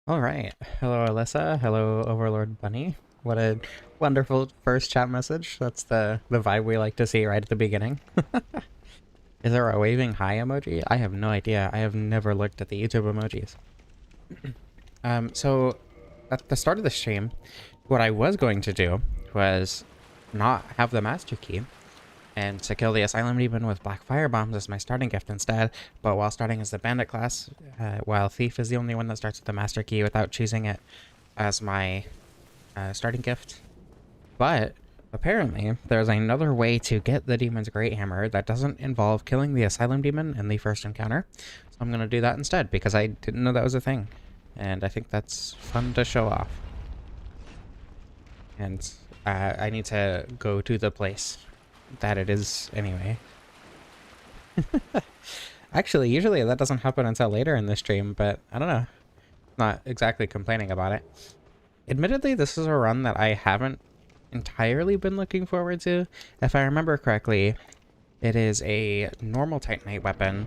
All right. Hello, Alyssa. Hello, Overlord Bunny. What a wonderful first chat message. That's the vibe we like to see right at the beginning. Is there a waving hi emoji? I have no idea. I have never looked at the YouTube emojis. So at the start of the stream, what I was going to do was not have the master key and to kill the Asylum Demon with Black Fire Bombs as my starting gift instead, but while starting as the Bandit class, while Thief is the only one that starts with the Master Key without choosing it as my starting gift. But apparently, there's another way to get the Demon's Great Hammer that doesn't involve killing the Asylum Demon in the first encounter, so I'm going to do that instead, because I didn't know that was a thing, and I think that's fun to show off. And I need to go to the place that it is anyway. Actually, usually that doesn't happen until later in the stream, but I don't know. Not exactly complaining about it. Admittedly, this is a run that I haven't entirely been looking forward to. If I remember correctly, it is a normal Titanite weapon,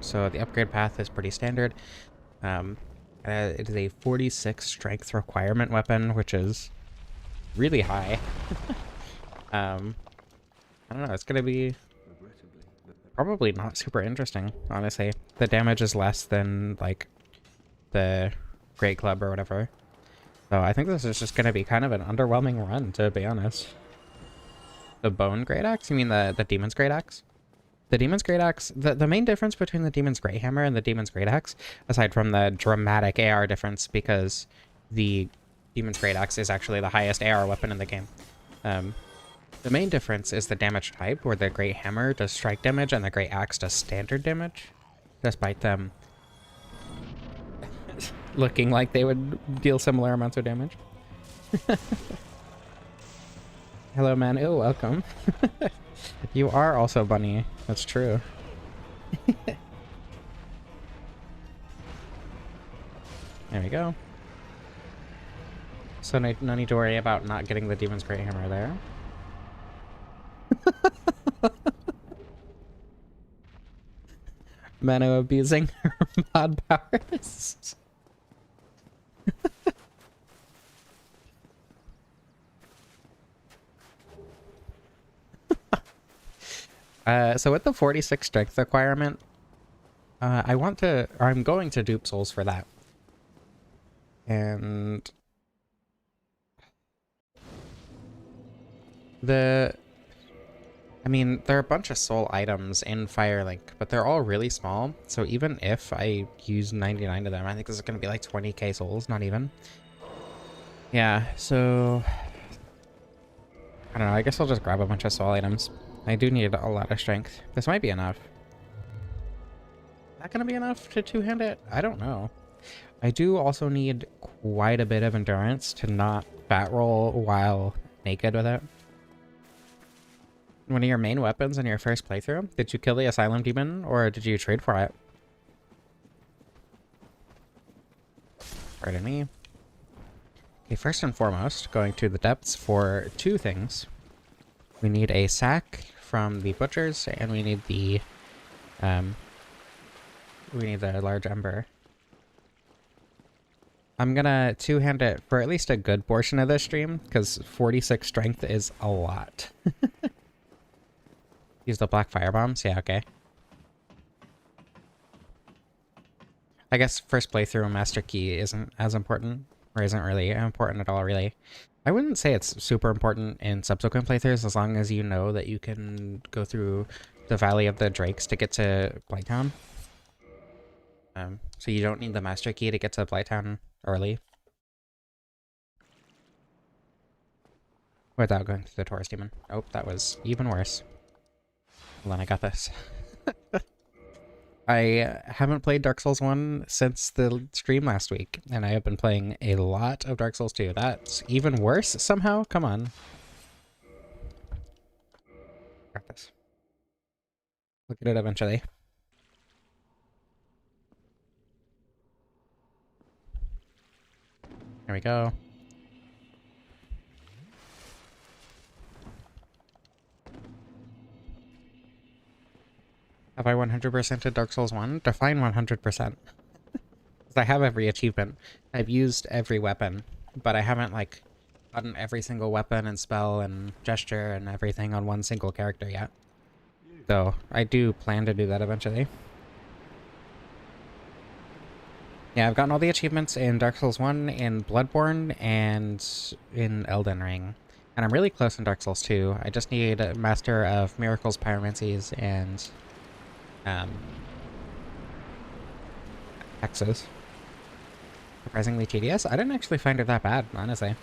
so the upgrade path is pretty standard. It is a 46 strength requirement weapon, which is really high. I don't know, it's gonna be probably not super interesting, honestly. The damage is less than, like, the Great Club or whatever. So I think this is just gonna be kind of an underwhelming run, to be honest. The Bone Great Axe? You mean the Demon's Great Axe? The Demon's Great Axe, the main difference between the Demon's Great Hammer and the Demon's Great Axe, aside from the dramatic AR difference, because the Demon's Great Axe is actually the highest AR weapon in the game. The main difference is the damage type, where the Great Hammer does strike damage and the Great Axe does standard damage, despite them looking like they would deal similar amounts of damage. Hello, man. Oh, welcome. You are also Bunny. That's true. There we go. So no need to worry about not getting the Demon's Great Hammer there. Mano abusing her mod powers. So with the 46 strength requirement, I'm going to dupe souls for that. And I mean, there are a bunch of soul items in Firelink, but they're all really small. So even if I use 99 of them, I think this is going to be like 20k souls, not even. Yeah, so I don't know. I guess I'll just grab a bunch of soul items. I do need a lot of strength. This might be enough. Is that going to be enough to two-hand it? I don't know. I do also need quite a bit of endurance to not bat roll while naked with it. One of your main weapons in your first playthrough? Did you kill the Asylum Demon, or did you trade for it? Pardon me. Okay, first and foremost, going to the depths for two things. We need a sack from the butchers, and we need the large ember. I'm gonna two-hand it for at least a good portion of this stream, because 46 strength is a lot. Use the black fire bombs? Yeah, okay. I guess first playthrough Master Key isn't as important, or isn't really important at all, really. I wouldn't say it's super important in subsequent playthroughs, as long as you know that you can go through the Valley of the Drakes to get to Blighttown. So you don't need the Master Key to get to Blighttown early. Without going to the Taurus Demon. Oh, that was even worse. Hold on, I got this. I haven't played Dark Souls 1 since the stream last week, and I have been playing a lot of Dark Souls 2. That's even worse somehow? Come on. Got this. Look at it eventually. There we go. Have I 100%ed Dark Souls 1? Define 100%. Is I have every achievement. I've used every weapon, but I haven't, like, gotten every single weapon and spell and gesture and everything on one single character yet. So, I do plan to do that eventually. Yeah, I've gotten all the achievements in Dark Souls 1, in Bloodborne, and in Elden Ring. And I'm really close in Dark Souls 2. I just need Master of Miracles, Pyromancies, and hexes. Surprisingly tedious. I didn't actually find it that bad, honestly.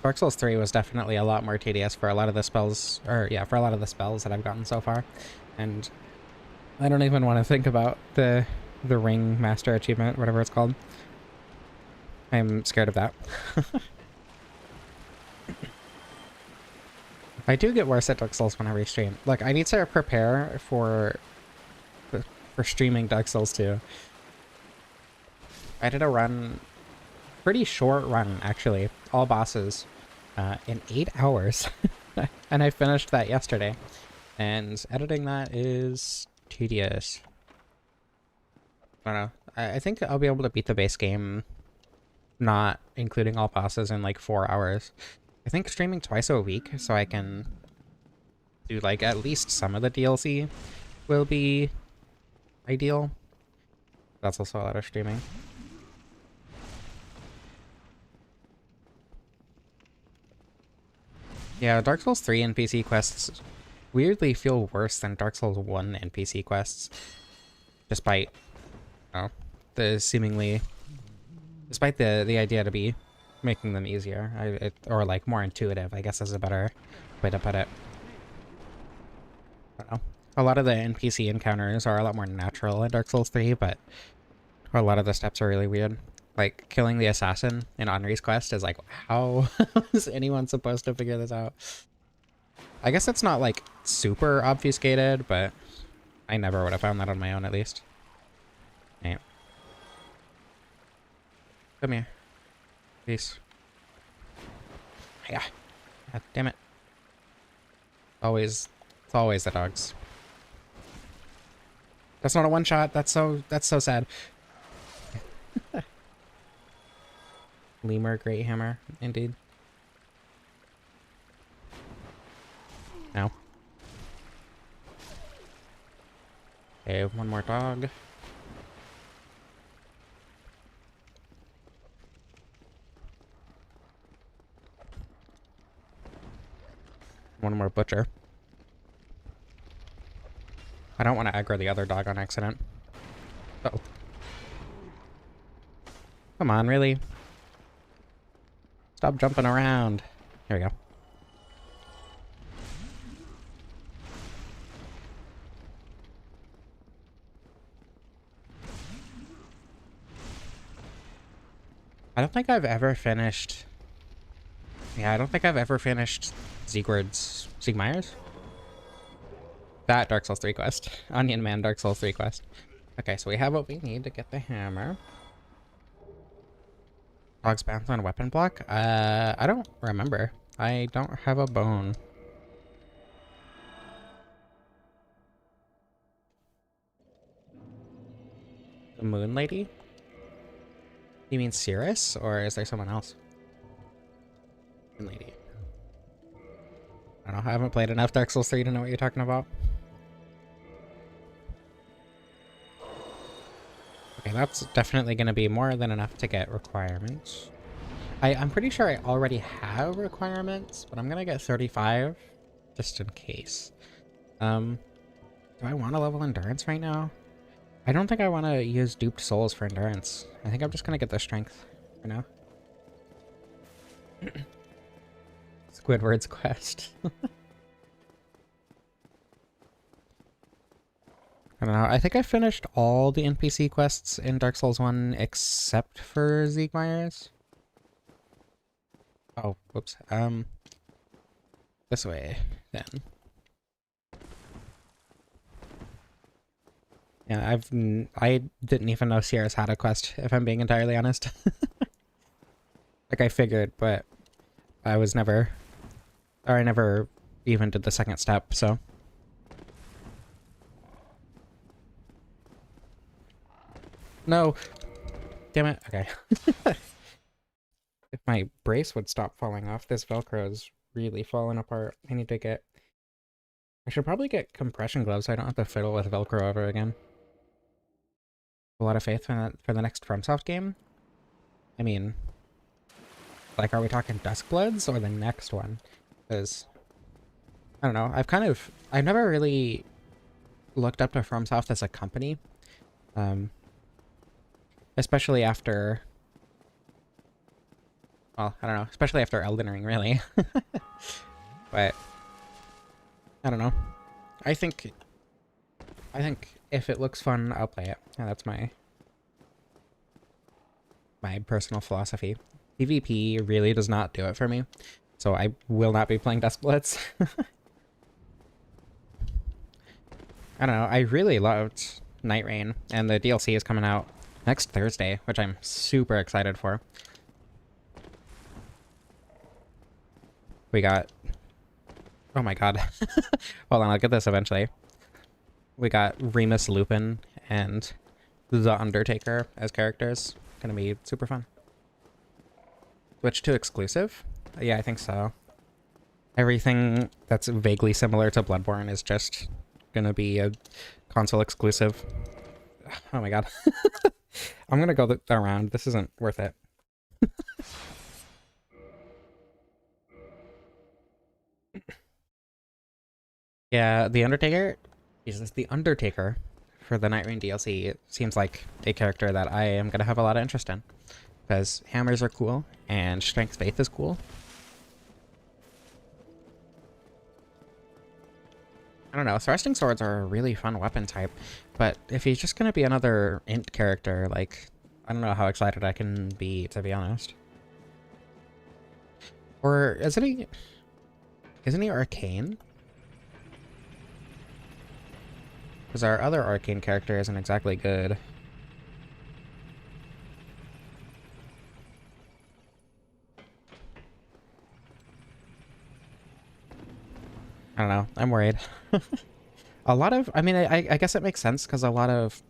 Dark Souls 3 was definitely a lot more tedious for a lot of the spells, or yeah, for a lot of the spells that I've gotten so far. And I don't even want to think about the Ring Master achievement, whatever it's called. I'm scared of that. I do get worse at Dark Souls when I restream. Like, I need to prepare for streaming Dark Souls 2. I did a run, pretty short run actually, all bosses, in 8 hours. And I finished that yesterday. And editing that is tedious. I don't know. I think I'll be able to beat the base game, not including all bosses, in like 4 hours. I think streaming twice a week so I can do like at least some of the DLC will be ideal. That's also a lot of streaming. Yeah, Dark Souls 3 NPC quests weirdly feel worse than Dark Souls 1 NPC quests. Despite, you know, the seemingly... Despite the idea to be making them easier. Or like more intuitive, I guess is a better way to put it. I don't know. A lot of the NPC encounters are a lot more natural in Dark Souls 3, but a lot of the steps are really weird. Like, killing the assassin in Henri's quest is like, how is anyone supposed to figure this out? I guess it's not, like, super obfuscated, but I never would have found that on my own, at least. Hey. Come here. Peace. Yeah. God damn it. It's always the dogs. That's not a one-shot. That's so sad. Lemur Great Hammer, indeed. No. Okay, one more dog. One more butcher. I don't want to aggro the other dog on accident. Uh-oh. Come on, really? Stop jumping around. Here we go. I don't think I've ever finished... Yeah, I don't think I've ever finished Siegmeyer's? That Dark Souls 3 quest. Onion Man Dark Souls 3 quest. Okay, so we have what we need to get the hammer. Dogs bounce on a weapon block? I don't remember. I don't have a bone. The Moon Lady? You mean Cirrus? Or is there someone else? Moon Lady. I don't know. I haven't played enough Dark Souls 3 to know what you're talking about. Okay, that's definitely going to be more than enough to get requirements. I'm pretty sure I already have requirements, but I'm going to get 35 just in case. Do I want to level endurance right now? I don't think I want to use duped souls for endurance. I think I'm just going to get the strength for now. Squidward's quest. I don't know. I think I finished all the NPC quests in Dark Souls 1 except for Siegmeyer's. Oh, whoops. This way, then. Yeah, I didn't even know Sierra's had a quest, if I'm being entirely honest. Like, I figured, but I was never... Or I never even did the second step, so... No! Damn it. Okay. If my brace would stop falling off, this Velcro is really falling apart. I need to get... I should probably get compression gloves so I don't have to fiddle with Velcro ever again. A lot of faith for the next FromSoft game. I mean, like, are we talking Duskbloods or the next one? Because, I don't know, I've never really looked up to FromSoft as a company. Especially after, well, I don't know, especially after Elden Ring, really. But, I don't know. I think if it looks fun, I'll play it. And that's my personal philosophy. PvP really does not do it for me, so I will not be playing Duskbloods. I don't know, I really loved Night Rain, and the DLC is coming out next Thursday, which I'm super excited for. We got... Oh my god. Hold on, I'll get this eventually. We got Remus Lupin and The Undertaker as characters. Gonna be super fun. Switch to exclusive? Yeah, I think so. Everything that's vaguely similar to Bloodborne is just gonna be a console exclusive. Oh my god. I'm gonna go around. This isn't worth it. Yeah, The Undertaker? Jesus, The Undertaker for the Night Rain DLC, it seems like a character that I am gonna have a lot of interest in. Because hammers are cool, and Strength Faith is cool. I don't know, thrusting swords are a really fun weapon type, but if he's just gonna be another int character, like, I don't know how excited I can be, to be honest. Or isn't he arcane? Because our other arcane character isn't exactly good. I don't know, I'm worried. A lot of, I mean, I guess it makes sense because a lot of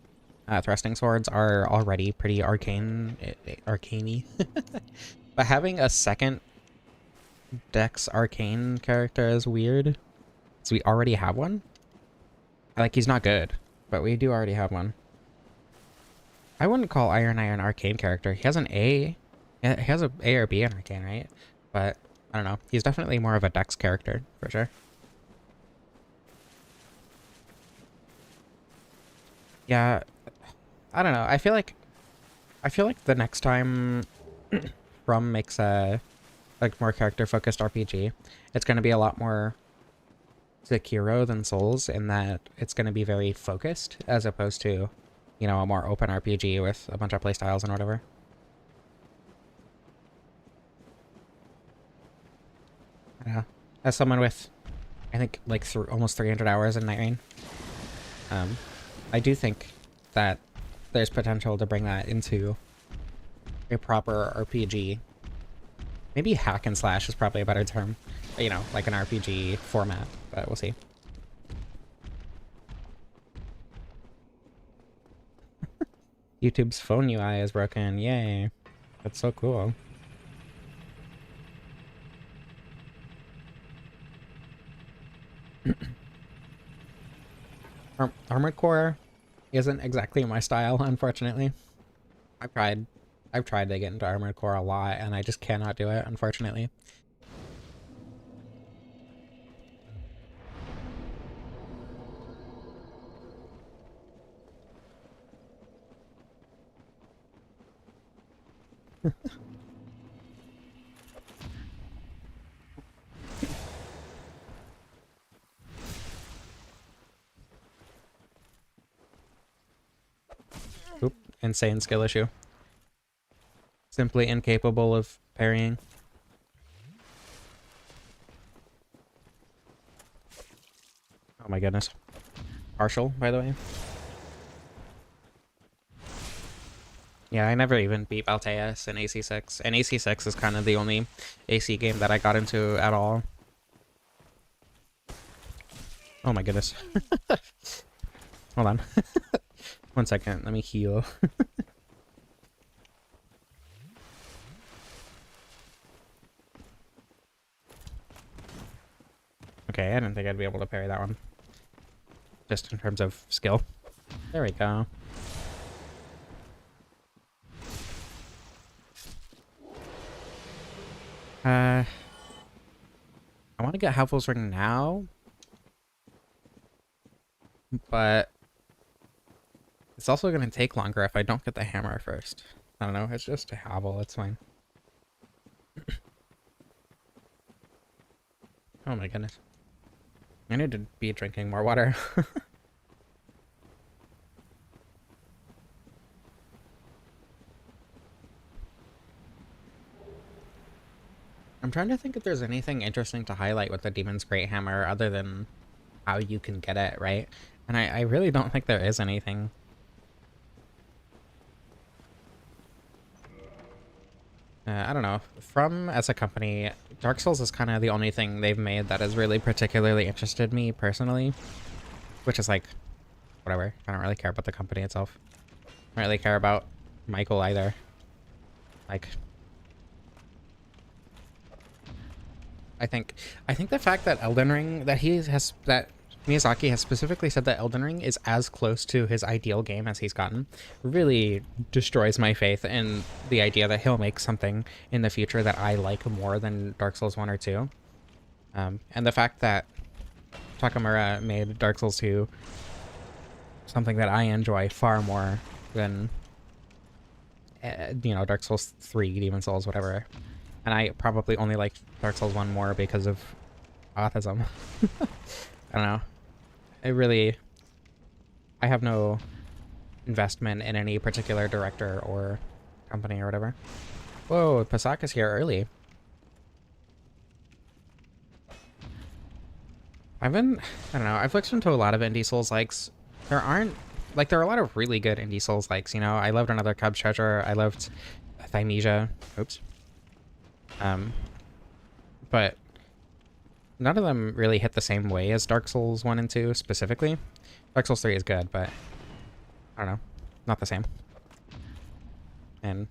thrusting swords are already pretty arcane-y. But having a second Dex arcane character is weird. So we already have one? Like, he's not good, but we do already have one. I wouldn't call Iron Eye an arcane character. He has an A. He has a A or B in arcane, right? But, I don't know. He's definitely more of a Dex character, for sure. Yeah, I don't know. I feel like the next time From makes a like more character-focused RPG, it's going to be a lot more Sekiro than Souls in that it's going to be very focused as opposed to, you know, a more open RPG with a bunch of playstyles and whatever. Yeah. As someone with, I think, like almost 300 hours in Night Rain, I do think that there's potential to bring that into a proper RPG. Maybe hack and slash is probably a better term. You know, like an RPG format, but we'll see. YouTube's phone UI is broken. Yay. That's so cool. Armored Core isn't exactly my style, unfortunately. I've tried to get into Armored Core a lot, and I just cannot do it, unfortunately. Oop, insane skill issue. Simply incapable of parrying. Oh my goodness. Partial, by the way. Yeah, I never even beat Balteus in AC6, and AC6 is kind of the only AC game that I got into at all. Oh my goodness. Hold on. 1 second, let me heal. okay. I didn't think I'd be able to parry that one. Just in terms of skill. There we go. I want to get Helpful's Ring now, but it's also going to take longer if I don't get the hammer first. I don't know, it's just a Havel, it's fine. Oh my goodness. I need to be drinking more water. I'm trying to think if there's anything interesting to highlight with the Demon's Great Hammer other than how you can get it, right? And I really don't think there is anything. I don't know. From as a company, Dark Souls is kind of the only thing they've made that has really particularly interested me personally. Which is like, whatever. I don't really care about the company itself. I don't really care about Michael either. Like, I think the fact that Elden Ring, that Miyazaki has specifically said that Elden Ring is as close to his ideal game as he's gotten, really destroys my faith in the idea that he'll make something in the future that I like more than Dark Souls 1 or 2. And the fact that Takamura made Dark Souls 2 something that I enjoy far more than, you know, Dark Souls 3, Demon Souls, whatever. And I probably only like Dark Souls 1 more because of autism. I don't know. I have no investment in any particular director or company or whatever. Whoa, Pasaka's here early. I don't know, I've looked into a lot of indie Souls-likes. There are a lot of really good indie Souls-likes, you know? I loved Another Cub's Treasure, I loved Thymesia. Oops. But none of them really hit the same way as Dark Souls 1 and 2 specifically. Dark Souls 3 is good, but I don't know, not the same. And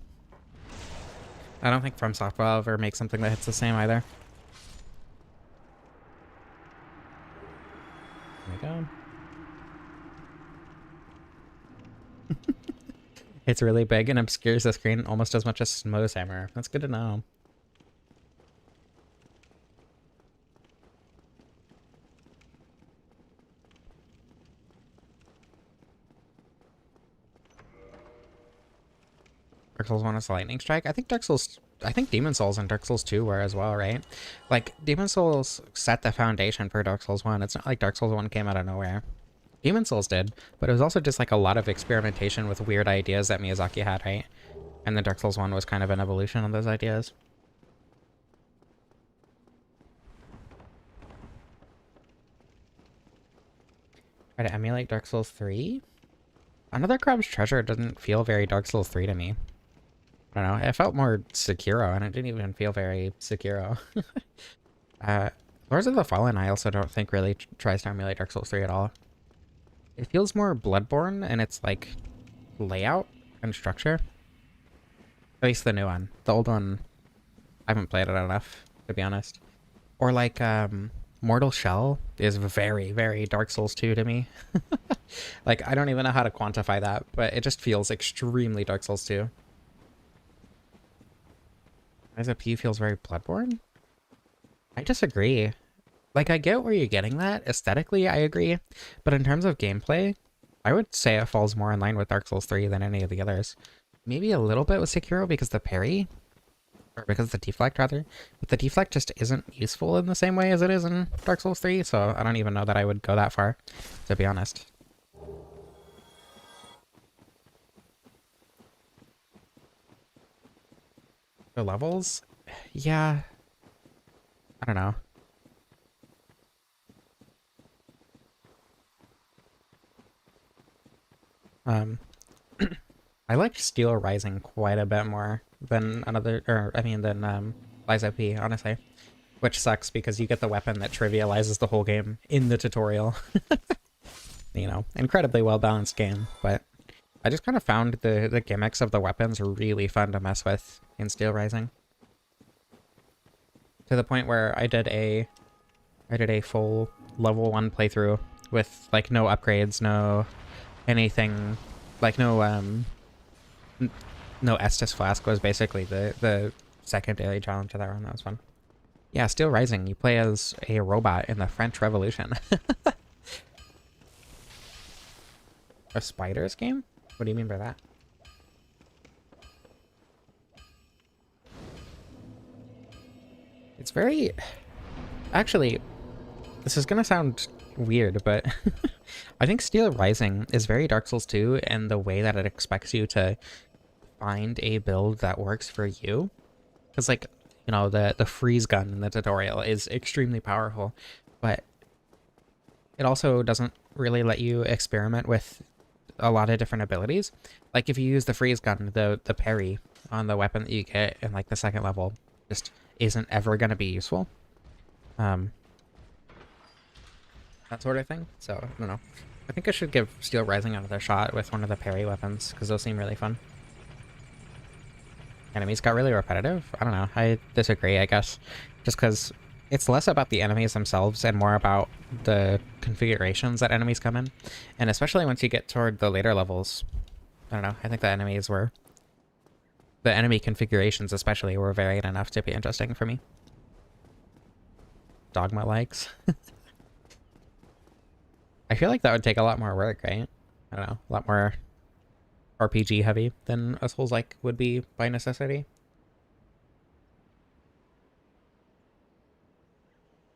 I don't think FromSoft will ever make something that hits the same either. There we go. It's really big and obscures the screen almost as much as Smooth Hammer. That's good to know. Dark Souls 1 is a lightning strike. I think Demon Souls and Dark Souls 2 were as well, right? Like, Demon Souls set the foundation for Dark Souls 1. It's not like Dark Souls 1 came out of nowhere. Demon Souls did, but it was also just like a lot of experimentation with weird ideas that Miyazaki had, right? And then Dark Souls 1 was kind of an evolution of those ideas. Try to emulate Dark Souls 3? Another Cub's Treasure doesn't feel very Dark Souls 3 to me. I don't know, it felt more Sekiro, and it didn't even feel very Sekiro. Lords of the Fallen I also don't think really tries to emulate Dark Souls 3 at all. It feels more Bloodborne in its, like, layout and structure. At least the new one. The old one, I haven't played it enough, to be honest. Or, like, Mortal Shell is very, very Dark Souls 2 to me. Like, I don't even know how to quantify that, but it just feels extremely Dark Souls 2. Lies P feels very Bloodborne? I disagree. Like, I get where you're getting that. Aesthetically, I agree. But in terms of gameplay, I would say it falls more in line with Dark Souls 3 than any of the others. Maybe a little bit with Sekiro because the parry, or because the deflect rather, but the deflect just isn't useful in the same way as it is in Dark Souls 3, so I don't even know that I would go that far, to be honest. The levels? Yeah. I don't know. I liked Steel Rising quite a bit more than Lies of P, honestly. Which sucks because you get the weapon that trivializes the whole game in the tutorial. You know, incredibly well balanced game, but I just kind of found the gimmicks of the weapons really fun to mess with in Steel Rising. To the point where I did a I did a full level 1 playthrough with like no upgrades, no anything, like no no Estus Flask was basically the second daily challenge of that run. That was fun. Yeah, Steel Rising. You play as a robot in the French Revolution. A spiders game? What do you mean by that? It's very... Actually, this is gonna sound weird, but I think Steel Rising is very Dark Souls 2 in the way that it expects you to find a build that works for you. Because, like, you know, the freeze gun in the tutorial is extremely powerful, but it also doesn't really let you experiment with a lot of different abilities. Like, if you use the freeze gun, the parry on the weapon that you get in, like, the second level just isn't ever going to be useful. That sort of thing. So, I don't know. I think I should give Steel Rising another shot with one of the parry weapons, because those seem really fun. Enemies got really repetitive? I don't know. I disagree, I guess. Just because it's less about the enemies themselves and more about the configurations that enemies come in. And especially once you get toward the later levels, I don't know. I think the enemies were... The enemy configurations especially were varied enough to be interesting for me. Dogma likes. I feel like that would take a lot more work, right? I don't know. A lot more RPG heavy than a Souls-like would be by necessity.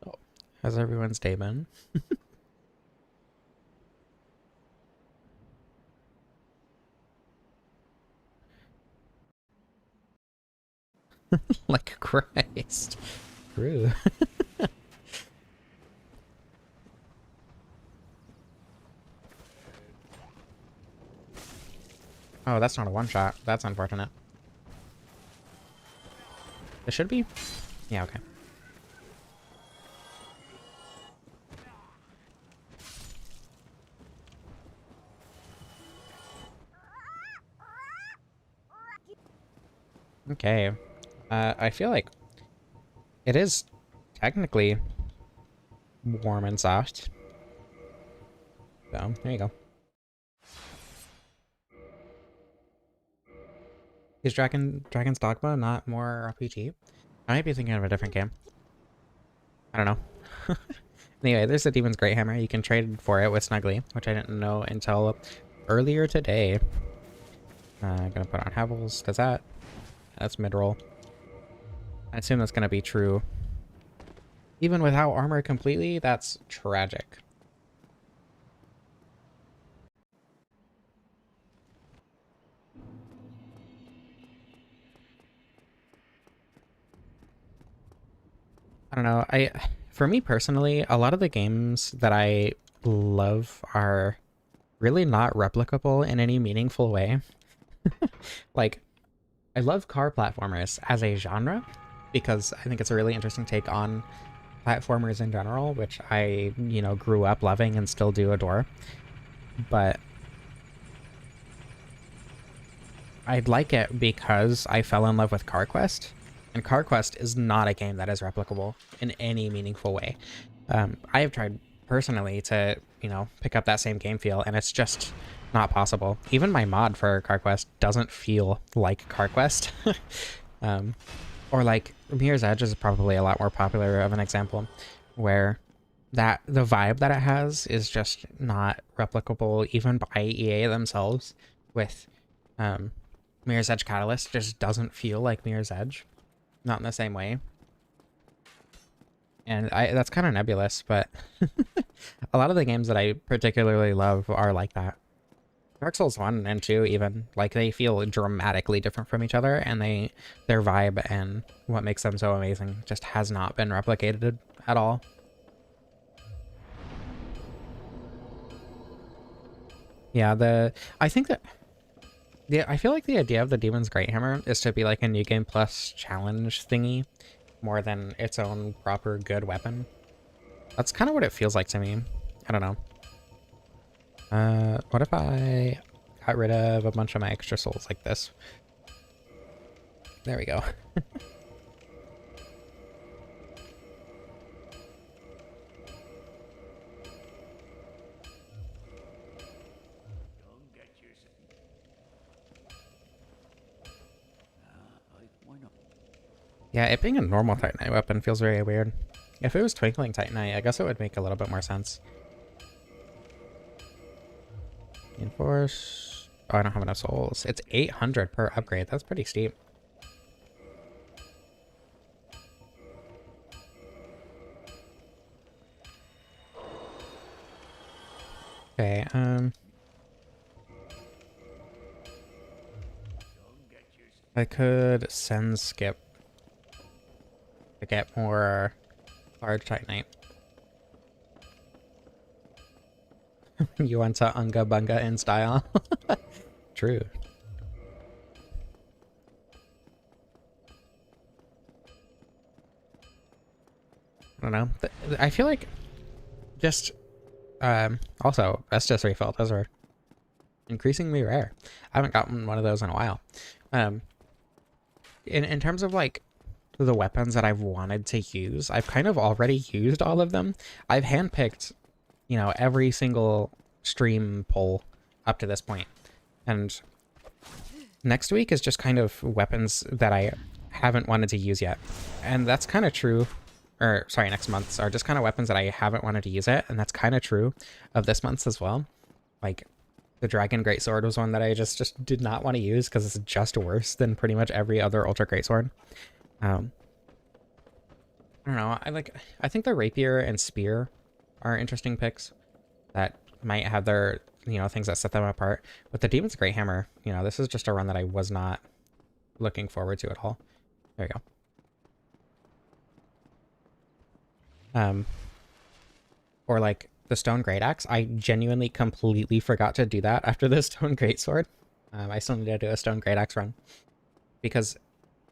Oh, how's everyone's day been? Like Christ. True. Oh, that's not a one-shot. That's unfortunate. It should be? Yeah, okay. Okay. I feel like it is technically warm and soft. So, there you go. Is Dragon's Dogma not more RPG? I might be thinking of a different game. I don't know. Anyway, there's the Demon's Great Hammer. You can trade for it with Snuggly, which I didn't know until earlier today. I'm gonna put on Havels. Does that? That's mid-roll. I assume that's gonna be true. Even without armor completely, that's tragic. I don't know. For me personally, a lot of the games that I love are really not replicable in any meaningful way. Like, I love car platformers as a genre because I think it's a really interesting take on platformers in general, which I, you know, grew up loving and still do adore. But I'd like it because I fell in love with CarQuest, and CarQuest is not a game that is replicable in any meaningful way. I have tried personally to, you know, pick up that same game feel, and it's just not possible. Even my mod for CarQuest doesn't feel like CarQuest. Or like Mirror's Edge is probably a lot more popular of an example, where the vibe that it has is just not replicable even by EA themselves. With Mirror's Edge Catalyst just doesn't feel like Mirror's Edge, not in the same way. And that's kind of nebulous, but a lot of the games that I particularly love are like that. Dark Souls 1 and 2 even, like, they feel dramatically different from each other, and their vibe and what makes them so amazing just has not been replicated at all. Yeah, I think that I feel like the idea of the Demon's Great Hammer is to be like a New Game Plus challenge thingy more than its own proper good weapon. That's kind of what it feels like to me. I don't know. What if I got rid of a bunch of my extra souls like this? There we go. Yeah, it being a normal Titanite weapon feels very weird. If it was Twinkling Titanite, I guess it would make a little bit more sense. Enforce. Oh, I don't have enough souls. It's 800 per upgrade. That's pretty steep. Okay, I could send Skip to get more large Titanite. You went to Unga Bunga in style. True. I don't know. I feel like just also Estus refill, those are increasingly rare. I haven't gotten one of those in a while. In terms of like the weapons that I've wanted to use, I've kind of already used all of them. I've handpicked, you know, every single stream poll up to this point. And next week is just kind of weapons that I haven't wanted to use yet. And that's kind of true. Or sorry, next month's are just kind of weapons that I haven't wanted to use yet, and that's kind of true of this month's as well. Like the Dragon Greatsword was one that I just did not want to use because it's just worse than pretty much every other Ultra Greatsword. I don't know. I think the Rapier and Spear are interesting picks that might have their, you know, things that set them apart. But the Demon's Great Hammer, you know, this is just a run that I was not looking forward to at all. There you go. Or like the Stone Great Axe. I genuinely completely forgot to do that after the Stone Greatsword. I still need to do a Stone Great Axe run because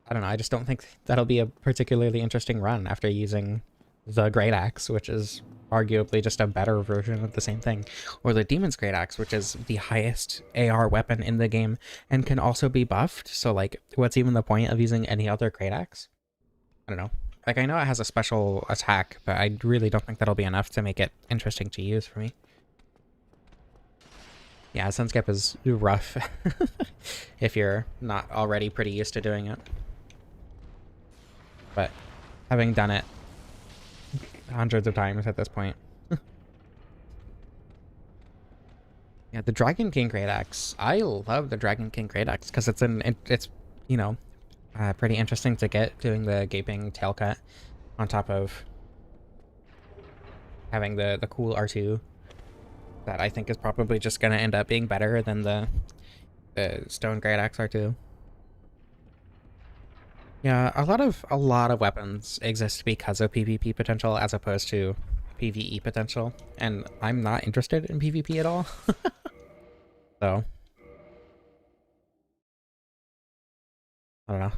I don't know. I just don't think that'll be a particularly interesting run after using the Great Axe, which is arguably just a better version of the same thing, or the Demon's Great Axe, which is the highest AR weapon in the game and can also be buffed. So like, what's even the point of using any other Great Axe? I don't know. Like, I know it has a special attack, but I really don't think that'll be enough to make it interesting to use for me. Yeah, Sunskip is rough if you're not already pretty used to doing it. But having done it hundreds of times at this point. Yeah, the Dragon King Great Axe. I love the Dragon King Great Axe because it's you know, pretty interesting to get doing the gaping tail cut on top of having the cool R2 that I think is probably just going to end up being better than the Stone Great Axe R2. Yeah, a lot of weapons exist because of PvP potential as opposed to PvE potential, and I'm not interested in PvP at all. So I don't know.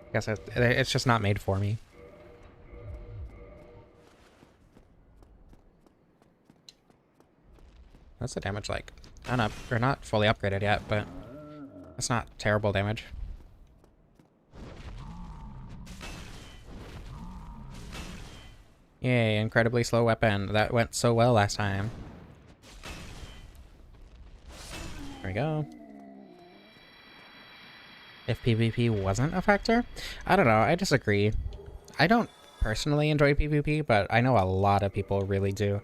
I guess it's just not made for me. What's the damage like? I don't know. We're not fully upgraded yet, but that's not terrible damage. Yay, incredibly slow weapon. That went so well last time. There we go. If PvP wasn't a factor? I don't know, I disagree. I don't personally enjoy PvP, but I know a lot of people really do.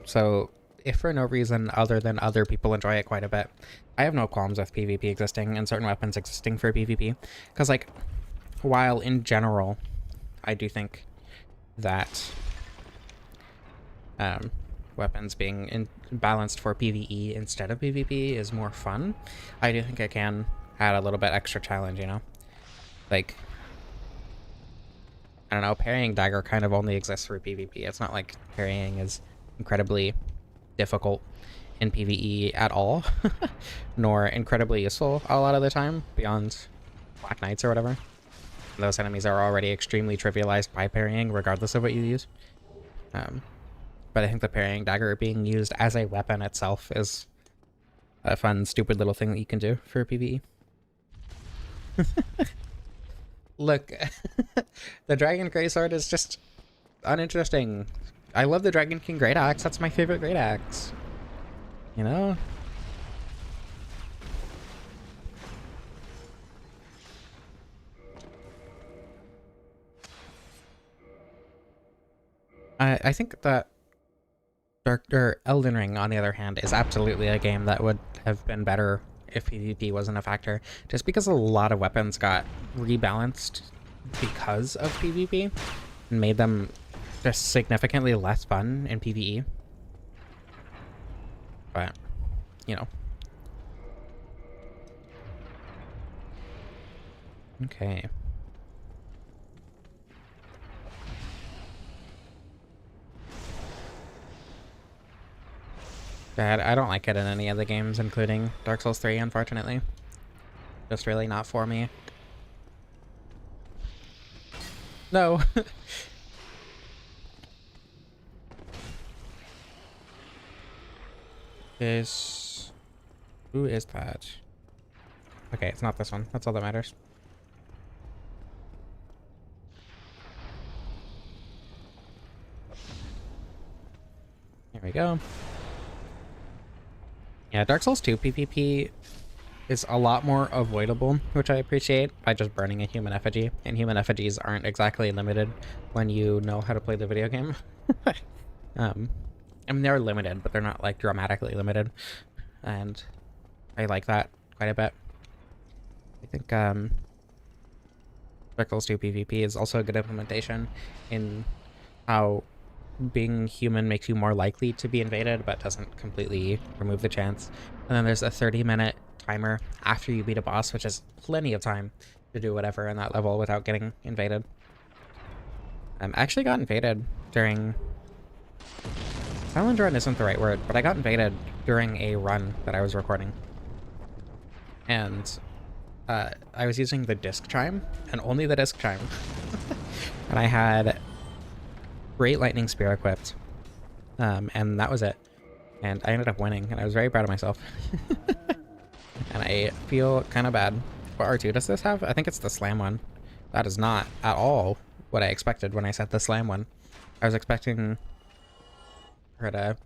So if for no reason other than other people enjoy it quite a bit, I have no qualms with PvP existing and certain weapons existing for PvP. Because, like, while in general, I do think that weapons being balanced for PvE instead of PvP is more fun, I do think it can add a little bit extra challenge, you know? Like, I don't know, parrying dagger kind of only exists for PvP. It's not like parrying is incredibly difficult in PvE at all, nor incredibly useful a lot of the time, beyond Black Knights or whatever. Those enemies are already extremely trivialized by parrying, regardless of what you use. But I think the parrying dagger being used as a weapon itself is a fun, stupid little thing that you can do for PvE. Look, the Dragon Greatsword is just uninteresting. I love the Dragon King Great Axe. That's my favorite Great Axe. You know? I think that Elden Ring, on the other hand, is absolutely a game that would have been better if PvP wasn't a factor, just because a lot of weapons got rebalanced because of PvP and made them just significantly less fun in PvE. But, you know. Okay. Bad. I don't like it in any of the games, including Dark Souls 3, unfortunately. Just really not for me. No. Who is that? Okay, it's not this one. That's all that matters. There we go. Yeah, Dark Souls 2 PvP is a lot more avoidable, which I appreciate, by just burning a human effigy. And human effigies aren't exactly limited when you know how to play the video game. I mean, they're limited, but they're not like dramatically limited. And I like that quite a bit. I think Dark Souls 2 PvP is also a good implementation in how being human makes you more likely to be invaded, but doesn't completely remove the chance. And then there's a 30-minute timer after you beat a boss, which is plenty of time to do whatever in that level without getting invaded. I actually got invaded during... Challenge run isn't the right word, but I got invaded during a run that I was recording. And I was using the disc chime, and only the disc chime. And I had Great Lightning Spear equipped, and that was it. And I ended up winning, and I was very proud of myself. And I feel kind of bad. What R2 does this have? I think it's the slam one. That is not at all what I expected when I said the slam one. I was expecting her to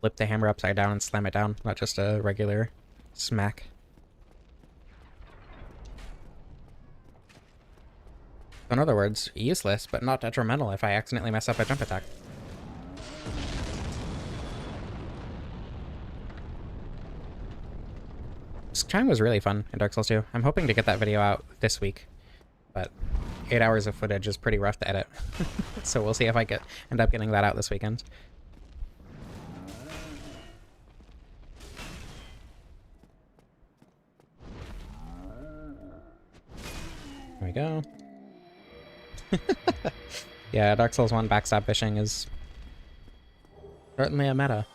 flip the hammer upside down and slam it down, not just a regular smack. In other words, useless, but not detrimental if I accidentally mess up a jump attack. This chime was really fun in Dark Souls 2. I'm hoping to get that video out this week, but 8 hours of footage is pretty rough to edit. So we'll see if I end up getting that out this weekend. There we go. Yeah, Dark Souls 1 backstab fishing is certainly a meta.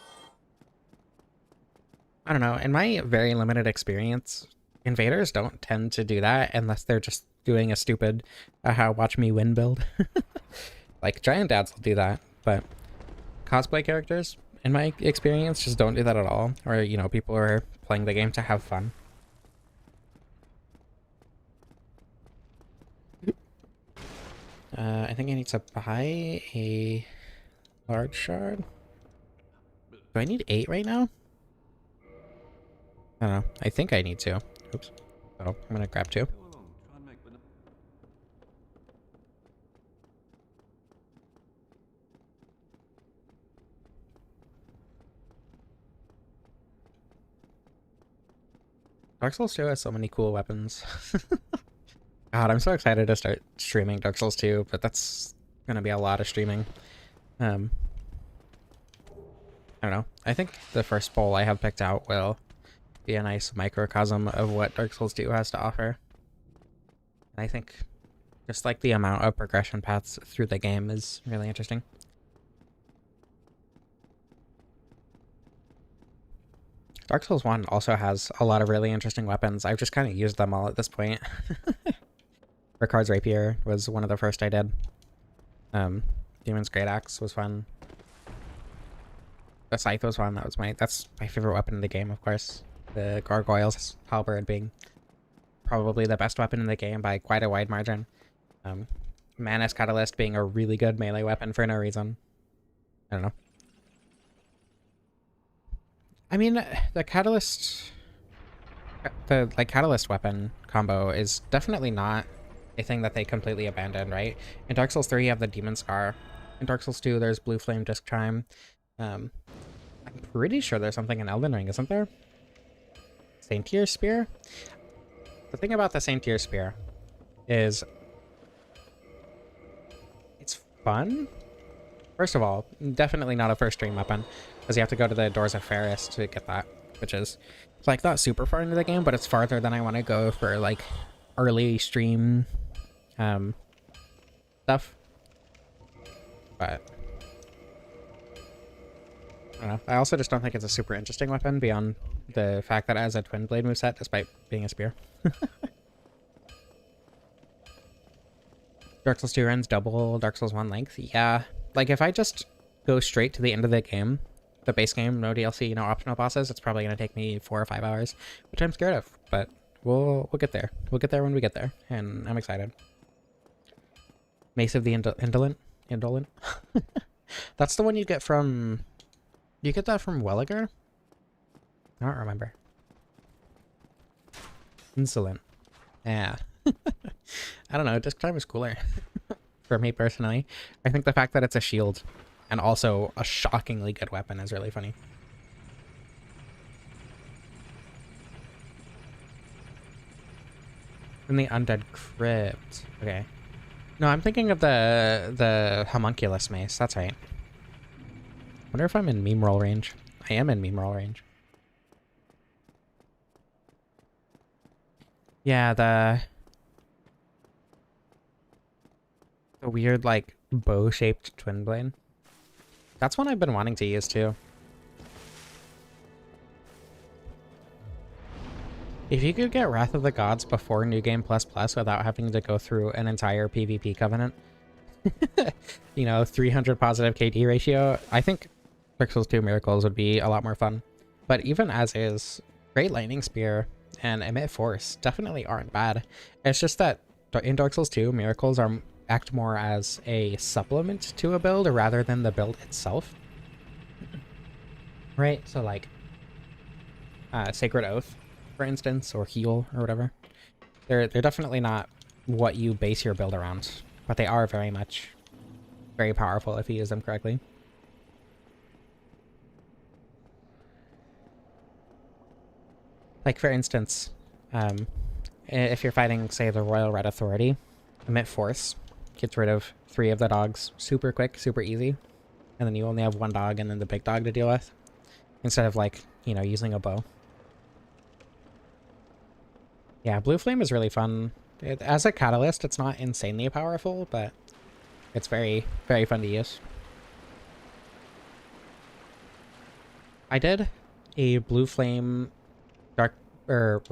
I don't know, in my very limited experience, invaders don't tend to do that unless they're just doing a stupid watch me win build. Like, giant dads will do that, but cosplay characters, in my experience, just don't do that at all. Or, you know, people are playing the game to have fun. I think I need to buy a large shard. Do I need 8 right now? I don't know. I think I need to. Oops. So I'm gonna grab 2. Dark Souls 2 has so many cool weapons. God, I'm so excited to start streaming Dark Souls 2, but that's gonna be a lot of streaming. I don't know. I think the first bowl I have picked out will be a nice microcosm of what Dark Souls 2 has to offer. And I think just like the amount of progression paths through the game is really interesting. Dark Souls 1 also has a lot of really interesting weapons. I've just kind of used them all at this point. Ricard's Rapier was one of the first I did. Demon's Great Axe was fun. The Scythe was fun. That's my favorite weapon in the game, of course. The Gargoyle's Halberd being probably the best weapon in the game by quite a wide margin. Manus Catalyst being a really good melee weapon for no reason. I don't know. I mean, the Catalyst... The, like, Catalyst weapon combo is definitely not a thing that they completely abandoned, right? In Dark Souls 3, you have the Demon Scar, In Dark Souls 2, there's Blue Flame Disc Chime. I'm pretty sure there's something in Elden Ring, isn't there? Saint-Tyr Spear? The thing about the Saint-Tyr Spear is it's fun. First of all, definitely not a first stream weapon, because you have to go to the Doors of Ferris to get that, which is like not super far into the game, but it's farther than I want to go for like early stream stuff. But I don't know. I also just don't think it's a super interesting weapon beyond the fact that it has a twin blade moveset despite being a spear. Dark Souls 2 runs double Dark Souls 1 length. Yeah. Like if I just go straight to the end of the game, the base game, no DLC, no optional bosses, it's probably going to take me 4 or 5 hours, which I'm scared of, but we'll get there. We'll get there when we get there, and I'm excited. Mace of the Indolent? That's the one you get from... You get that from Welliger? I don't remember. Insolent. Yeah. I don't know, Disc Time is cooler. For me personally. I think the fact that it's a shield and also a shockingly good weapon is really funny. In the Undead Crypt. Okay. No, I'm thinking of the homunculus mace. That's right. Wonder if I'm in meme roll range. I am in meme roll range. Yeah, the weird, like, bow-shaped twin blade. That's one I've been wanting to use, too. If you could get Wrath of the Gods before New Game Plus Plus without having to go through an entire PvP covenant, you know, 300 positive KD ratio, I think Dark Souls 2 Miracles would be a lot more fun. But even as is, Great Lightning Spear and Emit Force definitely aren't bad. It's just that in Dark Souls 2, Miracles act more as a supplement to a build rather than the build itself. Right? So like Sacred Oath, for instance, or Heal or whatever. They're definitely not what you base your build around, but they are very much very powerful if you use them correctly. Like for instance, if you're fighting, say, the Royal Red Authority, Emit Force gets rid of 3 of the dogs super quick, super easy, and then you only have 1 dog and then the big dog to deal with, instead of, like, you know, using a bow. Yeah, Blue Flame is really fun. As a catalyst, it's not insanely powerful, but it's very, very fun to use. I did a Blue Flame Moonlight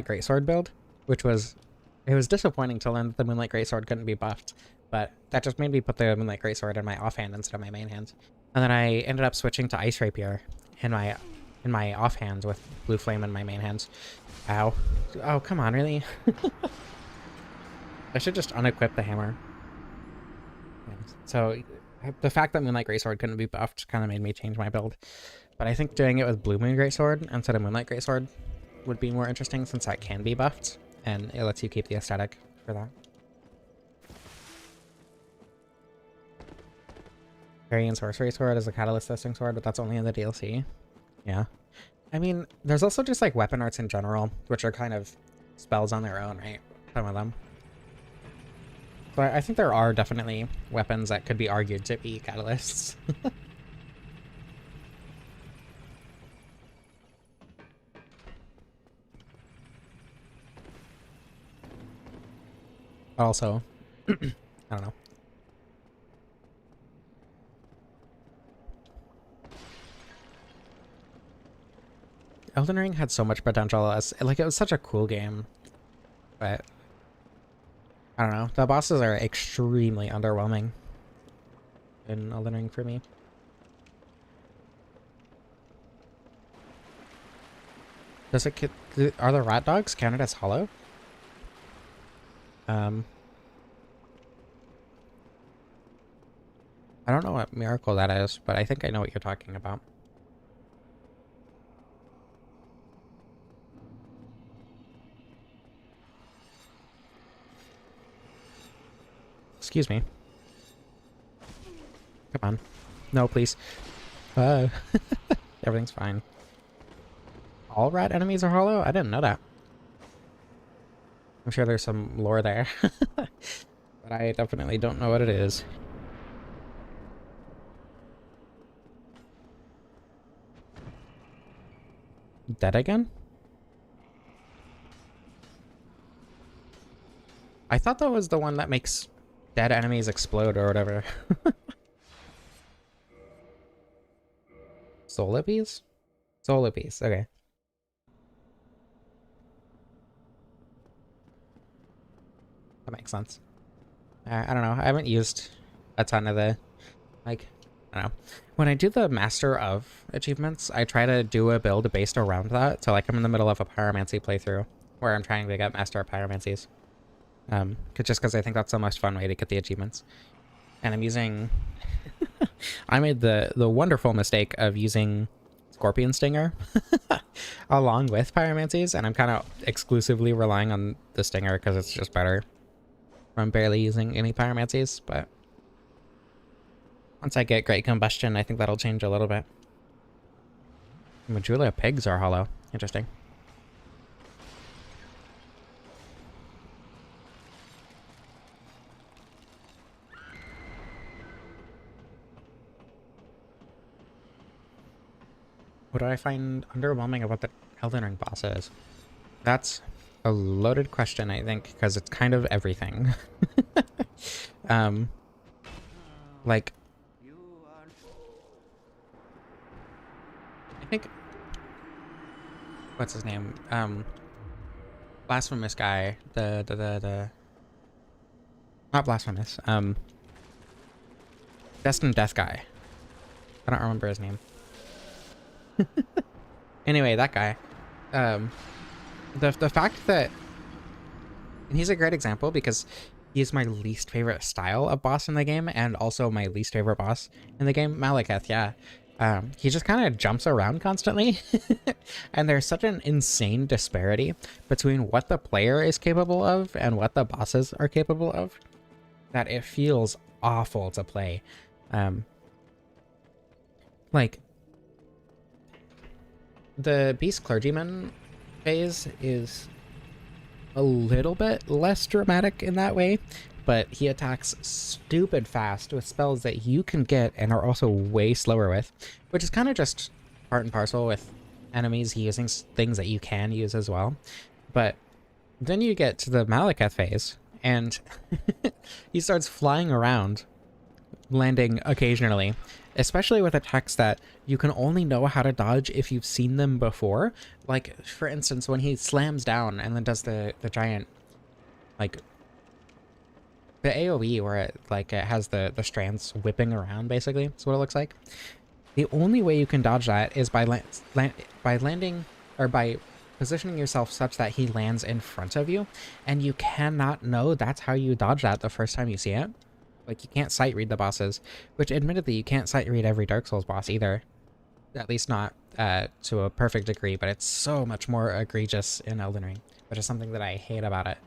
Greatsword build, which was... It was disappointing to learn that the Moonlight Greatsword couldn't be buffed, but that just made me put the Moonlight Greatsword in my offhand instead of my main hand. And then I ended up switching to Ice Rapier in my offhand with Blue Flame in my main hands. Ow. Oh, come on, really? I should just unequip the hammer. So the fact that Moonlight Greatsword couldn't be buffed kind of made me change my build. But I think doing it with Blue Moon Greatsword instead of Moonlight Greatsword would be more interesting since that can be buffed, and it lets you keep the aesthetic for that. Fairy and Sorcery Sword is a catalyst testing sword, but that's only in the DLC. Yeah. I mean, there's also just like weapon arts in general, which are kind of spells on their own, right? Some of them. So I think there are definitely weapons that could be argued to be catalysts. Also, I don't know. Elden Ring had so much potential as like it was such a cool game, but I don't know. The bosses are extremely underwhelming in Elden Ring for me. Does it are the rat dogs counted as hollow? I don't know what miracle that is, but I think I know what you're talking about. Excuse me. Come on. No, please. Everything's fine. All rat enemies are hollow? I didn't know that. I'm sure there's some lore there. But I definitely don't know what it is. Dead again? I thought that was the one that makes dead enemies explode or whatever. Solarbees? Solarbees, okay. That makes sense. I don't know. I haven't used a ton of the, like, I don't know. When I do the Master of achievements, I try to do a build based around that. So, like, I'm in the middle of a Pyromancy playthrough where I'm trying to get Master of Pyromancies. Just because I think that's the most fun way to get the achievements. And I'm using... I made the wonderful mistake of using Scorpion Stinger along with Pyromancies, and I'm kind of exclusively relying on the Stinger because it's just better. I'm barely using any Pyromancies, but once I get Great Combustion, I think that'll change a little bit. Majula pigs are hollow. Interesting. What do I find underwhelming about the Elden Ring bosses? That's a loaded question, I think, because it's kind of everything. Like, I think, what's his name? Blasphemous guy, the not Blasphemous, Destined Death guy. I don't remember his name. Anyway, that guy. The fact that, and he's a great example because he's my least favorite style of boss in the game and also my least favorite boss in the game, Malekith, yeah. He just kind of jumps around constantly and there's such an insane disparity between what the player is capable of and what the bosses are capable of that it feels awful to play. Like, the Beast Clergyman phase is a little bit less dramatic in that way, but he attacks stupid fast with spells that you can get and are also way slower with, which is kind of just part and parcel with enemies using things that you can use as well. But then you get to the Malekith phase, and he starts flying around, landing occasionally, especially with attacks that you can only know how to dodge if you've seen them before. Like, for instance, when he slams down and then does the giant, like, the AoE where it, like, it has the strands whipping around, basically. That's what it looks like. The only way you can dodge that is by landing, or by positioning yourself such that he lands in front of you, and you cannot know that's how you dodge that the first time you see it. Like, you can't sight read the bosses, which admittedly you can't sight read every Dark Souls boss either. At least not to a perfect degree, but it's so much more egregious in Elden Ring, which is something that I hate about it.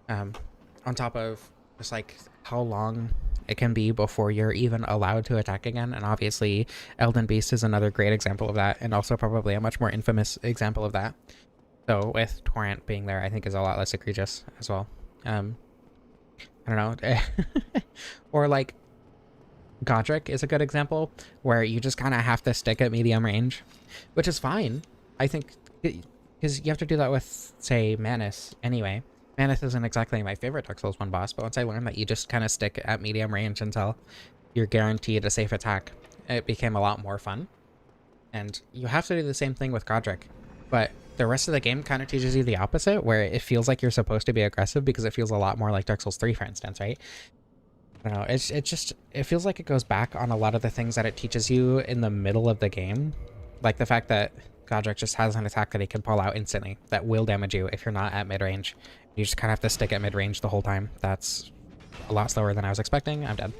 On top of just like how long it can be before you're even allowed to attack again, and obviously Elden Beast is another great example of that, and also probably a much more infamous example of that. So with Torrent being there, I think is a lot less egregious as well. I don't know. Or like Godric is a good example where you just kind of have to stick at medium range, which is fine. I think because you have to do that with, say, Manus anyway. Manus isn't exactly my favorite Dark Souls 1 boss, but once I learned that you just kind of stick at medium range until you're guaranteed a safe attack, it became a lot more fun. And you have to do the same thing with Godric, but the rest of the game kind of teaches you the opposite, where it feels like you're supposed to be aggressive because it feels a lot more like Dark Souls 3, for instance, right? I don't know, it feels like it goes back on a lot of the things that it teaches you in the middle of the game. Like the fact that Godric just has an attack that he can pull out instantly that will damage you if you're not at mid-range. You just kind of have to stick at mid-range the whole time. That's a lot slower than I was expecting. I'm dead.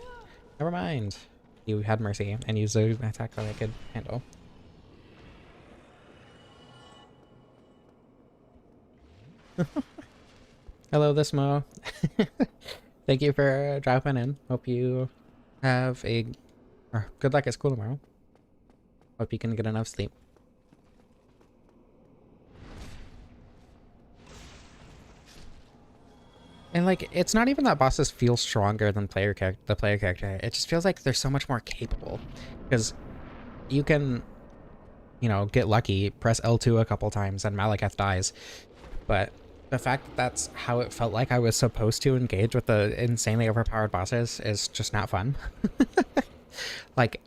Never mind. You had mercy and used an attack that I could handle. Hello, this Mo. Thank you for dropping in. Hope you have a Or good luck at school tomorrow. Hope you can get enough sleep. And like, it's not even that bosses feel stronger than the player character. It just feels like they're so much more capable. Because you can, you know, get lucky, press L2 a couple times, and Malekith dies. But the fact that that's how it felt like I was supposed to engage with the insanely overpowered bosses is just not fun. Like,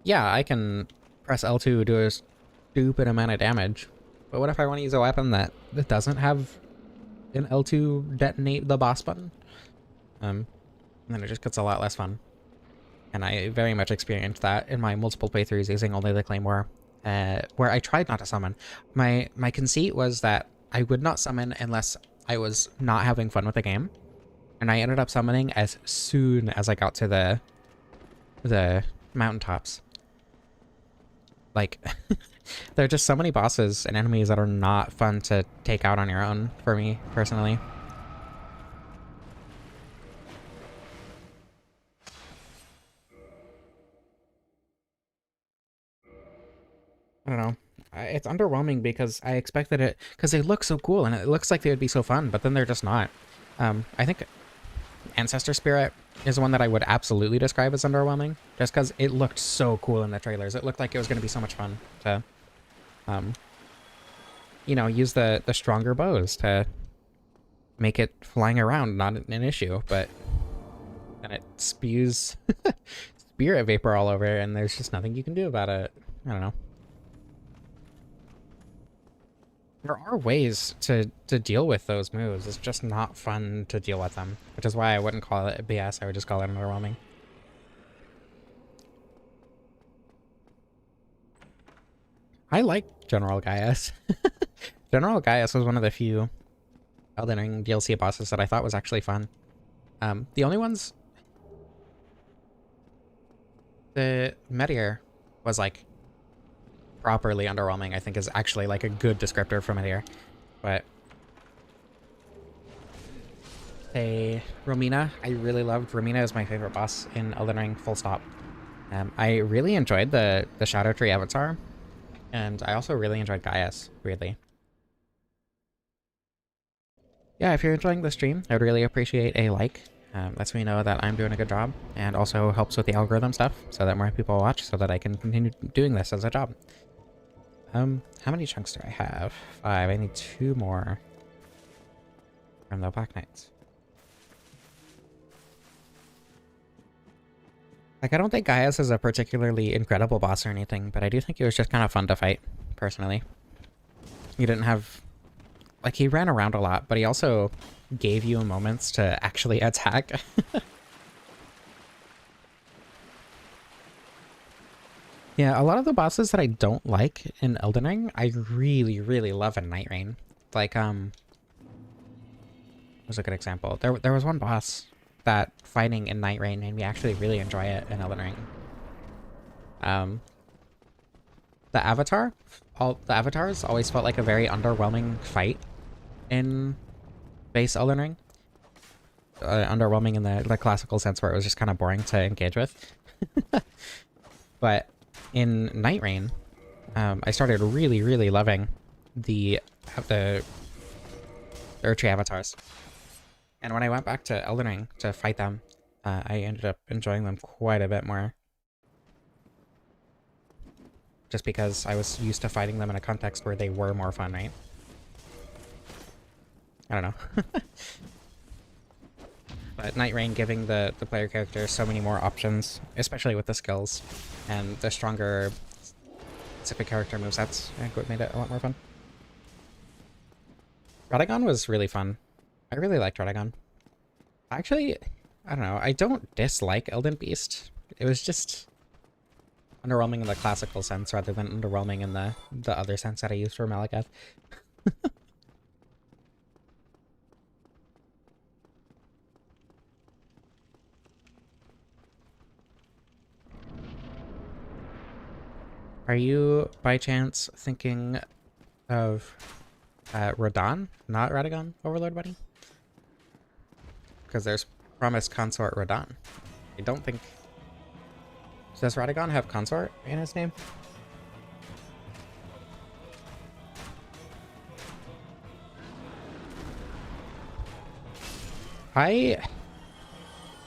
yeah, I can press L2, do a stupid amount of damage. But what if I want to use a weapon that doesn't have an L2 detonate the boss button? And then it just gets a lot less fun. And I very much experienced that in my multiple playthroughs using only the Claymore, where I tried not to summon. My conceit was that I would not summon unless I was not having fun with the game. And I ended up summoning as soon as I got to the mountaintops. Like, there are just so many bosses and enemies that are not fun to take out on your own, for me, personally. I don't know. It's underwhelming because I expected it, because they look so cool and it looks like they would be so fun, but then they're just not. I think Ancestor Spirit is one that I would absolutely describe as underwhelming, just because it looked so cool in the trailers. It looked like it was going to be so much fun to, you know, use the stronger bows to make it flying around not an issue, but then it spews spirit vapor all over and there's just nothing you can do about it. I don't know. There are ways to deal with those moves. It's just not fun to deal with them, which is why I wouldn't call it BS. I would just call it underwhelming. I like General Gaius. General Gaius was one of the few Elden Ring DLC bosses that I thought was actually fun. The only ones... The Meteor was like properly underwhelming, I think is actually like a good descriptor for Meteor. But Romina, I really loved. Romina is my favorite boss in Elden Ring, full stop. I really enjoyed the Shadow Tree Avatar, and I also really enjoyed Gaius, weirdly. Yeah, if you're enjoying the stream, I would really appreciate a like. Lets me know that I'm doing a good job, and also helps with the algorithm stuff, so that more people watch, so that I can continue doing this as a job. How many chunks do I have? 5. I need 2 more from the Black Knights. Like, I don't think Gaius is a particularly incredible boss or anything, but I do think he was just kind of fun to fight, personally. He didn't have... Like, he ran around a lot, but he also gave you moments to actually attack. Yeah, a lot of the bosses that I don't like in Elden Ring, I really, really love in Night Rain. Like, was a good example. There was one boss that fighting in Night Rain made me actually really enjoy it in Elden Ring. The Avatar, the Avatars always felt like a very underwhelming fight in base Elden Ring. Underwhelming in the classical sense where it was just kind of boring to engage with. But in Night Rain, I started really, really loving the Erdtree Avatars. And when I went back to Elden Ring to fight them, I ended up enjoying them quite a bit more. Just because I was used to fighting them in a context where they were more fun, right? I don't know. But Night Rain giving the player character so many more options, especially with the skills, and the stronger specific character movesets, I think what made it a lot more fun. Radagon was really fun. I really liked Radagon. Actually, I don't know, I don't dislike Elden Beast. It was just underwhelming in the classical sense rather than underwhelming in the other sense that I used for Malekith. Are you, by chance, thinking of Radahn, not Radagon, Overlord Buddy? Because there's Promised Consort Radahn. I don't think Does Radagon have consort in his name? I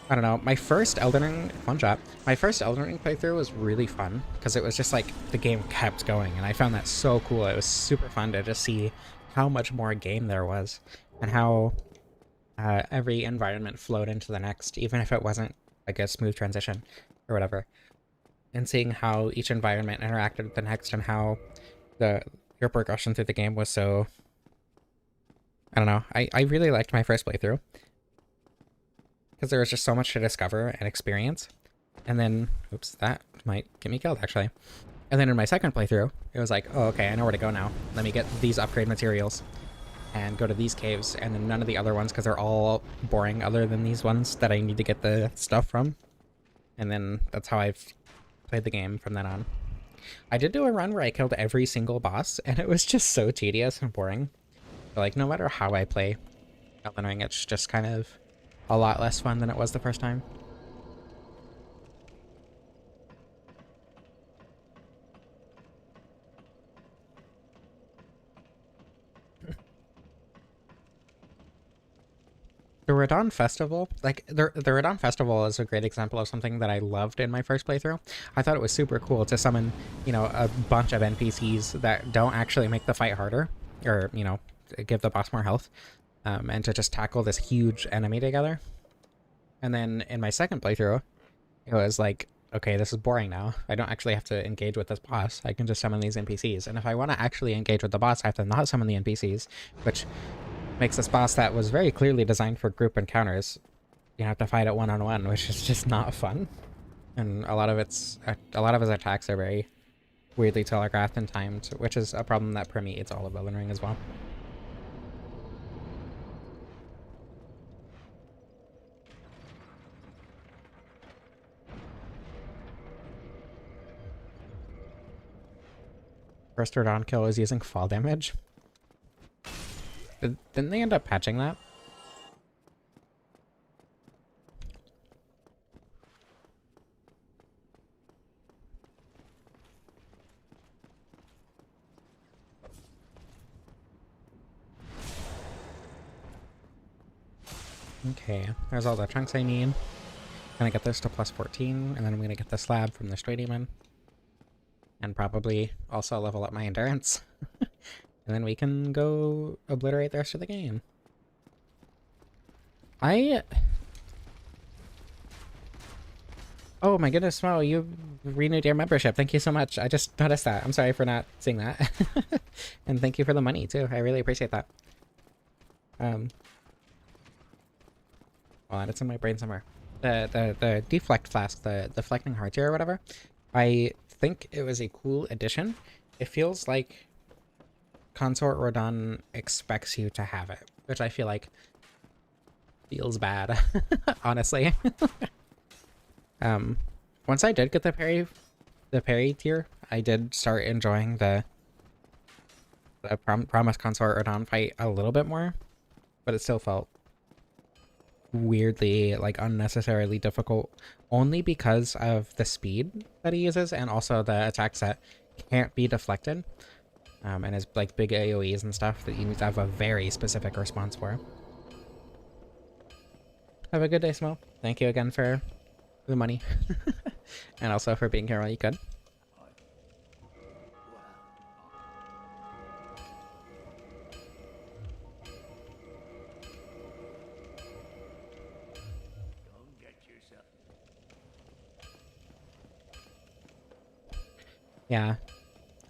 don't know. My first Elden Ring, fun job. My first Elden Ring playthrough was really fun because it was just like the game kept going, and I found that so cool. It was super fun to just see how much more game there was, and how every environment flowed into the next, even if it wasn't like a smooth transition or whatever. And seeing how each environment interacted with the next, and how the your progression through the game was so. I don't know. I really liked my first playthrough because there was just so much to discover and experience. And then, oops, that might get me killed actually. And then in my second playthrough, it was like, oh, okay, I know where to go now. Let me get these upgrade materials and go to these caves, and then none of the other ones because they're all boring other than these ones that I need to get the stuff from. And then that's how I've played the game from then on. I did do a run where I killed every single boss, and it was just so tedious and boring. But like, no matter how I play Elden Ring, it's just kind of a lot less fun than it was the first time. The Radon Festival, like the Radon Festival is a great example of something that I loved in my first playthrough. I thought it was super cool to summon, a bunch of NPCs that don't actually make the fight harder, or, give the boss more health, and to just tackle this huge enemy together. And then in my second playthrough, it was like, okay, this is boring now. I don't actually have to engage with this boss. I can just summon these NPCs. And if I want to actually engage with the boss, I have to not summon the NPCs, which makes this boss that was very clearly designed for group encounters. You have to fight it one-on-one, which is just not fun. And a lot of his attacks are very weirdly telegraphed and timed, which is a problem that permeates all of Elden Ring as well. First Radon kill is using fall damage. Didn't they end up patching that? Okay, there's all the chunks I need. Gonna get this to plus 14, and then I'm gonna get the slab from the Stray Demon. And probably also level up my endurance. And then we can go obliterate the rest of the game. Oh my goodness, Mo, you renewed your membership. Thank you so much. I just noticed that. I'm sorry for not seeing that. And thank you for the money too. I really appreciate that. Well, it's in my brain somewhere. The deflect flask, the deflecting heart or whatever. I think it was a cool addition. It feels like Consort Radon expects you to have it, which I feel like feels bad, honestly. Once I did get the parry tier, I did start enjoying the Promise Consort Radon fight a little bit more, but it still felt weirdly, like, unnecessarily difficult, only because of the speed that he uses, and also the attacks that can't be deflected, and his, like, big AoEs and stuff that you need to have a very specific response for. Have a good day, Smo. Thank you again for the money. And also for being here while you could. Yeah.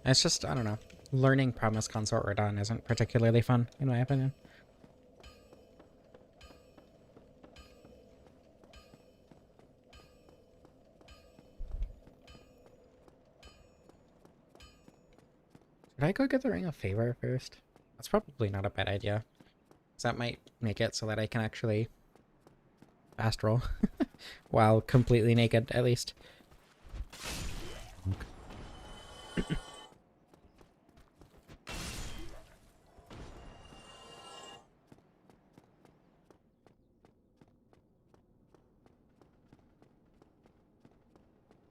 It's just, I don't know. Learning Promise Consort Radon isn't particularly fun, in my opinion. Should I go get the Ring of Favor first? That's probably not a bad idea. Because that might make it so that I can actually fast roll. While completely naked, at least.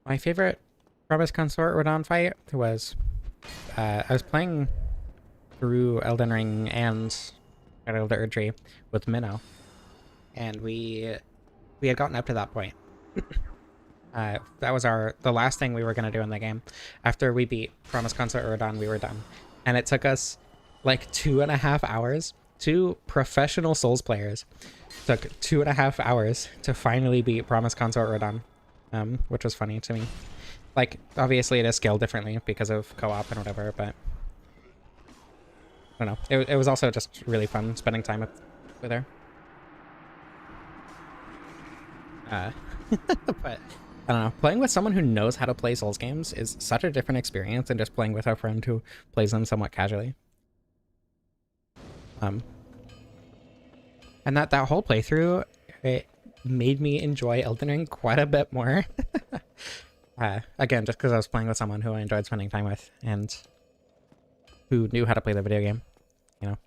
My favorite Promise Consort Radon fight was I was playing through Elden Ring and Shadow of the Erdtree with Minnow, and we had gotten up to that point. That was the last thing we were gonna do in the game. After we beat Promise Consort Radon, we were done, and it took us like 2.5 hours. Two professional Souls players took 2.5 hours to finally beat Promise Consort Radon, which was funny to me. Like, obviously it is scaled differently because of co-op and whatever, but I don't know. It was also just really fun spending time with her. But I don't know. Playing with someone who knows how to play Souls games is such a different experience than just playing with a friend who plays them somewhat casually. And that whole playthrough, it made me enjoy Elden Ring quite a bit more. Again, just because I was playing with someone who I enjoyed spending time with and who knew how to play the video game, you know.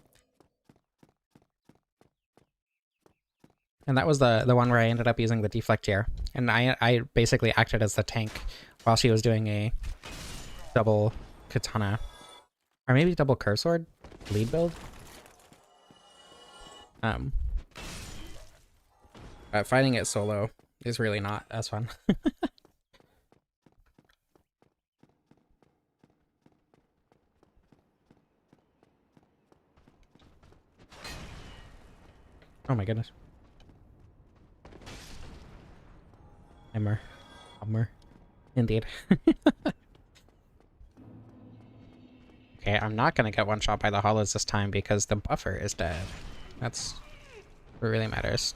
And that was the one where I ended up using the deflect here, and I basically acted as the tank while she was doing a double katana, or maybe double curve sword lead build. Fighting it solo is really not as fun. Oh my goodness. Hummer. Indeed. Okay, I'm not gonna get one shot by the hollows this time because the buffer is dead. That's what really matters.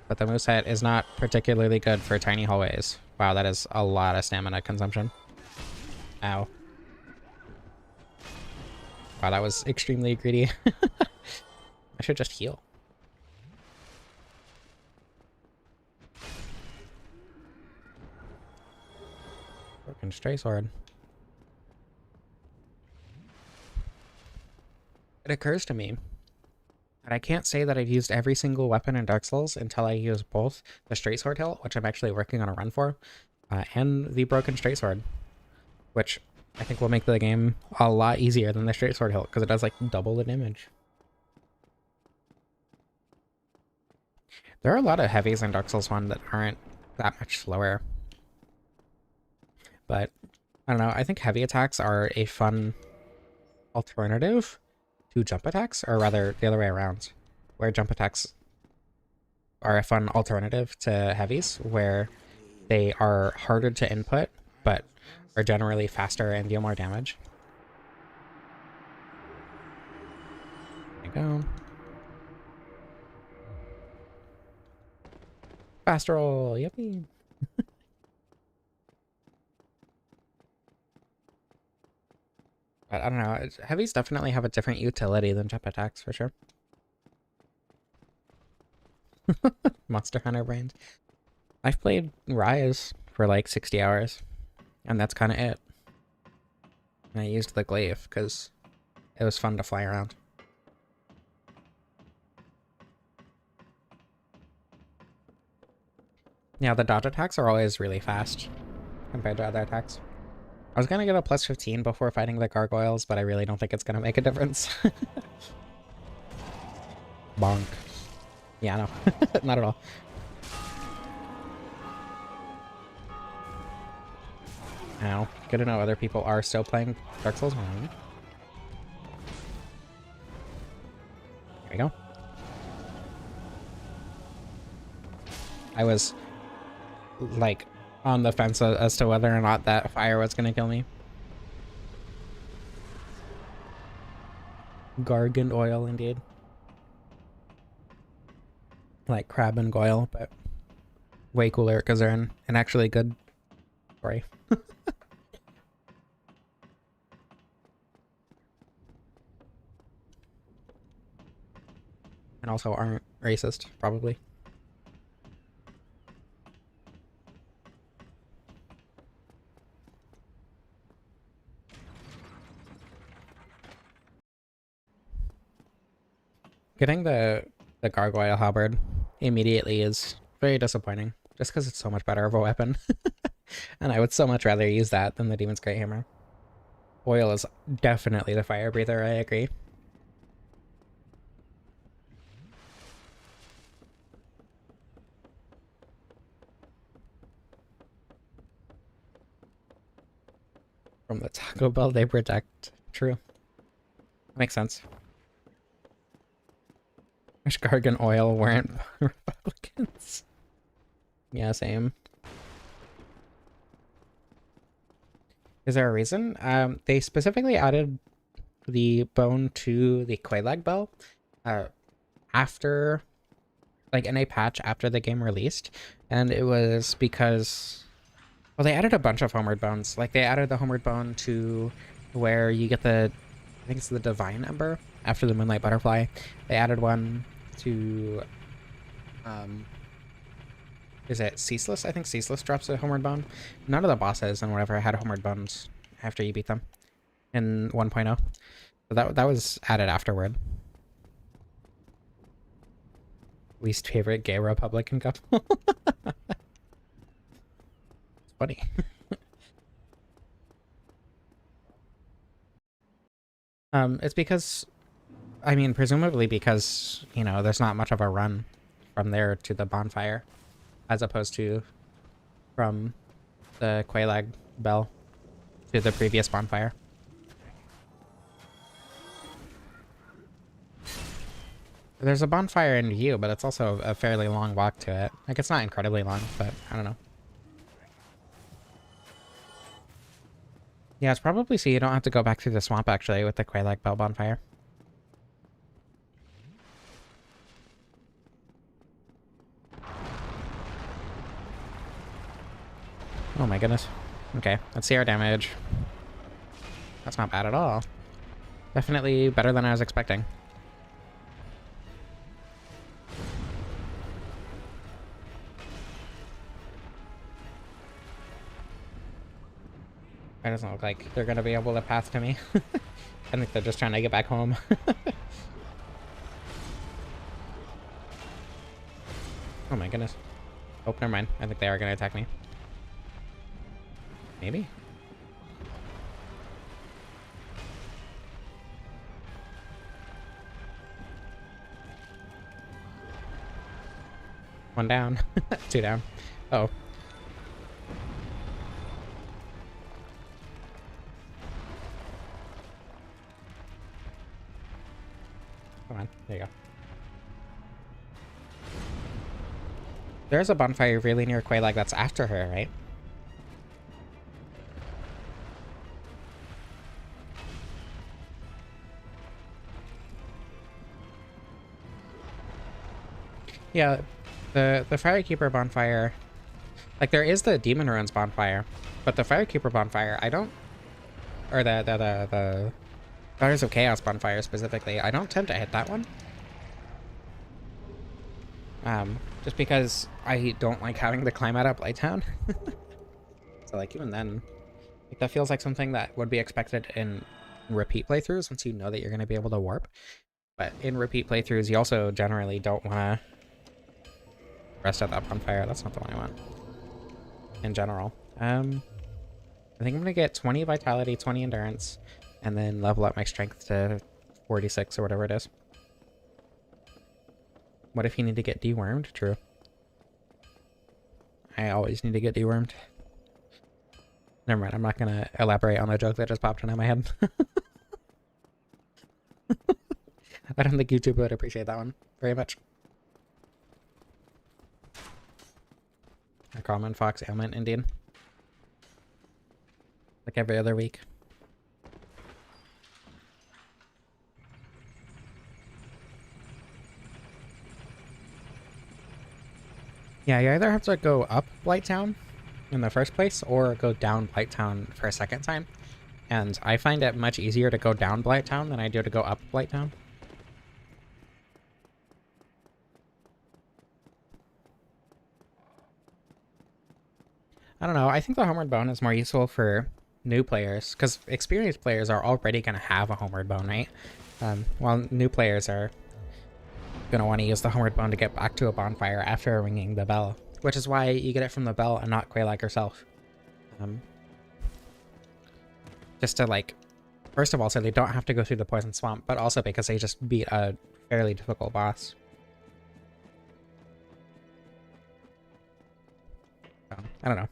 But the moveset is not particularly good for tiny hallways. Wow, that is a lot of stamina consumption. Ow. Wow, that was extremely greedy. I should just heal. Broken stray sword. It occurs to me that I can't say that I've used every single weapon in Dark Souls until I use both the straight sword hilt, which I'm actually working on a run for, and the broken straight sword, which I think will make the game a lot easier than the straight sword hilt because it does like double the damage. There are a lot of heavies in Dark Souls 1 that aren't that much slower. But I don't know, I think heavy attacks are a fun alternative to jump attacks, or rather the other way around, where jump attacks are a fun alternative to heavies, where they are harder to input, but are generally faster and deal more damage. There you go. Fast roll, yippee. But I don't know, heavies definitely have a different utility than jump attacks for sure. Monster Hunter brains. I've played Rise for like 60 hours, and that's kind of it. And I used the glaive because it was fun to fly around. Yeah, the dodge attacks are always really fast compared to other attacks. I was gonna get a plus 15 before fighting the gargoyles, but I really don't think it's gonna make a difference. Bonk. Yeah, no. Not at all. Ow. Good to know other people are still playing Dark Souls 1. There we go. I was, like, on the fence as to whether or not that fire was gonna kill me. Gargant oil, indeed. Like crab and goyle, but way cooler because they're in an actually good story. And also aren't racist, probably. Getting the gargoyle halberd immediately is Very disappointing. Just because it's so much better of a weapon. And I would so much rather use that than the Demon's Great Hammer. Oil is definitely the fire breather, I agree. From the Taco Bell they protect. True. Makes sense. Wish Gargan Oil weren't Republicans. Yeah, same. Is there a reason? They specifically added the bone to the Quelaag Bell after, like, in a patch after the game released, and it was because, well, they added a bunch of Homeward Bones. Like, they added the Homeward Bone to where you get the, I think it's the Divine Ember after the Moonlight Butterfly. They added one to, is it Ceaseless? I think Ceaseless drops a Homeward Bone. None of the bosses and whatever had Homeward Bones after you beat them in 1.0. So that was added afterward. Least favorite gay Republican couple. It's funny. It's because, I mean, presumably because, you know, there's not much of a run from there to the bonfire, as opposed to from the Quelaag Bell to the previous bonfire. There's a bonfire in view, but it's also a fairly long walk to it. Like, it's not incredibly long, but I don't know. Yeah, it's probably so you don't have to go back through the swamp, actually, with the Quelaag Bell bonfire. Oh my goodness. Okay, let's see our damage. That's not bad at all. Definitely better than I was expecting. It doesn't look like they're gonna be able to path to me. I think they're just trying to get back home. Oh my goodness. Oh, never mind. I think they are gonna attack me. Maybe? One down. Two down. Oh. Come on. There you go. There's a bonfire really near Quelaag that's after her, right? Yeah, the Firekeeper bonfire, like, there is the Demon Ruins bonfire, but the Firekeeper bonfire, I don't, or the Daughters of Chaos bonfire specifically, I don't tend to hit that one. Just because I don't like having to climb out of Blighttown. So, like, even then, like, that feels like something that would be expected in repeat playthroughs once you know that you're going to be able to warp. But in repeat playthroughs, you also generally don't want to rest at that bonfire. That's not the one I want. In general. I think I'm going to get 20 Vitality, 20 Endurance, and then level up my Strength to 46 or whatever it is. What if you need to get dewormed? True. I always need to get dewormed. Never mind, I'm not going to elaborate on the joke that just popped into my head. I don't think YouTube would appreciate that one very much. A common fox ailment, indeed. Like every other week. Yeah, you either have to go up Blighttown in the first place or go down Blighttown for a second time. And I find it much easier to go down Blighttown than I do to go up Blighttown. I don't know, I think the Homeward Bone is more useful for new players, because experienced players are already going to have a Homeward Bone, right? While new players are gonna want to use the Homeward Bone to get back to a bonfire after ringing the bell, which is why you get it from the bell and not Quelaag herself. Just to, like, first of all, so they don't have to go through the Poison Swamp, but also because they just beat a fairly difficult boss. So, I don't know.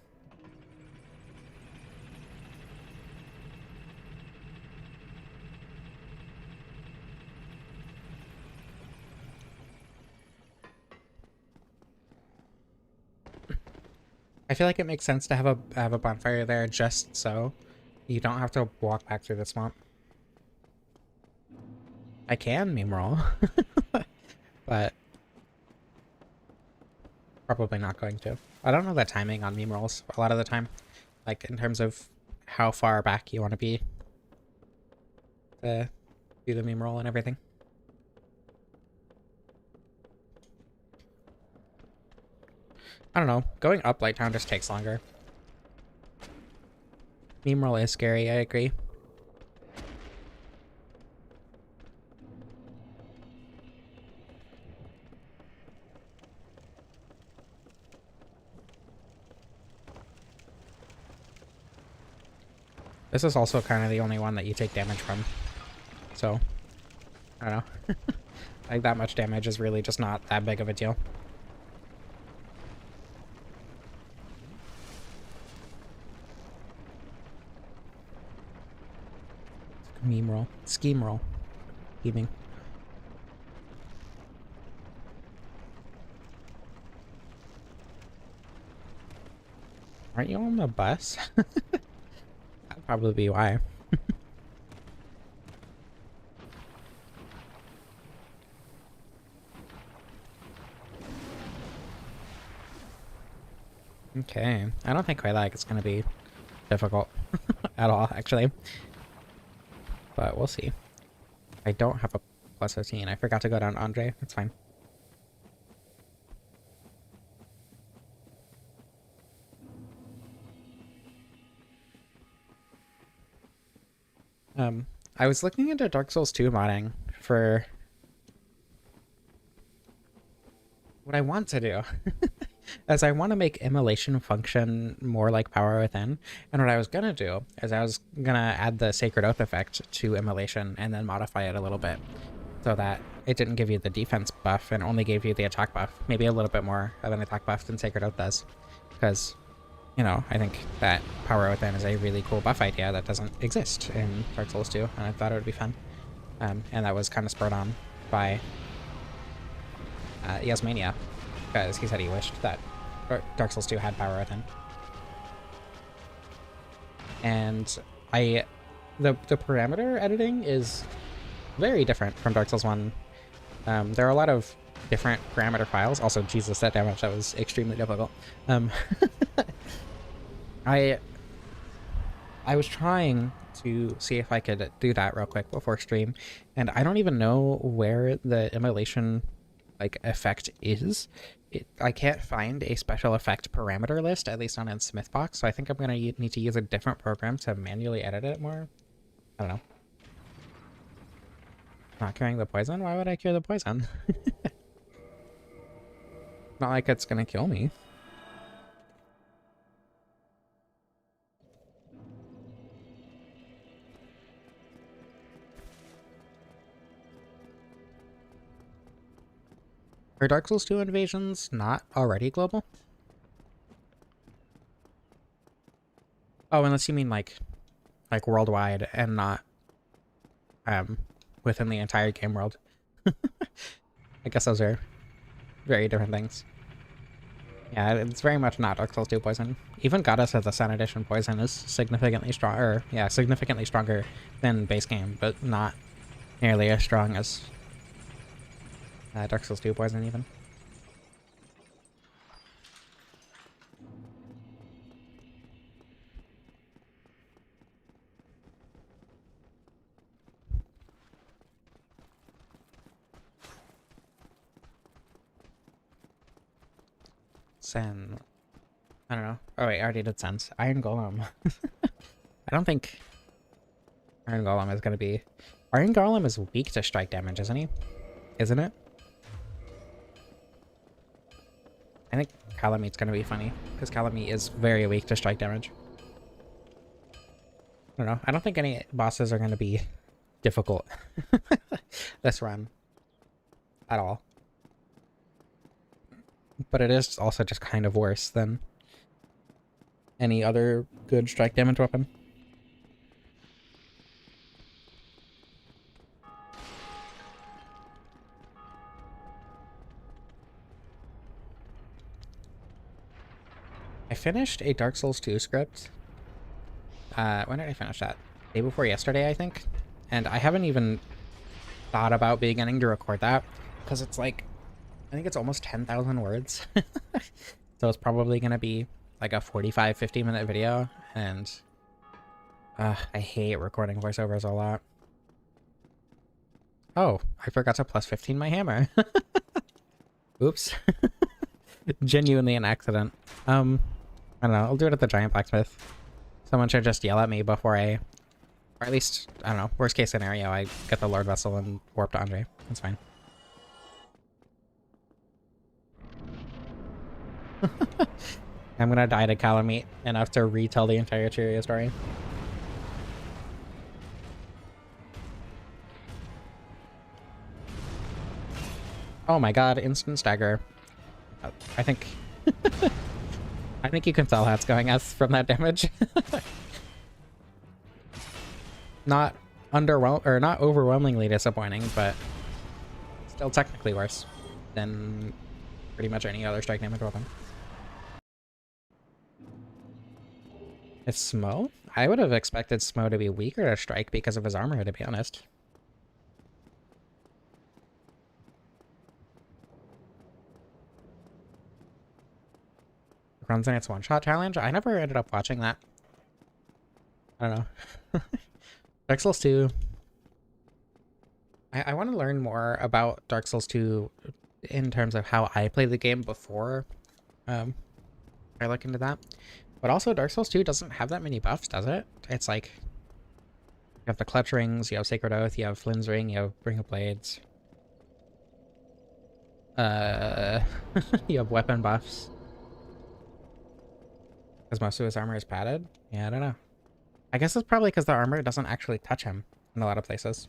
I feel like it makes sense to have a bonfire there just so you don't have to walk back through the swamp. I can meme roll, but probably not going to. I don't know the timing on meme rolls a lot of the time, like in terms of how far back you want to be to do the meme roll and everything. I don't know. Going up Blighttown just takes longer. Meme roll is scary, I agree. This is also kind of the only one that you take damage from. So, I don't know. Like, that much damage is really just not that big of a deal. Meme roll. Scheme roll. Scheming. Aren't you on the bus? That'd probably be why. Okay. I don't think Quelaag is going to be difficult at all, actually. But we'll see. I don't have a plus 15. I forgot to go down Andre. That's fine. I was looking into Dark Souls 2 modding for what I want to do. As I want to make immolation function more like Power Within, and what I was gonna do is I was gonna add the Sacred Oath effect to immolation and then modify it a little bit so that it didn't give you the defense buff and only gave you the attack buff. Maybe a little bit more of an attack buff than Sacred Oath does, because, you know, I think that Power Within is a really cool buff idea that doesn't exist in Dark Souls 2, and I thought it would be fun. And that was kind of spurred on by Yasmania, because he said he wished that Dark Souls 2 had Power Within. And the parameter editing is very different from Dark Souls 1. There are a lot of different parameter files. Also, Jesus, that damage, that was extremely difficult. I was trying to see if I could do that real quick before stream, and I don't even know where the immolation like effect is. I can't find a special effect parameter list, at least not in Smithbox, so I think I'm gonna need to use a different program to manually edit it more. I don't know. Not curing the poison? Why would I cure the poison? Not like it's gonna kill me. Are Dark Souls 2 invasions not already global? Oh, unless you mean like worldwide and not within the entire game world. I guess those are very different things. Yeah, it's very much not Dark Souls 2 poison. Even Goddess of the Sun Edition poison is significantly stronger. Yeah, significantly stronger than base game, but not nearly as strong as Dark Souls 2 poison even. Sen. I don't know. Oh wait, I already did Sense. Iron Golem. I don't think Iron Golem is gonna be... Iron Golem is weak to strike damage, isn't he? Isn't it? Kalameet's gonna be funny, because Kalameet is very weak to strike damage. I don't know. I don't think any bosses are gonna be difficult this run at all. But it is also just kind of worse than any other good strike damage weapon. I finished a Dark Souls 2 script. When did I finish that? Day before yesterday, I think. And I haven't even thought about beginning to record that because it's like, I think it's almost 10,000 words. So it's probably going to be like a 45-50 minute video. And I hate recording voiceovers a lot. Oh, I forgot to plus 15 my hammer. Oops. Genuinely an accident. I don't know. I'll do it at the giant blacksmith. Someone should just yell at me before I... Or at least, I don't know. Worst case scenario, I get the Lord Vessel and warp to Andre. That's fine. I'm gonna die to Kalameet enough to retell the entire Cheerio story. Oh my god, instant stagger. I think... I think you can tell that's going S from that damage. Not overwhelmingly disappointing, but still technically worse than pretty much any other strike damage weapon. It's Smo? I would have expected Smo to be weaker to strike because of his armor, to be honest. Runs in its one-shot challenge? I never ended up watching that. I don't know. Dark Souls 2. I want to learn more about Dark Souls 2 in terms of how I play the game before I look into that. But also, Dark Souls 2 doesn't have that many buffs, does it? It's like, you have the Clutch Rings, you have Sacred Oath, you have Flynn's Ring, you have Ring of Blades. You have weapon buffs. Because most of his armor is padded? Yeah, I don't know. I guess it's probably because the armor doesn't actually touch him in a lot of places.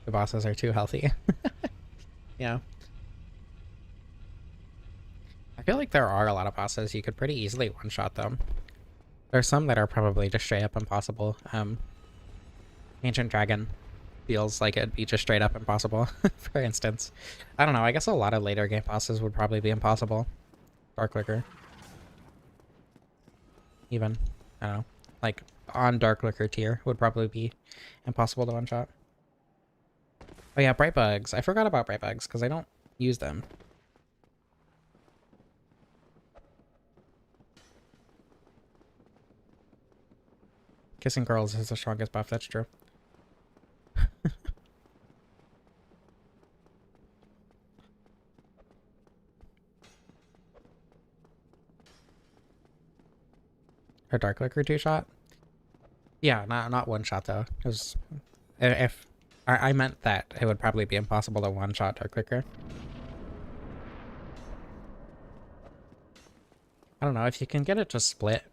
The bosses are too healthy. Yeah. I feel like there are a lot of bosses you could pretty easily one-shot them. There's some that are probably just straight up impossible. Ancient Dragon feels like it'd be just straight up impossible, for instance. I don't know, I guess a lot of later game bosses would probably be impossible. Dark Liquor. Even. I don't know. Like, on Dark Liquor tier would probably be impossible to one-shot. Oh yeah, Bright Bugs. I forgot about Bright Bugs, because I don't use them. Kissing Girls is the strongest buff, that's true. Or Dark Liquor 2-shot? Yeah, not one-shot though. It was, if I meant that it would probably be impossible to one-shot Dark Liquor. I don't know, if you can get it to split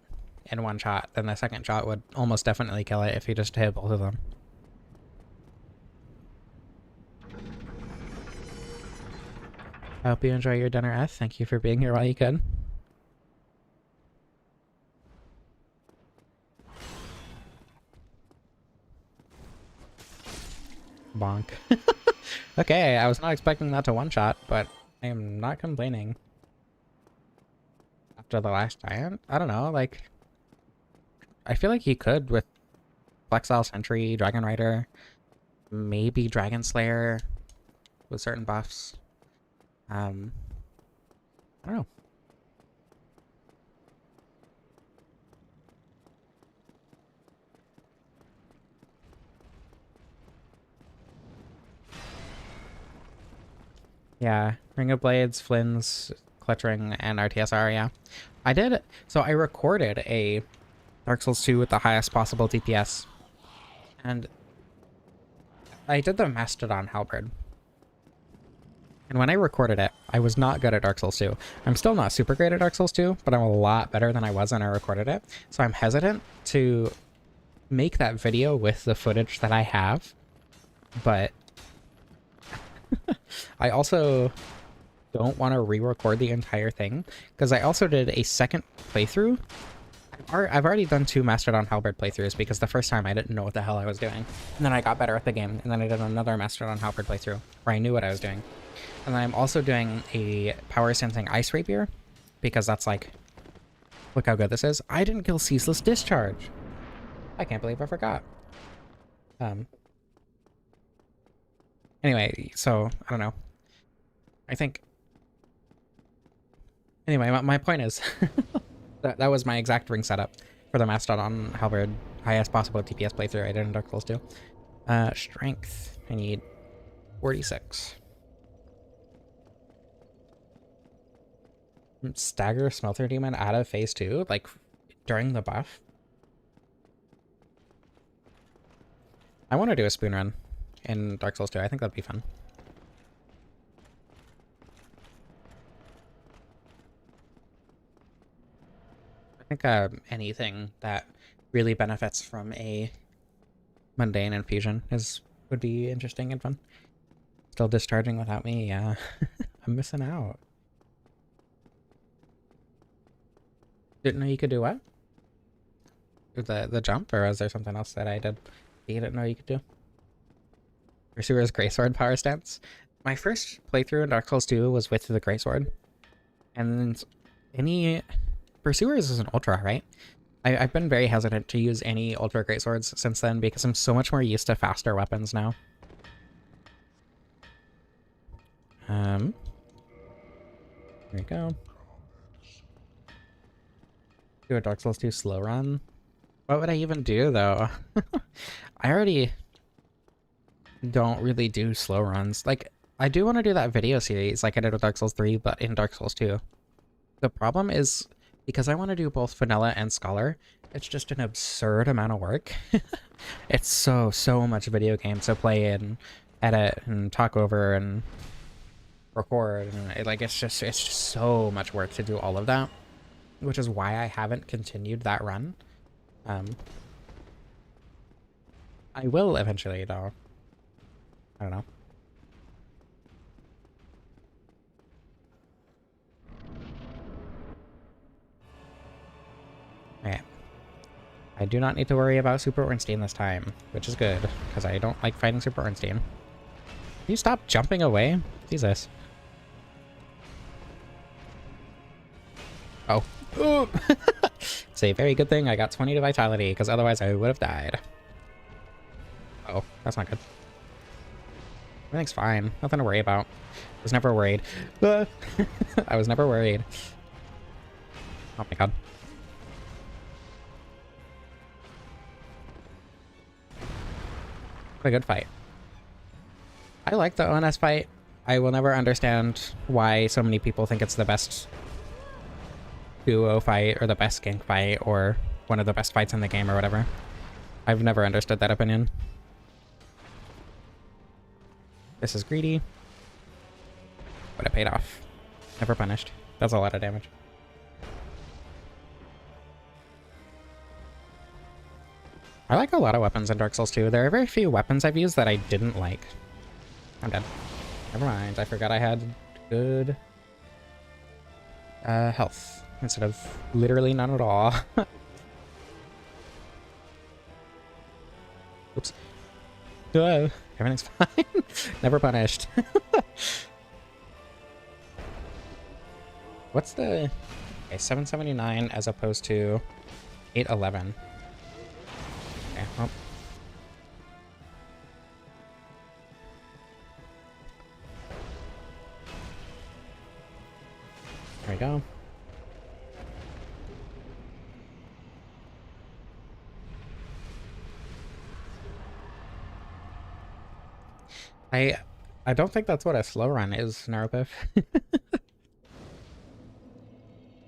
in one shot, then the second shot would almost definitely kill it if you just hit both of them. I hope you enjoy your dinner, Eth. Thank you for being here while you could. Bonk. Okay, I was not expecting that to one-shot, but I am not complaining. After the last giant? I don't know, like... I feel like you could with Flexile Sentry, Dragon Rider, maybe Dragon Slayer with certain buffs. I don't know. Yeah, Ring of Blades, Flynn's, Clutch Ring, and RTSR, yeah. I did, so I recorded a Dark Souls 2 with the highest possible DPS. And I did the Mastodon Halberd. And when I recorded it, I was not good at Dark Souls 2. I'm still not super great at Dark Souls 2, but I'm a lot better than I was when I recorded it. So I'm hesitant to make that video with the footage that I have. But I also don't want to re-record the entire thing, because I also did a second playthrough. I've already done 2 Mastodon Halberd playthroughs, because the first time I didn't know what the hell I was doing. And then I got better at the game, and then I did another Mastodon Halberd playthrough, where I knew what I was doing. And then I'm also doing a Power Sensing Ice Rapier, because that's like, look how good this is. I didn't kill Ceaseless Discharge. I can't believe I forgot. Anyway, so, I don't know. I think... Anyway, my point is, that was my exact ring setup for the Mastodon Halberd highest possible TPS playthrough I did in Dark Souls 2. Strength. I need 46. Stagger Smelter Demon out of phase 2, like, during the buff. I want to do a spoon run in Dark Souls 2. I think that'd be fun. I think anything that really benefits from a mundane infusion would be interesting and fun. Still discharging without me, yeah. I'm missing out. Didn't know you could do what? The jump, or is there something else that I did that you didn't know you could do? Pursuer's Greysword power stance. My first playthrough in Dark Souls 2 was with the Greysword. And Pursuers is an Ultra, right? I've been very hesitant to use any Ultra Greatswords since then, because I'm so much more used to faster weapons now. Here we go. Do a Dark Souls 2 slow run. What would I even do, though? I already don't really do slow runs. Like, I do want to do that video series like I did with Dark Souls 3, but in Dark Souls 2. The problem is, because I want to do both Vanilla and Scholar, it's just an absurd amount of work. It's so much video game to play and edit and talk over and record, and it's just so much work to do all of that, which is why I haven't continued that run. I will eventually, though. I don't know. Okay. I do not need to worry about Super Ornstein this time, which is good, because I don't like fighting Super Ornstein. Can you stop jumping away? Jesus. Oh. It's a very good thing I got 20 to Vitality, because otherwise I would have died. Oh, that's not good. Everything's fine. Nothing to worry about. I was never worried. I was never worried. Oh my god. What a good fight. I like the ONS fight. I will never understand why so many people think it's the best duo fight, or the best gank fight, or one of the best fights in the game, or whatever. I've never understood that opinion. This is greedy. But it paid off. Never punished. That's a lot of damage. I like a lot of weapons in Dark Souls 2. There are very few weapons I've used that I didn't like. I'm dead. Never mind. I forgot I had good health instead of literally none at all. Oops. Everything's fine. Never punished. What's the... Okay, 779 as opposed to 811. Okay, well. There we go. I don't think that's what a slow run is, Naropif. I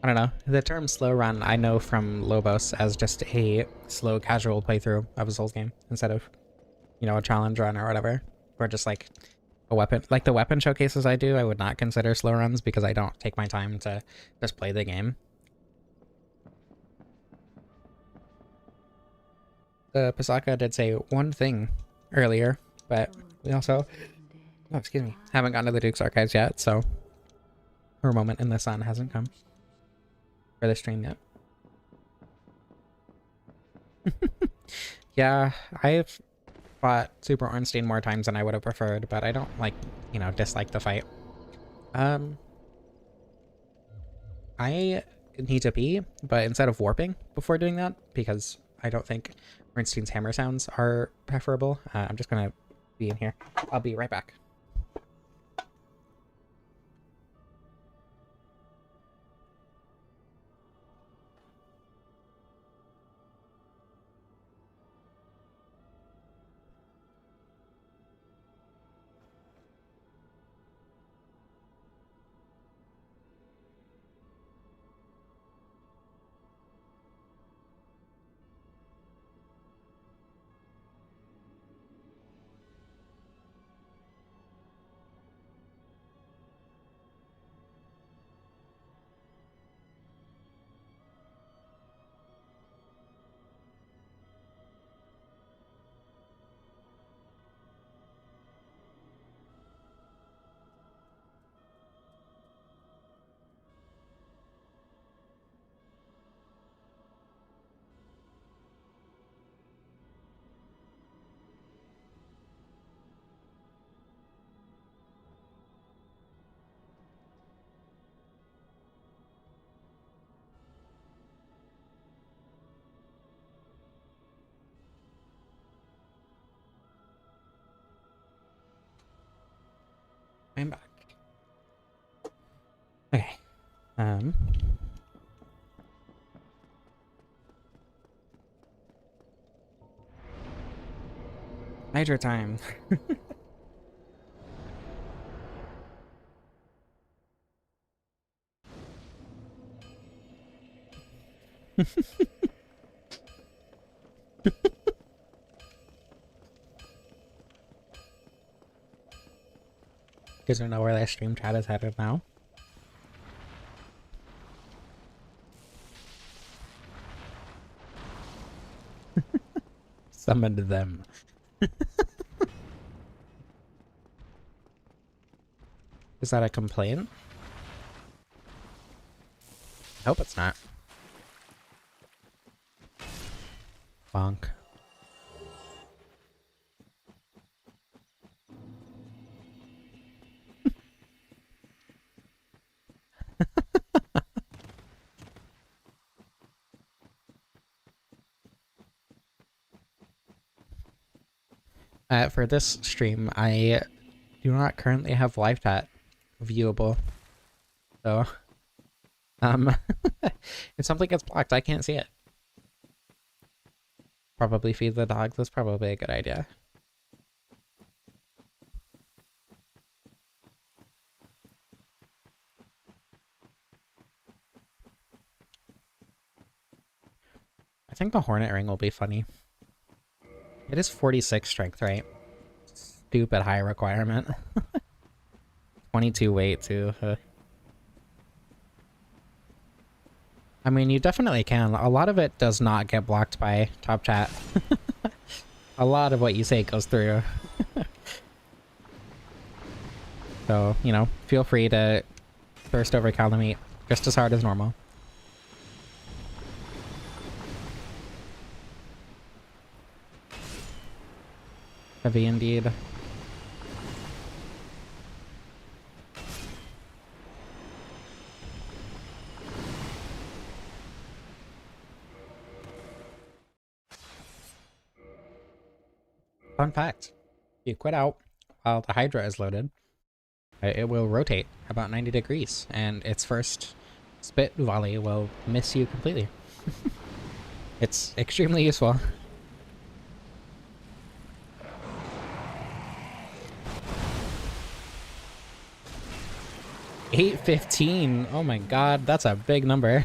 don't know. The term slow run I know from Lobos as just a slow casual playthrough of a Souls game instead of you know, a challenge run or whatever, or just like a weapon, like the weapon showcases I do, I would not consider slow runs because I don't take my time to just play the game. The Pasaka did say one thing earlier, but we also, oh, excuse me, haven't gotten to the Duke's Archives yet, so her moment in the sun hasn't come for the stream yet. Yeah, I've fought Super Ornstein more times than I would have preferred, but I don't, like, you know, dislike the fight. I need to pee, but instead of warping before doing that, because I don't think Ornstein's hammer sounds are preferable, I'm just gonna be in here. I'll be right back. I'm back. Okay. Hydra time. You guys don't know where that stream chat is headed now? Summoned them. Is that a complaint? I hope it's not. Bonk. For this stream, I do not currently have live chat viewable. So, if something gets blocked, I can't see it. Probably feed the dogs. That's probably a good idea. I think the Hornet Ring will be funny. It is 46 strength, right? Stupid high requirement. 22 weight, too. I mean, you definitely can. A lot of it does not get blocked by top chat. A lot of what you say goes through. So, you know, feel free to thirst over Calamite just as hard as normal. Heavy indeed. Fun fact, if you quit out while the Hydra is loaded, it will rotate about 90 degrees, and its first spit volley will miss you completely. It's extremely useful. $815. Oh my god, that's a big number.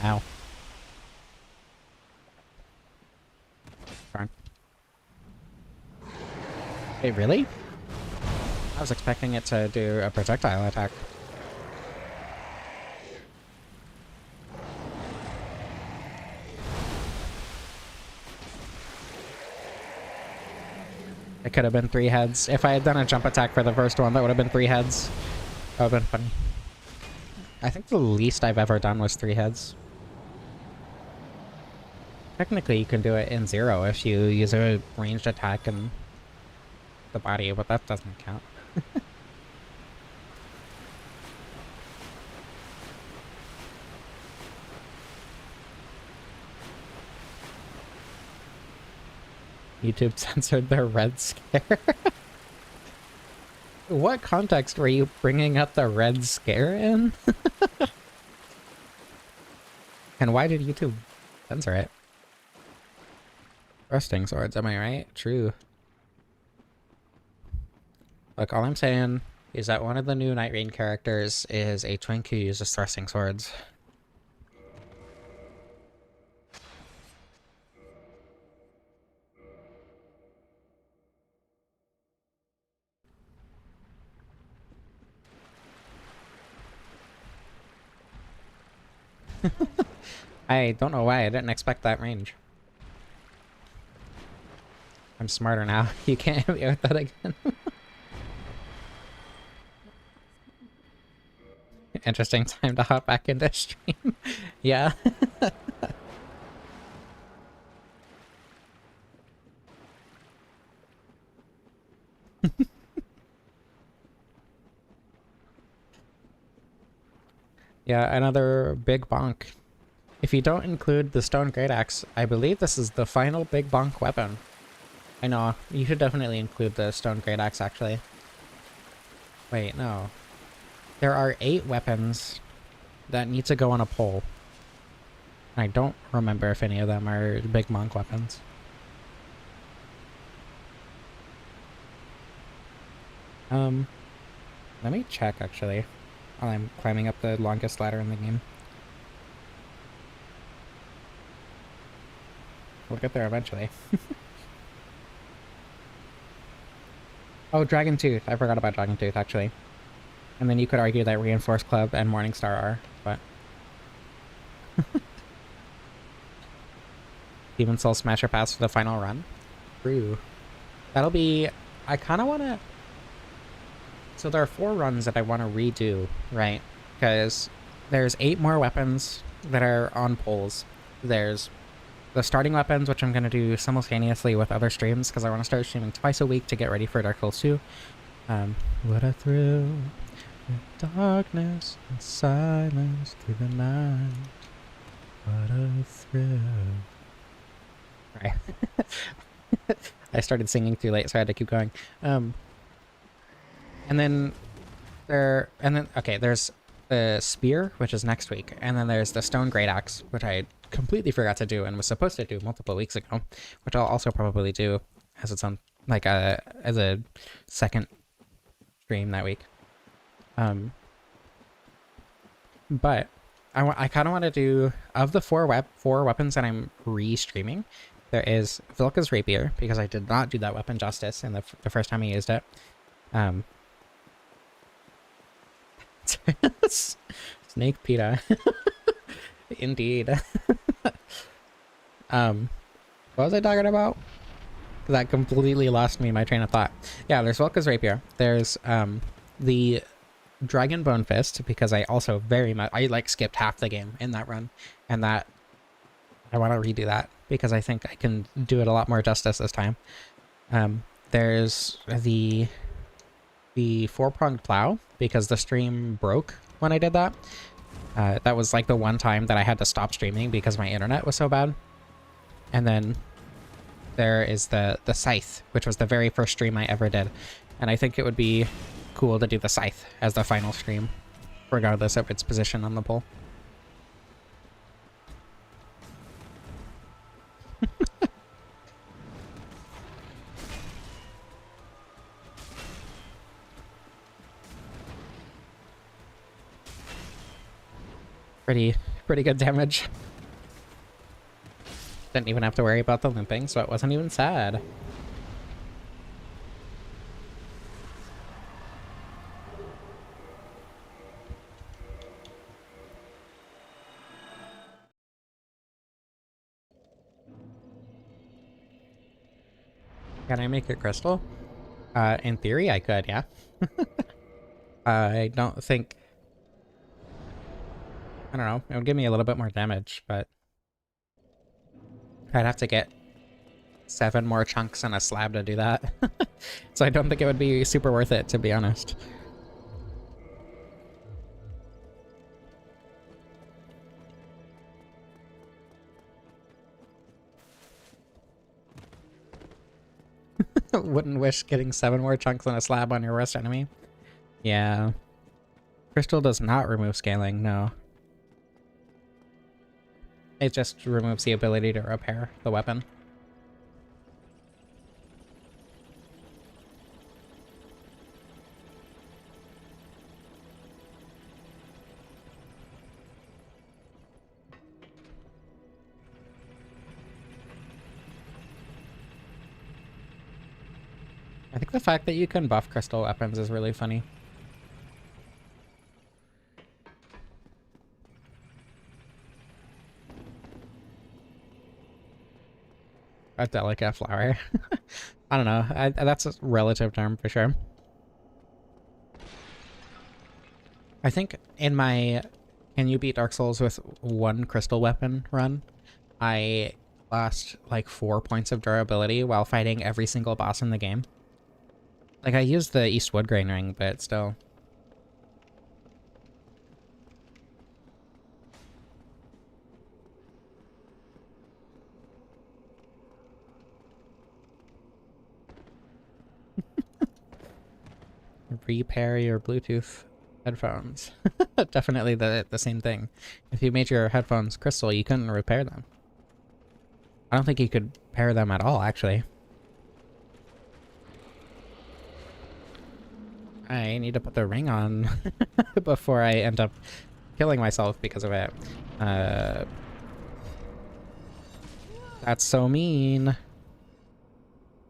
Ow. Wait, really? I was expecting it to do a projectile attack. It could have been 3 heads. If I had done a jump attack for the first one, that would have been 3 heads. That would have been funny. I think the least I've ever done was 3 heads. Technically, you can do it in 0 if you use a ranged attack in the body, but that doesn't count. YouTube censored their Red Scare. What context were you bringing up the Red Scare in? And why did YouTube censor it? Thrusting swords, am I right? True. Look, all I'm saying is that one of the new Night Rain characters is a twink who uses thrusting swords. I don't know why, I didn't expect that range. I'm smarter now. You can't hit me with that again. Interesting time to hop back into stream. Yeah. Yeah, another big bonk. If you don't include the stone great axe, I believe this is the final big bonk weapon. I know, you should definitely include the stone great axe actually. Wait, no. There are 8 weapons that need to go on a pole. I don't remember if any of them are big monk weapons. Let me check actually, while I'm climbing up the longest ladder in the game. We'll get there eventually. Oh, Dragon Tooth. I forgot about Dragon Tooth, actually. And then you could argue that Reinforced Club and Morningstar are, but... Demon Soul Smasher Pass for the final run? True. That'll be... I kind of want to... So there are 4 runs that I want to redo, right? Because there's 8 more weapons that are on poles. There's the starting weapons, which I'm going to do simultaneously with other streams, because I want to start streaming twice a week to get ready for Dark Souls 2. What a thrill, with darkness and silence through the night. What a thrill. Right. I started singing too late, so I had to keep going. And then okay, there's the spear, which is next week, and then there's the stone great axe, which I completely forgot to do and was supposed to do multiple weeks ago, which I'll also probably do as its own, like as a second stream that week. But I kind of want to do, of the 4 weapons that I'm re-streaming, there is Vilka's Rapier, because I did not do that weapon justice in the first time I used it. Snake Pita. Indeed. What was I talking about? That completely lost me my train of thought. Yeah, there's Vilka's Rapier. There's the Dragon Bone Fist, because I also I like skipped half the game in that run, and that I want to redo that because I think I can do it a lot more justice this time. There's the 4-pronged plow, because the stream broke when I did that. That was like the one time that I had to stop streaming because my internet was so bad. And then there is the scythe, which was the very first stream I ever did. And I think it would be cool to do the scythe as the final stream, regardless of its position on the pole. Pretty good damage. Didn't even have to worry about the limping, so it wasn't even sad. Can I make a crystal? In theory, I could, yeah. I don't think... I don't know. It would give me a little bit more damage, but... I'd have to get 7 more chunks and a slab to do that. So I don't think it would be super worth it, to be honest. Wouldn't wish getting 7 more chunks and a slab on your worst enemy. Yeah. Crystal does not remove scaling, no. It just removes the ability to repair the weapon. I think the fact that you can buff crystal weapons is really funny. A delicate flower. I don't know. That's a relative term for sure. I think in my Can You Beat Dark Souls with 1 crystal weapon run, I lost like 4 points of durability while fighting every single boss in the game. Like, I used the Eastwood Grain Ring, but still. Repair your Bluetooth headphones. Definitely the same thing. If you made your headphones crystal, you couldn't repair them. I don't think you could pair them at all, actually. I need to put the ring on before I end up killing myself because of it. That's so mean.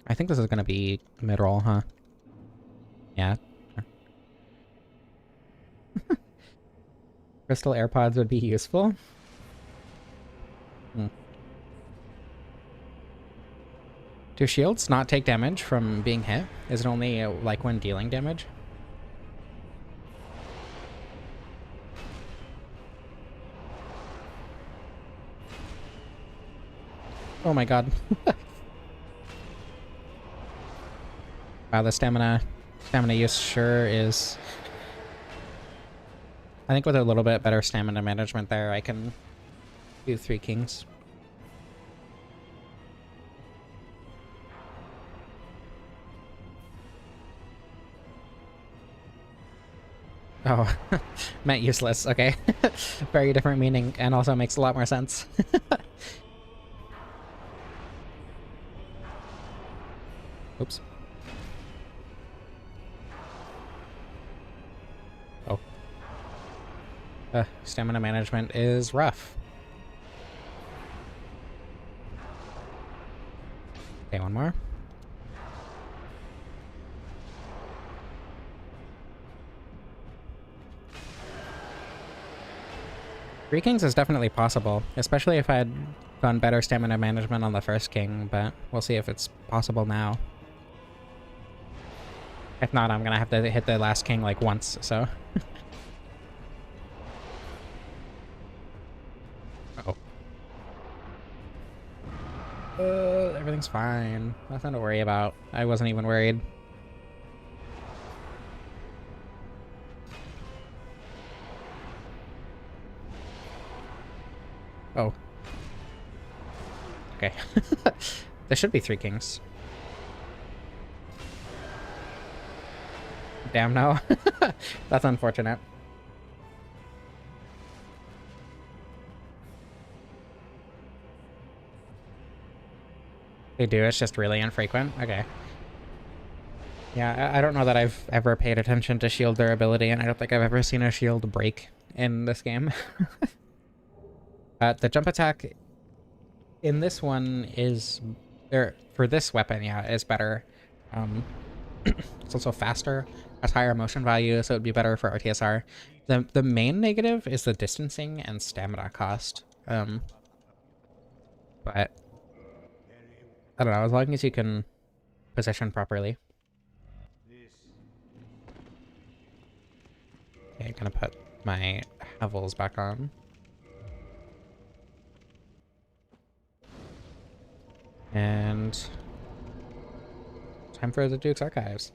I think this is gonna be mid-roll, huh? Yeah. Crystal AirPods would be useful. Do shields not take damage from being hit? Is it only like when dealing damage? Oh my god. Wow, the stamina use sure is... I think with a little bit better stamina management there, I can do 3 kings. Oh, meant useless. Okay. Very different meaning, and also makes a lot more sense. Oops. Oh. Stamina management is rough. Okay, one more. Three kings is definitely possible, especially if I had done better stamina management on the first king, but we'll see if it's possible now. If not, I'm gonna have to hit the last king like once, so... Uh-oh. Everything's fine. Nothing to worry about. I wasn't even worried. Oh. Okay. There should be 3 kings. Damn, no. That's unfortunate. They do, it's just really infrequent? Okay. Yeah, I don't know that I've ever paid attention to shield durability, and I don't think I've ever seen a shield break in this game. The jump attack in this one is... for this weapon, yeah, is better. It's also faster, has higher motion value, so it would be better for RTSR. The main negative is the distancing and stamina cost. But I don't know, as long as you can positioned properly. Okay, I'm gonna put my Havels back on. And time for the Duke's Archives.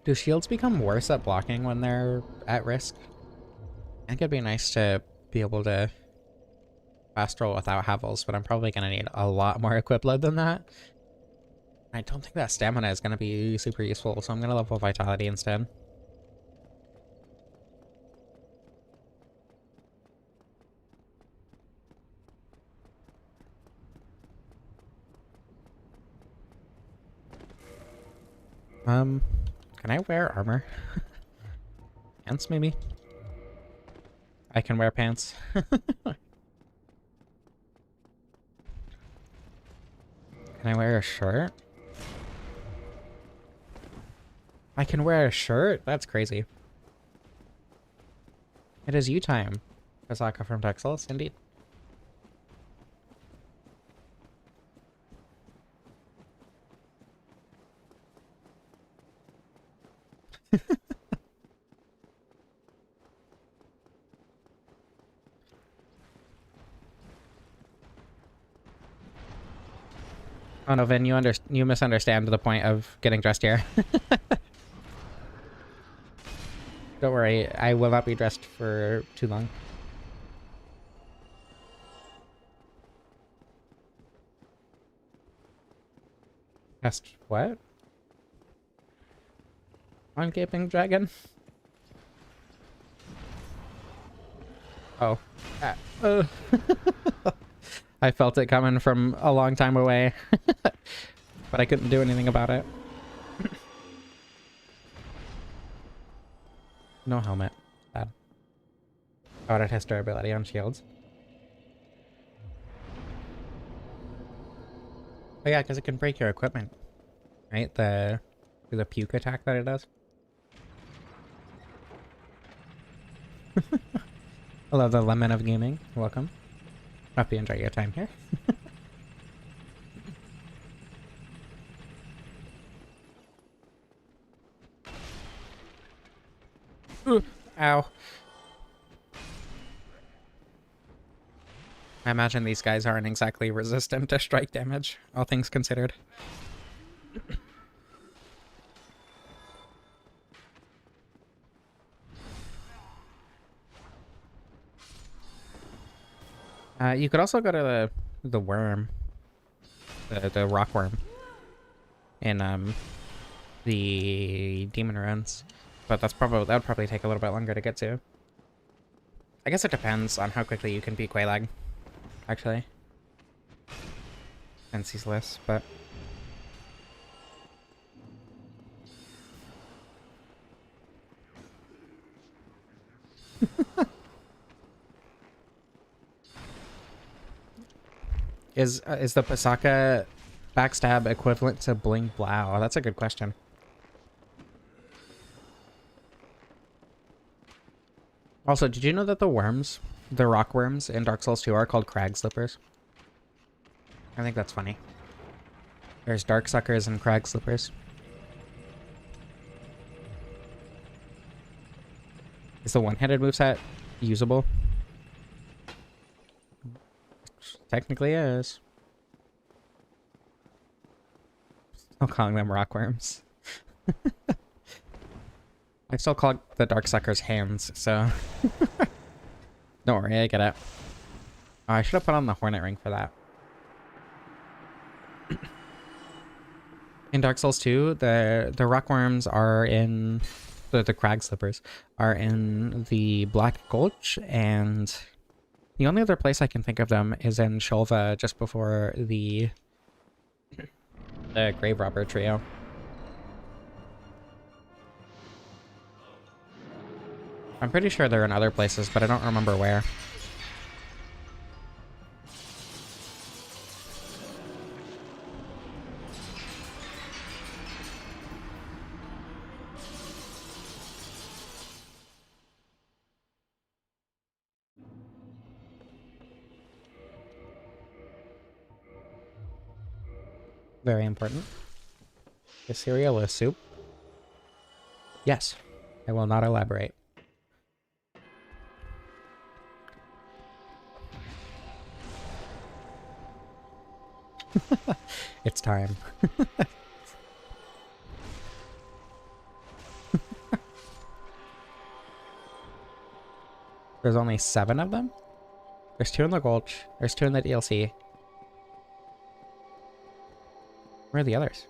Do shields become worse at blocking when they're at risk? I think it'd be nice to be able to fast roll without Havels, but I'm probably going to need a lot more equip load than that. I don't think that stamina is going to be super useful, so I'm going to level Vitality instead. Can I wear armor? Pants, maybe? I can wear pants. Can I wear a shirt? I can wear a shirt? That's crazy. It is you time, Kasaka from Dark Souls, indeed. Oh no, Vin, you misunderstand the point of getting dressed here. Don't worry, I will not be dressed for too long. Test what? On Gaping Dragon? Oh. I felt it coming from a long time away, but I couldn't do anything about it. No helmet. Bad. Oh, it has durability on shields. Oh yeah, because it can break your equipment, right? The puke attack that it does. I love the lemon of gaming. Welcome. Hope you enjoy your time here. Ooh, ow. I imagine these guys aren't exactly resistant to strike damage, all things considered. You could also go to the worm, the rock worm, in the demon ruins, but that would probably take a little bit longer to get to. I guess it depends on how quickly you can beat Quelaag, actually, and Ceaseless, but. Is the Pasaka backstab equivalent to Bling Blow? That's a good question. Also, did you know that the worms, the rock worms in Dark Souls 2 are called Crag Slippers? I think that's funny. There's Dark Suckers and Crag Slippers. Is the one-handed moveset usable? Technically is. I'm calling them rockworms. I still call the Darksuckers hands, so don't worry, I get it. Oh, I should have put on the Hornet Ring for that. In Dark Souls 2, the rockworms are in the Crag Slippers are in the Black Gulch, and the only other place I can think of them is in Shulva, just before the Grave Robber trio. I'm pretty sure they're in other places, but I don't remember where. Very important. Is cereal a soup? Yes. I will not elaborate. It's time. There's only 7 of them? There's 2 in the Gulch. There's 2 in the DLC. Where are the others?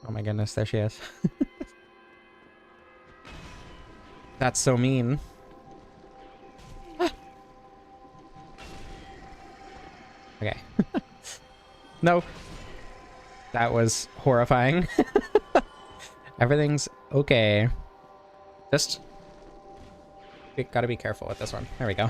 Oh my goodness, there she is. That's so mean. Okay. No. That was horrifying. Everything's okay. Just... we gotta be careful with this one. There we go.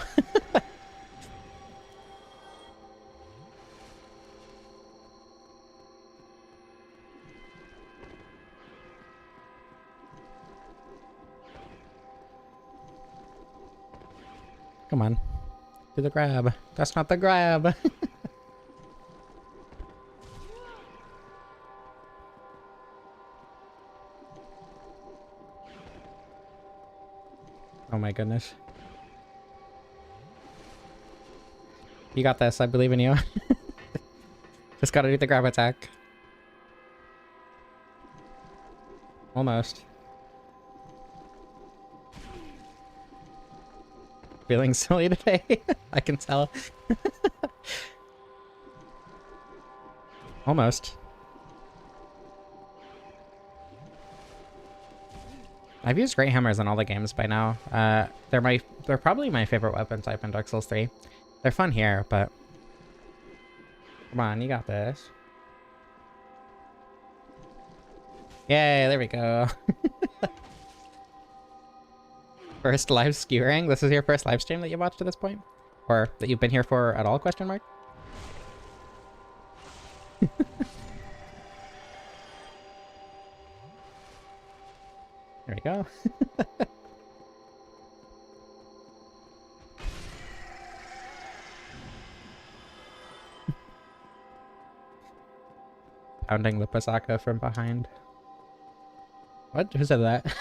Come on. Do the grab. That's not the grab. Oh my goodness. You got this. I believe in you. Just gotta do the grab attack. Almost. Feeling silly today. I can tell. Almost. I've used Great Hammers in all the games by now. They're probably my favorite weapon type in Dark Souls 3. They're fun here, but... come on, you got this. Yay, there we go. First live skewering? This is your first live stream that you watched to this point? Or that you've been here for at all, question mark? There we go. Pounding the Pasaka from behind. What? Who said that?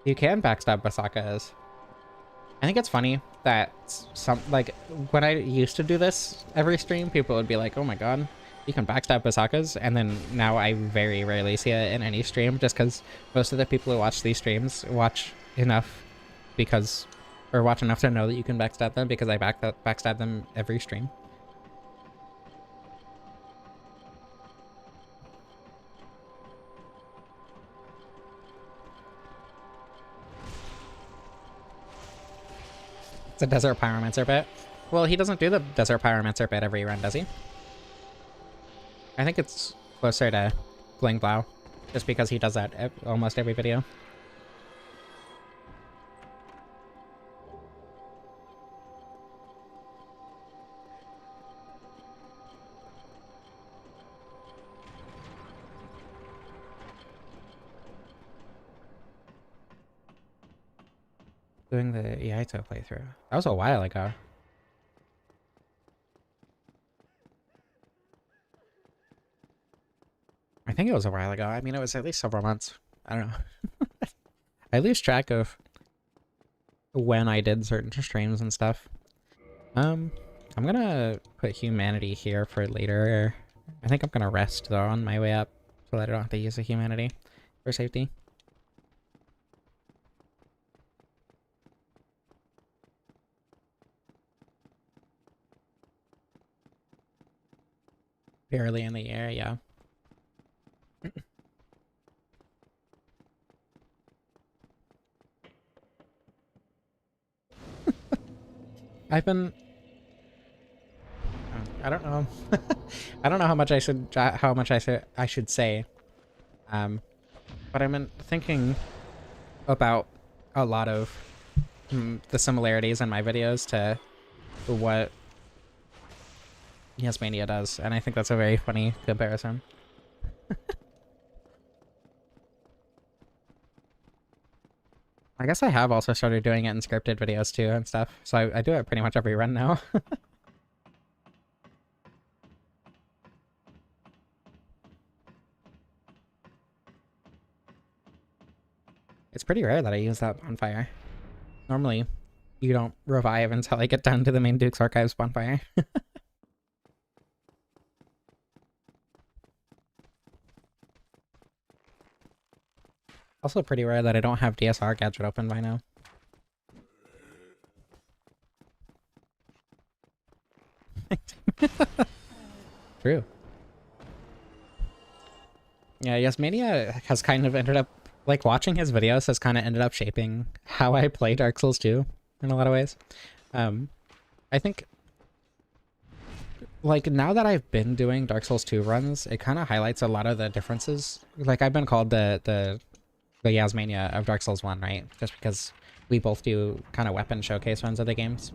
You can backstab Basakas. I think it's funny that when I used to do this every stream, people would be like, oh my god, you can backstab Basakas, and then now I very rarely see it in any stream, just because most of the people who watch these streams watch enough to know that you can backstab them, because I backstab them every stream. It's a Desert Pyromancer bit. Well, he doesn't do the Desert Pyromancer bit every run, does he? I think it's closer to Bling Blau, just because he does that almost every video. Doing the Iaito playthrough. That was a while ago. I think it was a while ago. I mean, it was at least several months. I don't know. I lose track of when I did certain streams and stuff. I'm gonna put humanity here for later. I think I'm gonna rest though on my way up so that I don't have to use a humanity for safety. Barely in the air, yeah. I've been... I don't know. I don't know how much I should say. But I've been thinking about a lot of the similarities in my videos to what Yasmania does, and I think that's a very funny comparison. I guess I have also started doing it in scripted videos too and stuff, so I do it pretty much every run now. It's pretty rare that I use that bonfire. Normally, you don't revive until I get down to the main Duke's Archives bonfire. Also pretty rare that I don't have DSR gadget open by now. True. Yeah, Yasmania has kind of ended up, like, watching his videos has kind of ended up shaping how I play Dark Souls 2 in a lot of ways. I think, like, now that I've been doing Dark Souls 2 runs, it kind of highlights a lot of the differences. Like, I've been called the Yasmania of Dark Souls 1, right? Just because we both do kind of weapon showcase runs of the games.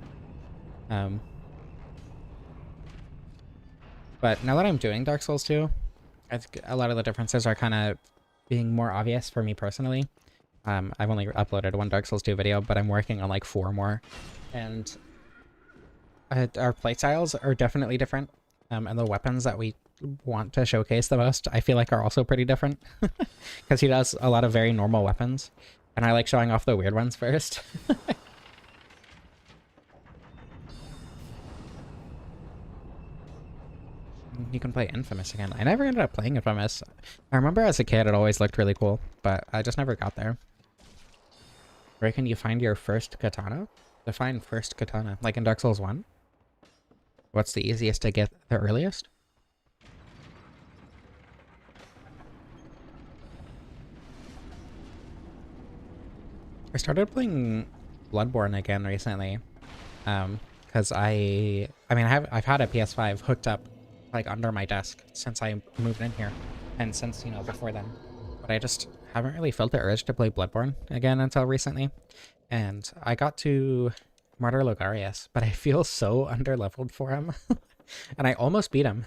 But now that I'm doing Dark Souls 2, I think a lot of the differences are kind of being more obvious for me personally. I've only uploaded one Dark Souls 2 video, but I'm working on like 4 more. And our playstyles are definitely different. And the weapons that we want to showcase the most, I feel like are also pretty different. Because he does a lot of very normal weapons. And I like showing off the weird ones first. You can play Infamous again. I never ended up playing Infamous. I remember as a kid it always looked really cool, but I just never got there. Where can you find your first katana? Define first katana. Like in Dark Souls 1? What's the easiest to get the earliest? I started playing Bloodborne again recently. Because I've had a PS5 hooked up like under my desk since I moved in here, and since, you know, before then, but I just haven't really felt the urge to play Bloodborne again until recently. And I got to Martyr Logarius, but I feel so underleveled for him. And I almost beat him.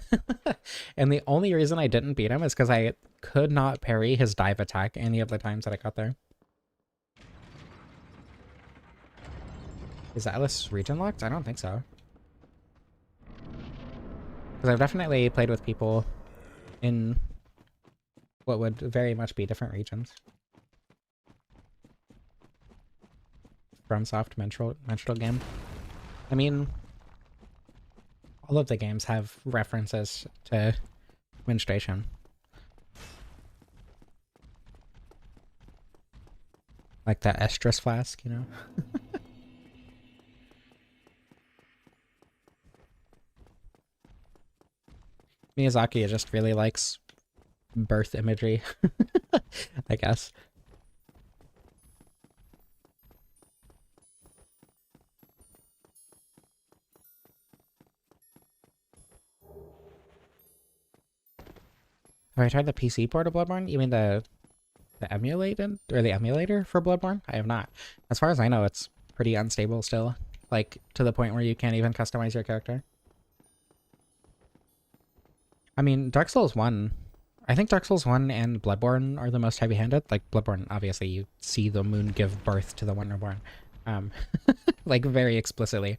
And the only reason I didn't beat him is because I could not parry his dive attack any of the times that I got there. Is Atlas region locked? I don't think so. Because I've definitely played with people in what would very much be different regions. FromSoft menstrual game. I mean, all of the games have references to menstruation. Like that estrus flask, you know? Miyazaki just really likes birth imagery, I guess. Have I tried the PC port of Bloodborne? You mean the emulated or the emulator for Bloodborne? I have not. As far as I know, it's pretty unstable still, like to the point where you can't even customize your character. I mean, Dark Souls 1, I think Dark Souls 1 and Bloodborne are the most heavy-handed. Like, Bloodborne, obviously, you see the moon give birth to the Wonderborn. Like, very explicitly.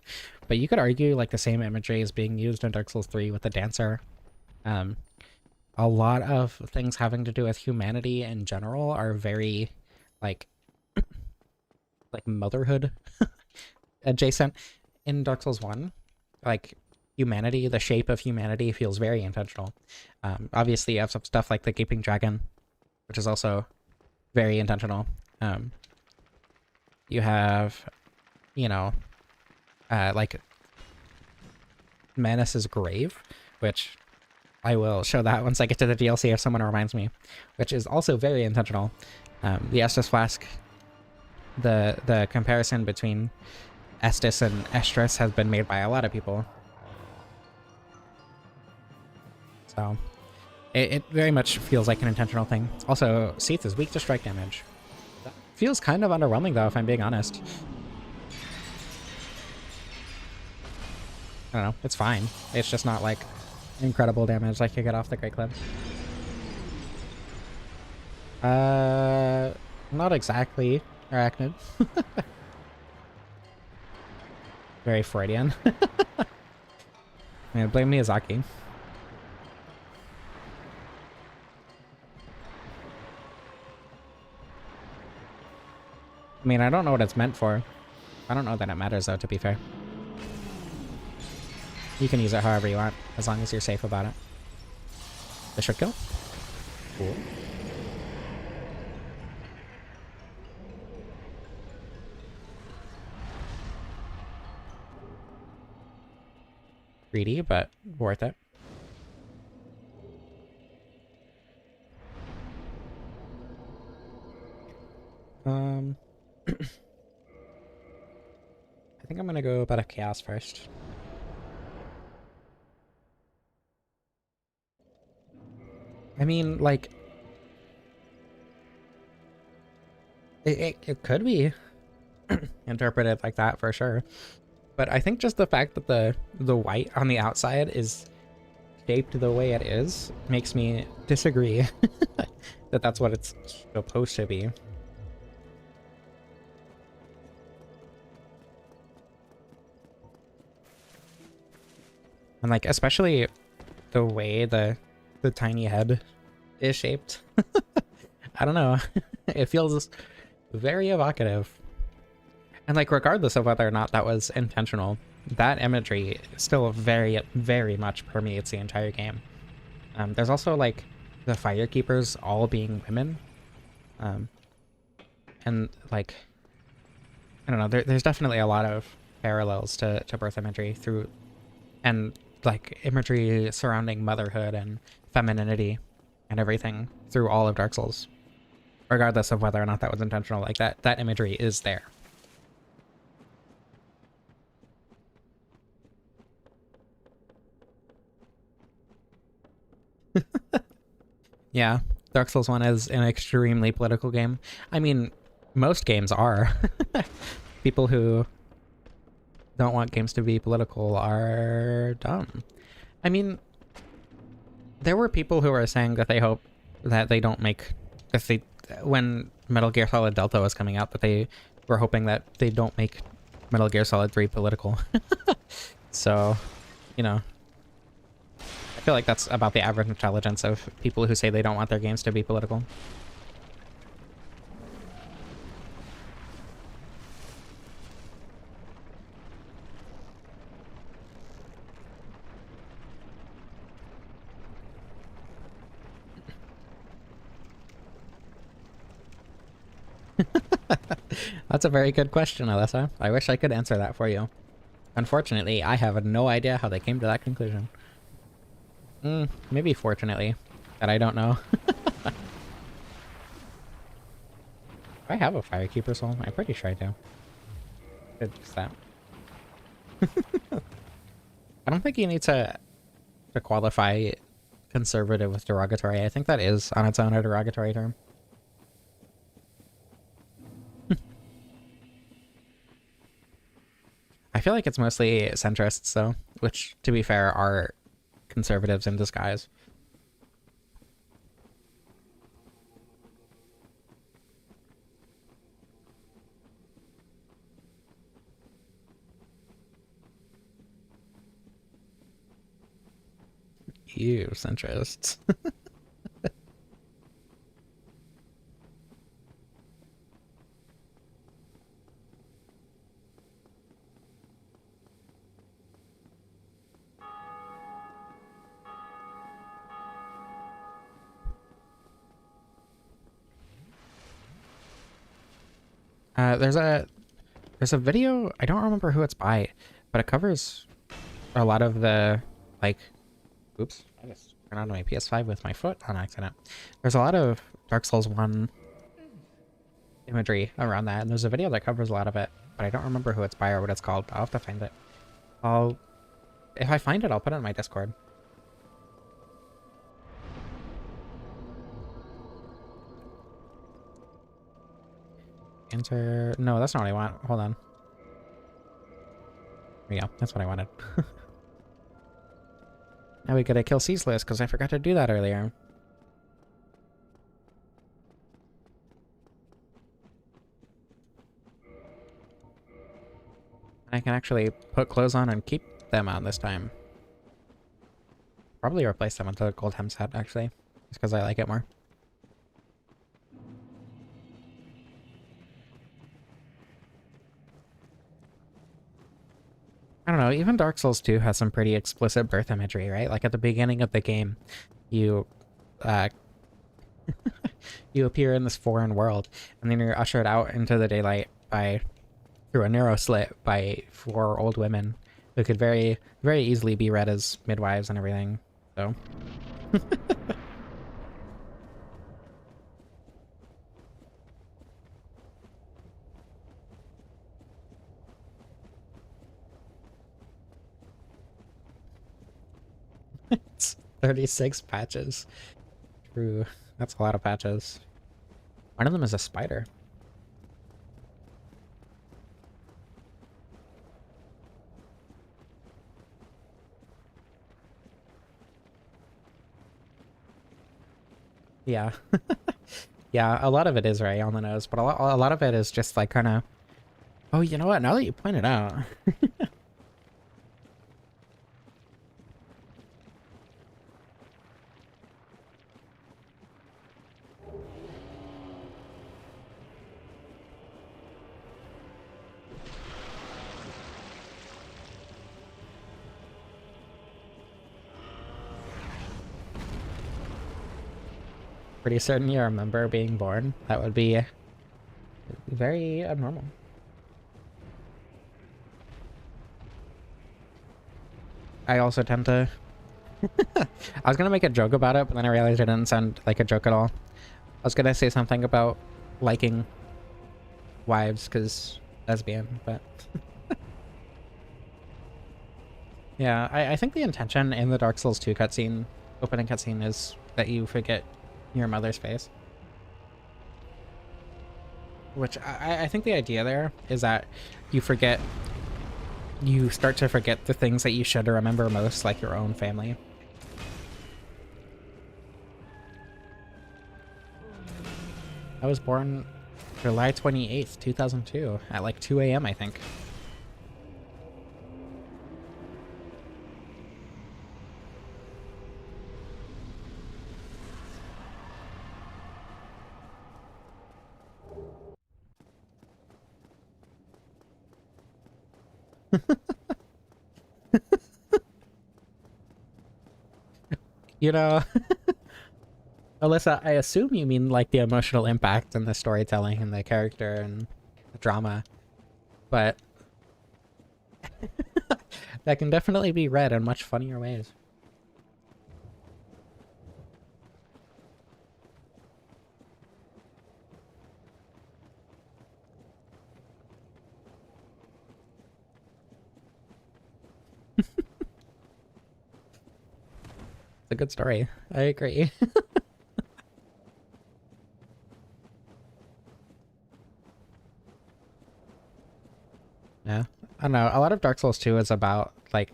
But you could argue, like, the same imagery is being used in Dark Souls 3 with the Dancer. A lot of things having to do with humanity in general are very, like, like, motherhood adjacent in Dark Souls 1. Like, humanity, the shape of humanity feels very intentional. Obviously you have some stuff like the Gaping Dragon, which is also very intentional. You have, you know, like Manus's Grave, which I will show that once I get to the DLC if someone reminds me, which is also very intentional. The Estus Flask, the comparison between Estus and Estrus has been made by a lot of people. So, it very much feels like an intentional thing. Also, Seath is weak to strike damage. That feels kind of underwhelming, though, if I'm being honest. I don't know. It's fine. It's just not, like, incredible damage like you get off the Great Club. Not exactly Arachnid. Very Freudian. Yeah, blame Miyazaki. I mean, I don't know what it's meant for. I don't know that it matters, though, to be fair. You can use it however you want, as long as you're safe about it. This should kill. Cool. Greedy, but worth it. I think I'm gonna go about a chaos first. I mean, like, it could be interpreted like that for sure. But I think just the fact that the white on the outside is shaped the way it is makes me disagree that that's what it's supposed to be. And like, especially the way the tiny head is shaped. I don't know. It feels very evocative. And like, regardless of whether or not that was intentional, that imagery still very, very much permeates the entire game. There's also like the firekeepers all being women. And like, I don't know, there's definitely a lot of parallels to birth imagery through, and like imagery surrounding motherhood and femininity and everything through all of Dark Souls. Regardless of whether or not that was intentional, like that imagery is there. Yeah, Dark Souls 1 is an extremely political game. I mean, most games are. People who don't want games to be political are dumb. I mean, there were people who were saying that they hope that they don't make, if they, when Metal Gear Solid Delta was coming out, that they were hoping that they don't make Metal Gear Solid 3 political. So, you know, I feel like that's about the average intelligence of people who say they don't want their games to be political. That's a very good question, Alyssa. I wish I could answer that for you. Unfortunately, I have no idea how they came to that conclusion. Maybe fortunately, that I don't know. I have a Firekeeper soul. I'm pretty sure I do. It's just that. I don't think you need to qualify conservative with derogatory. I think that is on its own a derogatory term. I feel like it's mostly centrists, though, which, to be fair, are conservatives in disguise. Ew, centrists. There's a video, I don't remember who it's by, but it covers a lot of the, like, oops, I just turned on my PS5 with my foot on accident. There's a lot of Dark Souls 1 imagery around that, and there's a video that covers a lot of it, but I don't remember who it's by or what it's called. I'll have to find it. If I find it, I'll put it in my Discord. Enter, no, that's not what I want. Hold on. There we go, that's what I wanted. Now we gotta kill Ceaseless, because I forgot to do that earlier. I can actually put clothes on and keep them on this time. Probably replace them with the gold hem set, actually. Just because I like it more. I don't know, even Dark Souls 2 has some pretty explicit birth imagery, right? Like at the beginning of the game, you uh you appear in this foreign world, and then you're ushered out into the daylight by through a narrow slit by four old women who could very easily be read as midwives and everything. So it's 36 patches. True. That's a lot of patches. One of them is a spider. Yeah. Yeah, a lot of it is right on the nose, but a lot of it is just like kind of... Oh, you know what? Now that you point it out... Pretty certain you remember being born. That would be very abnormal. I also tend to... I was gonna make a joke about it, but then I realized it didn't sound like a joke at all. I was gonna say something about liking wives because lesbian, but... Yeah, I think the intention in the Dark Souls 2 cutscene, opening cutscene, is that you forget your mother's face. Which I think the idea there is that you start to forget the things that you should remember most, like your own family. I was born July 28th, 2002, at like 2 a.m., I think. You know, Alyssa, I assume you mean like the emotional impact and the storytelling and the character and the drama, but that can definitely be read in much funnier ways. It's a good story. I agree. Yeah. I don't know. A lot of Dark Souls 2 is about like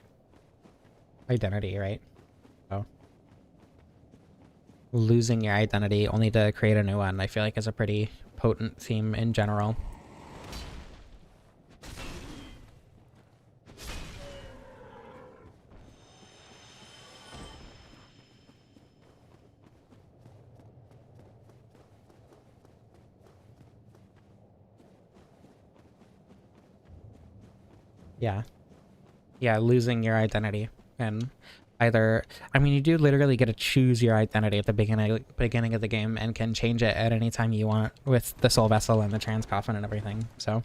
identity, right? So losing your identity only to create a new one, I feel like is a pretty potent theme in general. Yeah. Yeah, losing your identity. And either, I mean, you do literally get to choose your identity at the beginning of the game and can change it at any time you want with the Soul Vessel and the Trans Coffin and everything. So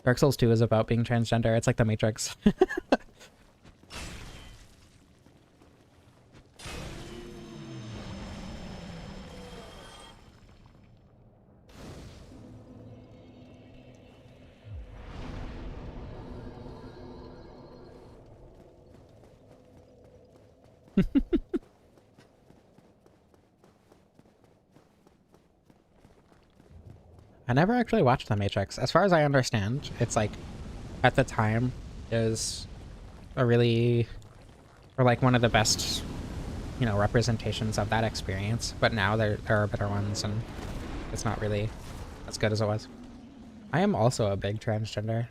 Dark Souls 2 is about being transgender. It's like the Matrix. I never actually watched The Matrix. As far as I understand, it's like, at the time, is a really, or like one of the best, you know, representations of that experience. But now there are better ones, and it's not really as good as it was. I am also a big transgender.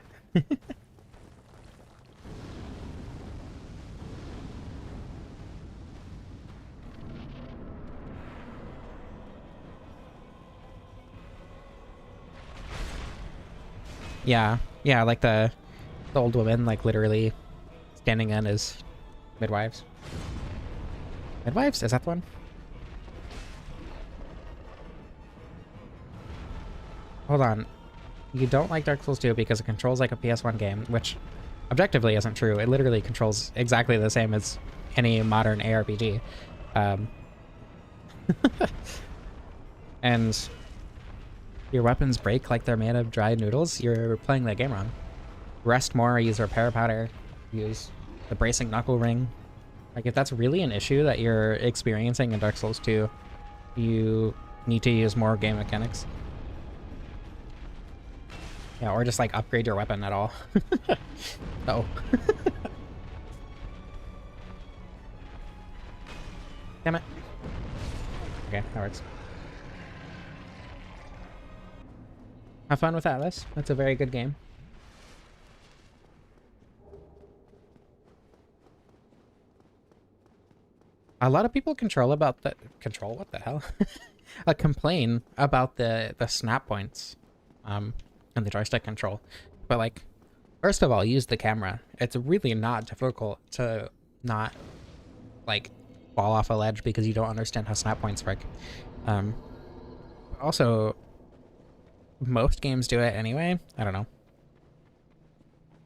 Yeah, Yeah, like the old women, like literally standing in as midwives. Midwives? Is that the one? Hold on. You don't like Dark Souls 2 because it controls like a PS1 game, which objectively isn't true. It literally controls exactly the same as any modern ARPG. And your weapons break like they're made of dried noodles. You're playing that game wrong. Rest more, use repair powder, use the bracing knuckle ring. Like, if that's really an issue that you're experiencing in Dark Souls 2, you need to use more game mechanics. Yeah, or just like upgrade your weapon at all. Oh. Damn it. Okay, that works. Have fun with Atlas. That's a very good game. A lot of people control about the what the hell? Complain about the snap points and the joystick control. But like, first of all, use the camera. It's really not difficult to not like fall off a ledge because you don't understand how snap points work. Also, most games do it anyway. I don't know.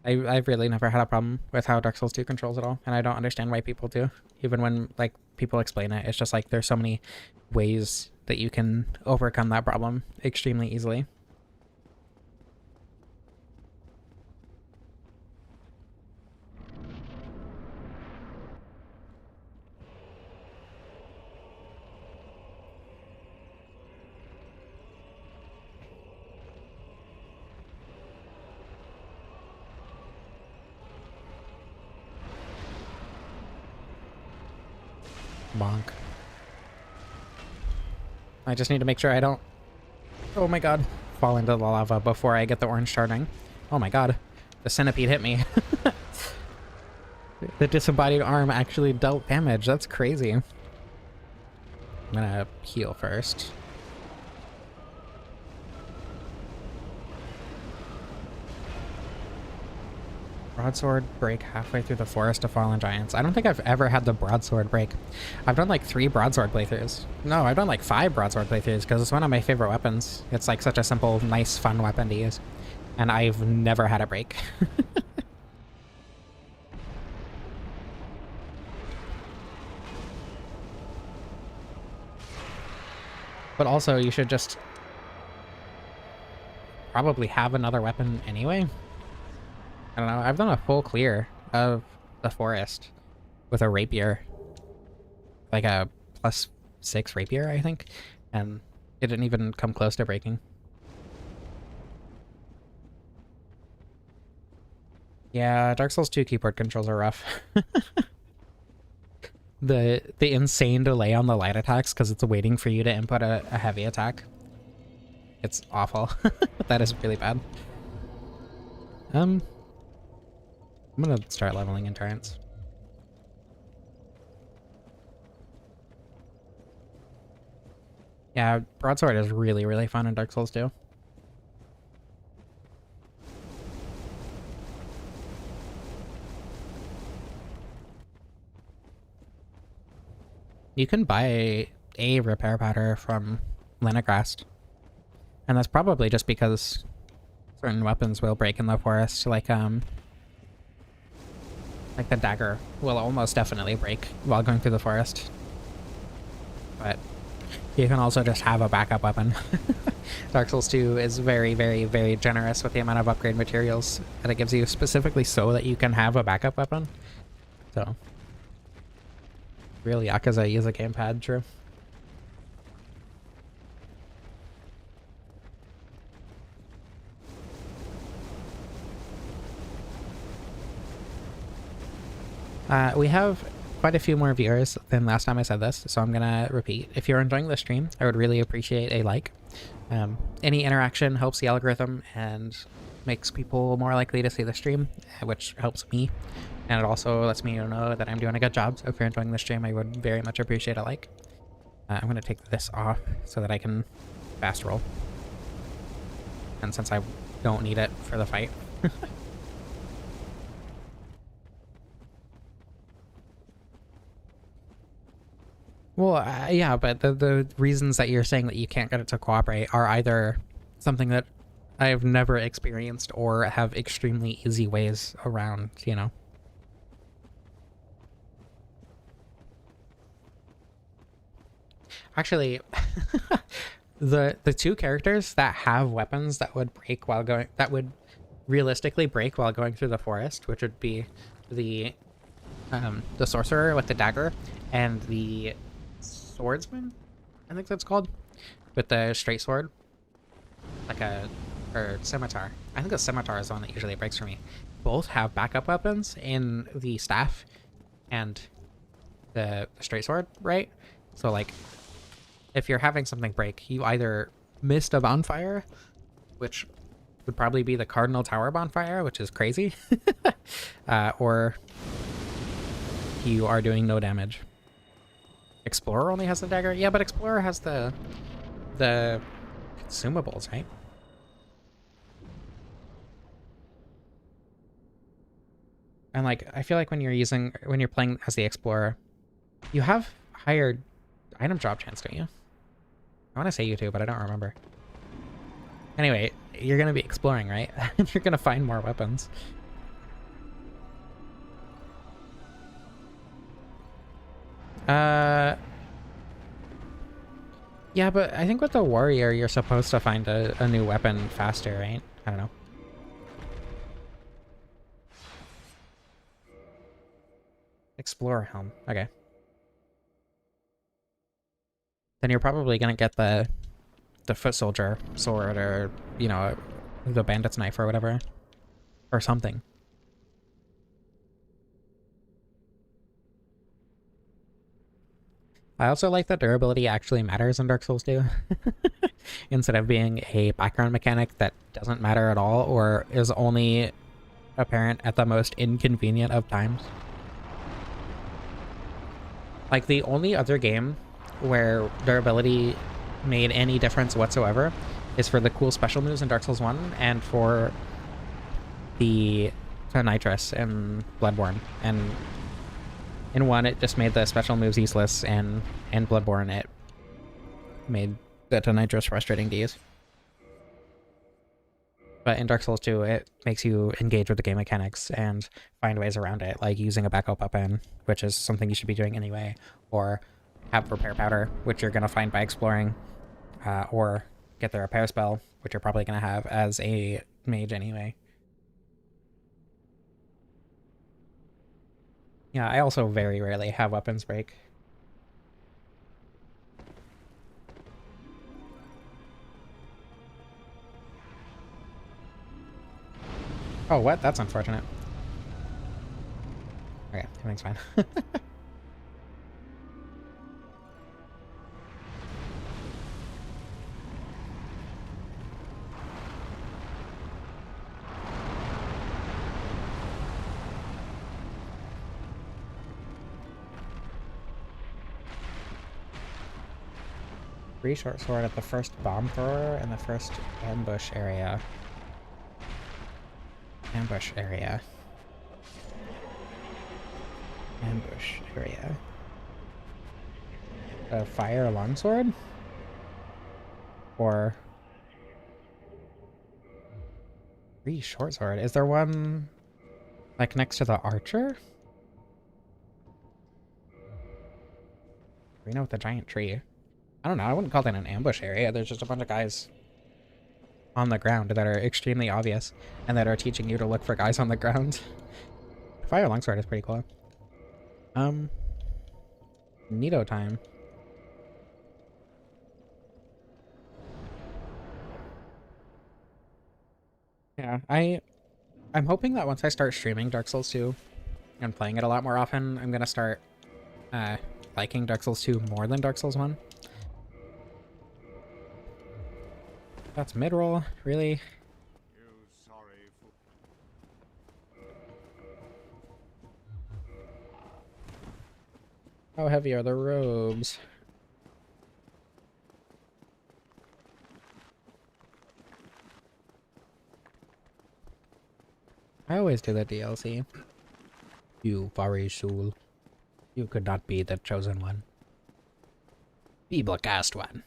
I've really never had a problem with how Dark Souls 2 controls at all, and I don't understand why people do. Even when like people explain it, it's just like there's so many ways that you can overcome that problem extremely easily. Bonk. I just need to make sure I don't, oh my god, fall into the lava before I get the orange sharding. Oh my god, the centipede hit me. The disembodied arm actually dealt damage. That's crazy. I'm gonna heal first. Broadsword break halfway through the Forest of Fallen Giants. I don't think I've ever had the broadsword break. I've done like 3 broadsword playthroughs. No, I've done like 5 broadsword playthroughs because it's one of my favorite weapons. It's like such a simple, nice, fun weapon to use. And I've never had it break. But also, you should just probably have another weapon anyway. I don't know. I've done a full clear of the forest with a rapier. Like a +6 rapier, I think. And it didn't even come close to breaking. Yeah, Dark Souls 2 keyboard controls are rough. The insane delay on the light attacks because it's waiting for you to input a heavy attack. It's awful. That is really bad. I'm gonna start leveling Endurance. Yeah, Broadsword is really, really fun in Dark Souls 2. You can buy a repair powder from Lenigrast. And that's probably just because certain weapons will break in the forest, like the dagger will almost definitely break while going through the forest. But you can also just have a backup weapon. Dark Souls 2 is very, very, very generous with the amount of upgrade materials that it gives you specifically so that you can have a backup weapon. So, real Yakuza use a gamepad, true. We have quite a few more viewers than last time I said this, so I'm gonna repeat. If you're enjoying the stream, I would really appreciate a like. Any interaction helps the algorithm and makes people more likely to see the stream, which helps me. And it also lets me know that I'm doing a good job, so if you're enjoying the stream, I would very much appreciate a like. I'm gonna take this off so that I can fast roll. And since I don't need it for the fight, Well, yeah, but the reasons that you're saying that you can't get it to cooperate are either something that I have never experienced or have extremely easy ways around, you know? Actually, the two characters that have weapons that would break while going, that would realistically break while going through the forest, which would be the sorcerer with the dagger and the swordsman, I think that's called, with the straight sword, like a, or scimitar. I think the scimitar is the one that usually breaks for me. Both have backup weapons in the staff and the straight sword, right? So like, if you're having something break, you either missed a bonfire, which would probably be the Cardinal Tower bonfire, which is crazy, or you are doing no damage. Explorer only has the dagger? Yeah, but Explorer has the consumables, right? And like, I feel like when you're playing as the Explorer, you have higher item drop chance, don't you? I want to say you do, but I don't remember. Anyway, you're going to be exploring, right? You're going to find more weapons. Yeah, but I think with the warrior, you're supposed to find a new weapon faster, right? I don't know. Explorer helm. Okay. Then you're probably gonna get the foot soldier sword, or, you know, the bandit's knife or whatever. Or something. I also like that durability actually matters in Dark Souls 2. Instead of being a background mechanic that doesn't matter at all, or is only apparent at the most inconvenient of times. Like, the only other game where durability made any difference whatsoever is for the cool special moves in Dark Souls 1 and for the Nitrous in Bloodborne. And in 1, it just made the special moves useless, and in Bloodborne, it made the Nitrous frustrating to use. But in Dark Souls 2, it makes you engage with the game mechanics and find ways around it, like using a backup weapon, which is something you should be doing anyway, or have repair powder, which you're going to find by exploring, or get the repair spell, which you're probably going to have as a mage anyway. Yeah, I also very rarely have weapons break. Oh, what? That's unfortunate. Okay, everything's fine. Free short sword at the first bomb thrower and the first ambush area. Ambush area. Ambush area. A fire longsword? Or free short sword? Is there one like next to the archer? Arena with the giant tree. I don't know, I wouldn't call that an ambush area. There's just a bunch of guys on the ground that are extremely obvious and that are teaching you to look for guys on the ground. Fire longsword is pretty cool. Neato time. Yeah, I'm hoping that once I start streaming Dark Souls 2 and playing it a lot more often, I'm gonna start liking Dark Souls 2 more than Dark Souls 1. That's mid-roll, really? How heavy are the robes? I always do the DLC. You furry soul. You could not be the chosen one. Be the cast one.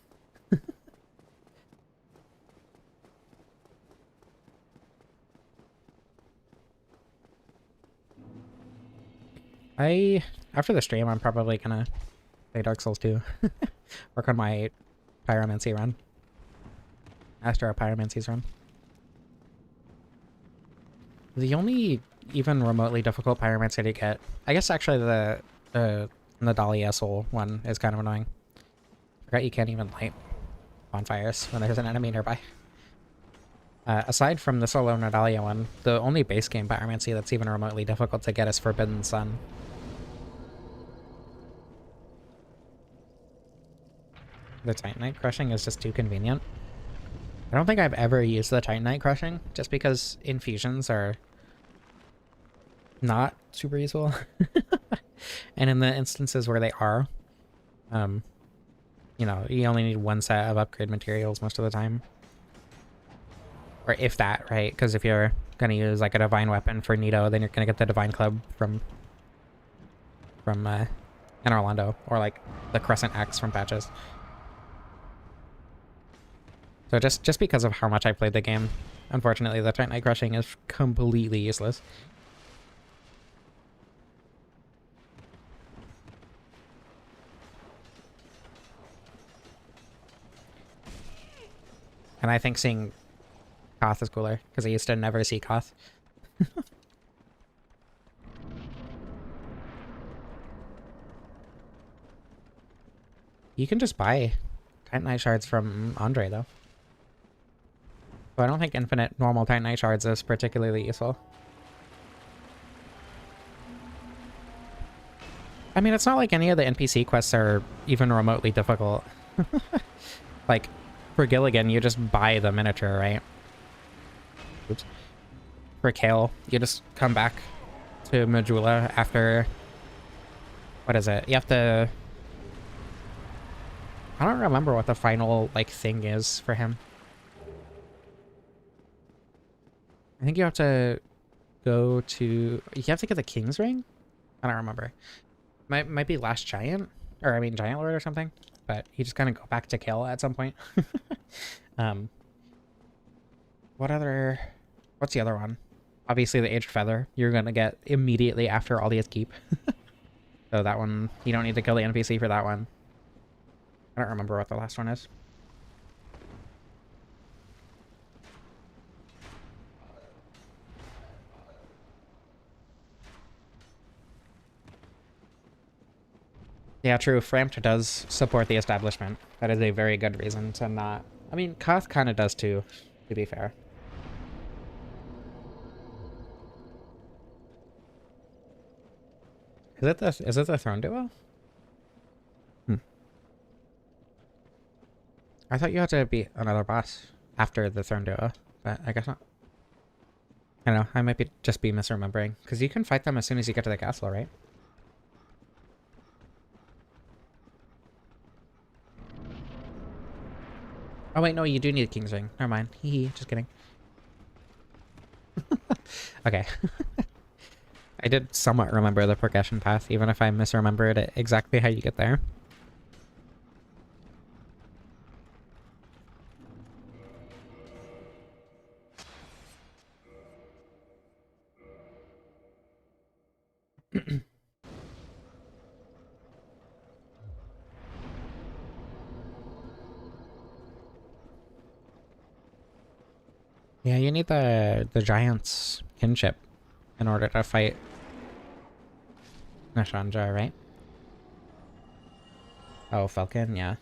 After the stream, I'm probably gonna play Dark Souls 2. Work on my Pyromancy run. Astro Pyromancy's run. The only even remotely difficult Pyromancy to get, I guess actually the Nadalia Soul one is kind of annoying. Forgot you can't even light bonfires when there's an enemy nearby. Aside from the solo Nadalia one, the only base game Pyromancy that's even remotely difficult to get is Forbidden Sun. The Titanite crushing is just too convenient. I don't think I've ever used the Titanite crushing, just because infusions are not super useful. And in the instances where they are, you know, you only need one set of upgrade materials most of the time. Or if that, right? Because if you're gonna use like a divine weapon for Nito, then you're gonna get the divine club from Anor Londo, or like the Crescent Axe from Patches. So just because of how much I played the game, unfortunately the Titanite crushing is completely useless. And I think seeing Koth is cooler, because I used to never see Koth. You can just buy Titanite shards from Andre, though. So I don't think infinite normal Titanite shards is particularly useful. I mean, it's not like any of the NPC quests are even remotely difficult. Like, for Gilligan, you just buy the miniature, right? Oops. For Kale, you just come back to Majula after... What is it? You have to... I don't remember what the final, like, thing is for him. I think you have to go to... You have to get the King's Ring? I don't remember. Might be Last Giant? Or, I mean, Giant Lord or something. But you just kind of go back to Kale at some point. What's the other one? Obviously the Aged Feather. You're going to get immediately after Aldia's Keep. So that one, you don't need to kill the NPC for that one. I don't remember what the last one is. Yeah, true. Framped does support the establishment. That is a very good reason to not... I mean, Koth kind of does too, to be fair. Is it the throne duo? I thought you had to beat another boss after the throne duo, but I guess not. I don't know, I might just be misremembering. Because you can fight them as soon as you get to the castle, right? Oh wait, no, you do need a King's Ring. Never mind. Hee, just kidding. Okay. I did somewhat remember the progression path, even if I misremembered it exactly how you get there. Yeah, you need the giant's kinship in order to fight Nashanja, right? Oh, Falcon, yeah.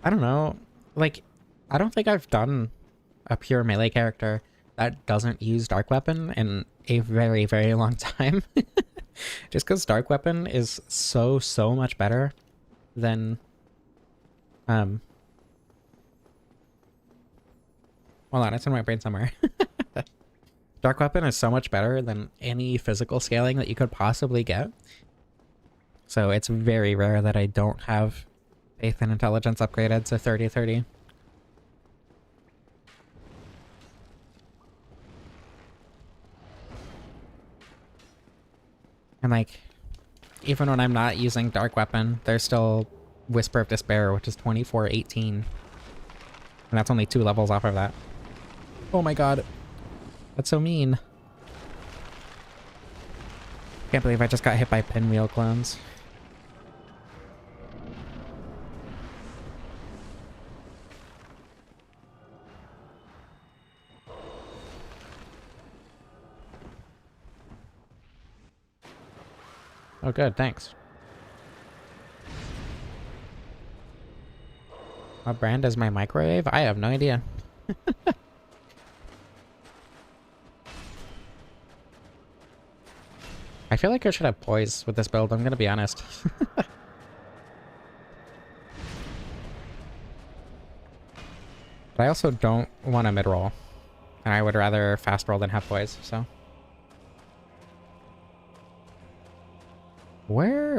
I don't know. Like, I don't think I've done a pure melee character that doesn't use Dark Weapon in a very, very long time. Just because Dark Weapon is so much better than... Hold on, it's in my brain somewhere. Dark Weapon is so much better than any physical scaling that you could possibly get. So it's very rare that I don't have Faith and Intelligence upgraded to 30-30. And like, even when I'm not using Dark Weapon, there's still Whisper of Despair, which is 2418. And that's only 2 levels off of that. Oh my god. That's so mean. Can't believe I just got hit by pinwheel clones. Oh good, thanks. What brand is my microwave? I have no idea. I feel like I should have poise with this build, I'm gonna be honest. But I also don't want a mid-roll. And I would rather fast roll than have poise, so.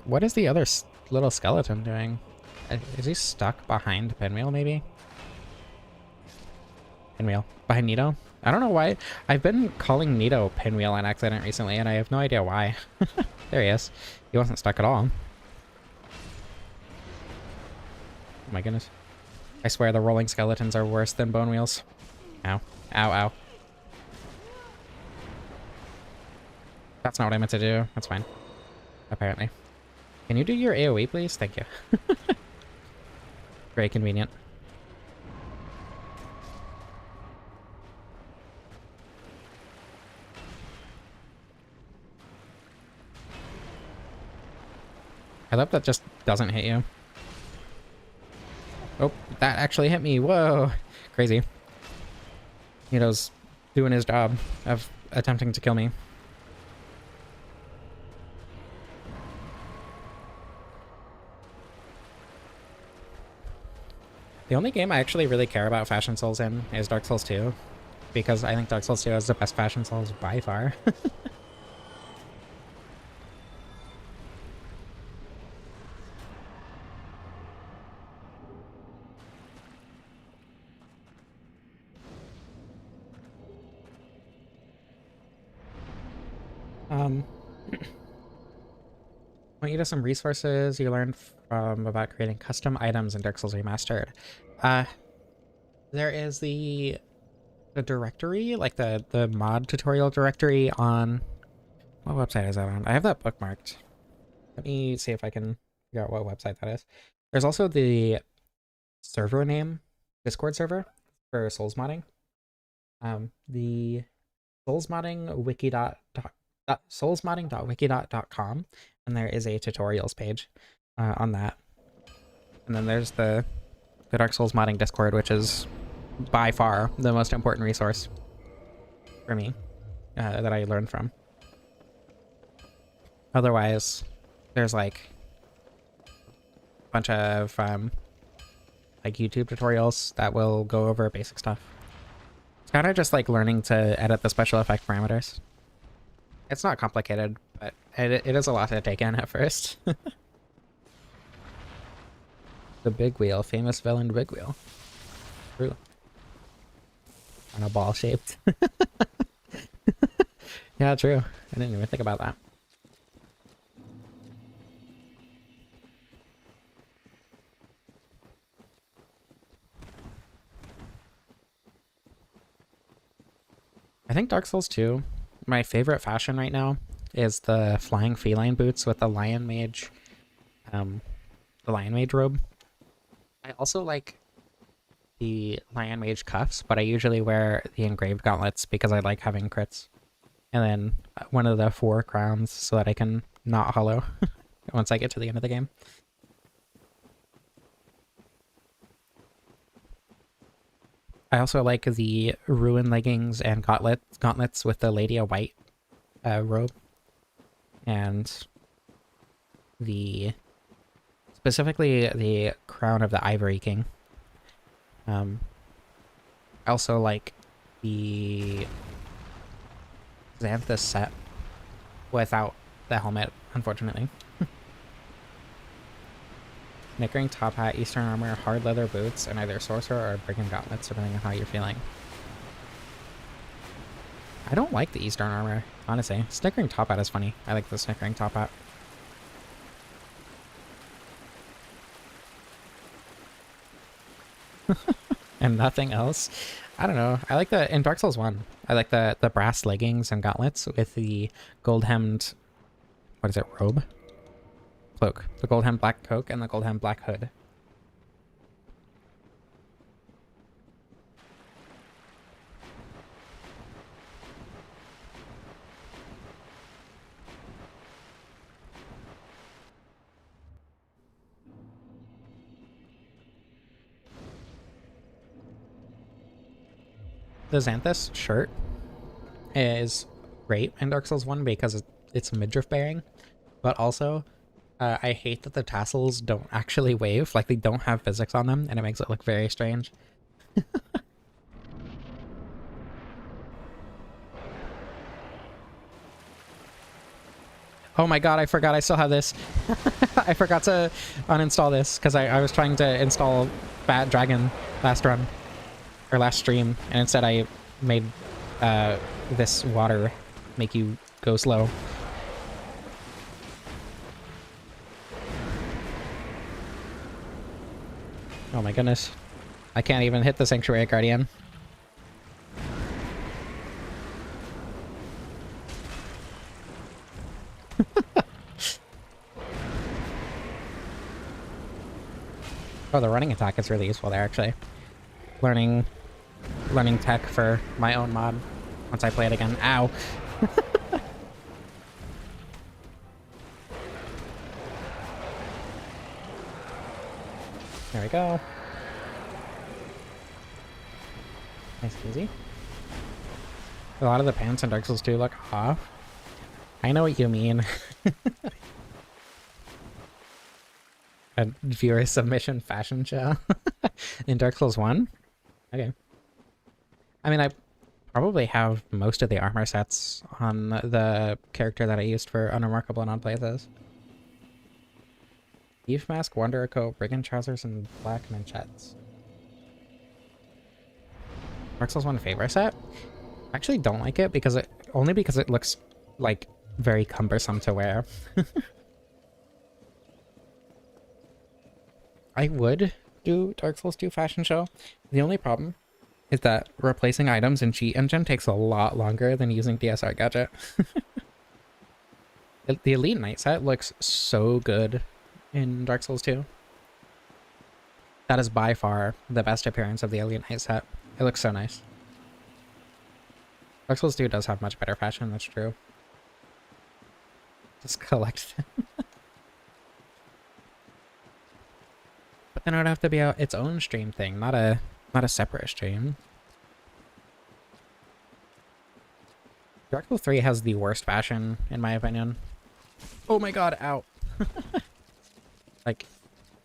What is the other little skeleton doing? Is he stuck behind Pinwheel, maybe? Pinwheel. Behind Nito? I don't know why. I've been calling Nito Pinwheel on accident recently, and I have no idea why. There he is. He wasn't stuck at all. Oh my goodness. I swear the rolling skeletons are worse than bone wheels. Ow. Ow, ow. That's not what I meant to do. That's fine. Apparently. Can you do your AoE, please? Thank you. Very convenient. I love that just doesn't hit you. Oh, that actually hit me. Whoa. Crazy. Nito's doing his job of attempting to kill me. The only game I actually really care about Fashion Souls in is Dark Souls 2, because I think Dark Souls 2 is the best Fashion Souls by far. Want you to some resources you learned from about creating custom items in Dark Souls Remastered. There is the directory, like the mod tutorial directory on... What website is that on? I have that bookmarked. Let me see if I can figure out what website that is. There's also the server name, Discord server for Souls modding. The soulsmodding.wiki.com, and there is a tutorials page on that. And then there's the Dark Souls modding Discord, which is by far the most important resource for me that I learned from. Otherwise, there's like a bunch of like YouTube tutorials that will go over basic stuff. It's kind of just like learning to edit the special effect parameters. It's not complicated, but it is a lot to take in at first. The big wheel, famous villain big wheel. True. On a ball shaped. Yeah, true. I didn't even think about that. I think Dark Souls 2, my favorite fashion right now is the flying feline boots with the Lion Mage robe. I also like the Lion Mage cuffs, but I usually wear the engraved gauntlets because I like having crits. And then one of the 4 crowns so that I can not hollow once I get to the end of the game. I also like the ruin leggings and gauntlets with the Lady of White robe. And specifically the crown of the Ivory King. I also like the Xanthus set without the helmet, unfortunately. Knickering top hat, Eastern armor, hard leather boots, and either sorcerer or brigand gauntlets, depending on how you're feeling. I don't like the Eastern armor, honestly. Snickering Top Hat is funny. I like the Snickering Top Hat. And nothing else. I don't know. I like the in Dark Souls 1. I like the brass leggings and gauntlets with the gold hemmed, what is it, robe? Cloak. The gold hemmed black cloak and the gold hemmed black hood. The Xanthus shirt is great in Dark Souls 1 because it's midriff bearing, but also I hate that the tassels don't actually wave, like they don't have physics on them, and it makes it look very strange. Oh my god, I forgot I still have this. I forgot to uninstall this because I was trying to install Bad Dragon last run, or last stream, and instead I made this water make you go slow. Oh my goodness. I can't even hit the Sanctuary Guardian. Oh, the running attack is really useful there, actually. Learning tech for my own mod once I play it again. Ow! There we go. Nice and easy. A lot of the pants in Dark Souls 2 look off. I know what you mean. A viewer submission fashion show in Dark Souls 1? Okay. I mean, I probably have most of the armor sets on the character that I used for Unremarkable and Non-Playthroughs. Thief Mask, Wanderer Coat, Brigand Trousers, and Black Manchettes. Dark Souls 1 favorite set? I actually don't like it because only because it looks like very cumbersome to wear. I would do Dark Souls 2 fashion show. The only problem is that replacing items in Cheat Engine takes a lot longer than using DSR Gadget. The Elite Knight set looks so good in Dark Souls 2. That is by far the best appearance of the Elite Knight set. It looks so nice. Dark Souls 2 does have much better fashion, that's true. Just collect them. But then it would have to be its own stream thing, not a separate stream. Dark Souls 3 has the worst fashion, in my opinion. Oh my god, ow. Like,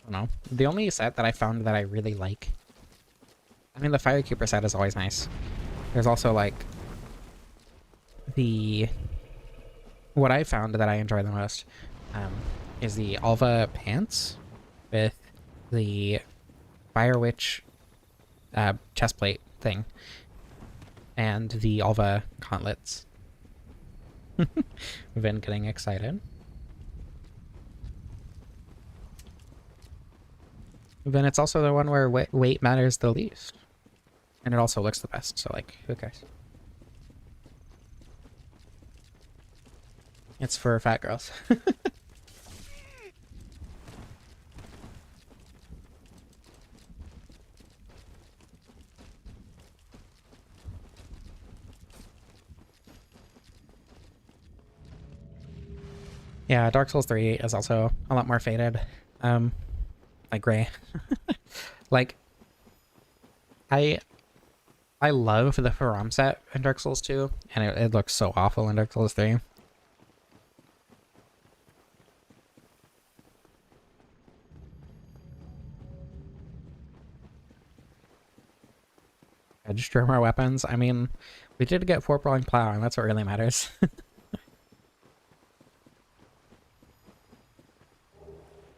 I don't know. The only set that I found that I really like... I mean, the Firekeeper set is always nice. There's also, like... What I found that I enjoy the most is the Alva pants with the Fire Witch chestplate thing and the Alva gauntlets. We've been getting excited. Then it's also the one where weight matters the least. And it also looks the best, so like, who cares? It's for fat girls. Yeah, Dark Souls 3 is also a lot more faded. Like gray. Like, I love the Faram set in Dark Souls 2, and it looks so awful in Dark Souls 3. Edge trimmer weapons. I mean, we did get 4-pronged plow, and that's what really matters.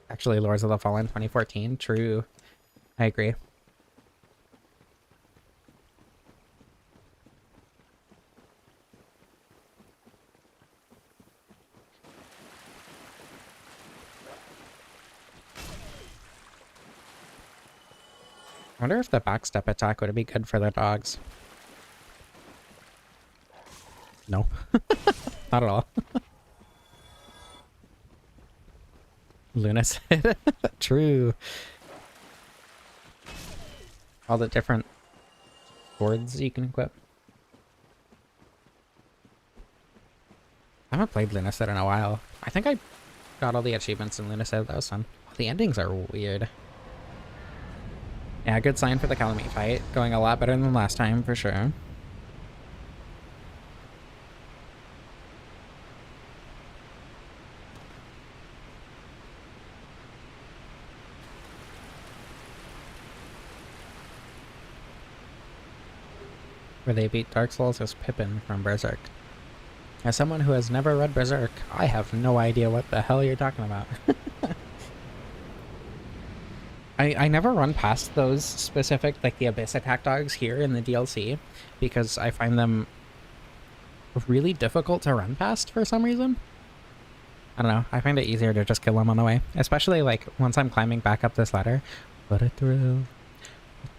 Actually, Lords of the Fallen 2014. True. I agree. wonder if the backstep attack would be good for the dogs. No. Not at all. Lunacid. True. All the different boards you can equip. I haven't played Lunacid in a while. I think I got all the achievements in Lunacid. That was fun. The endings are weird. Yeah, good sign for the Calamite fight. Going a lot better than last time, for sure. Where they beat Dark Souls as Pippin from Berserk. As someone who has never read Berserk, I have no idea what the hell you're talking about. I never run past those specific, like the Abyss attack dogs here in the DLC, because I find them really difficult to run past for some reason. I don't know, I find it easier to just kill them on the way, especially like once I'm climbing back up this ladder. What a thrill,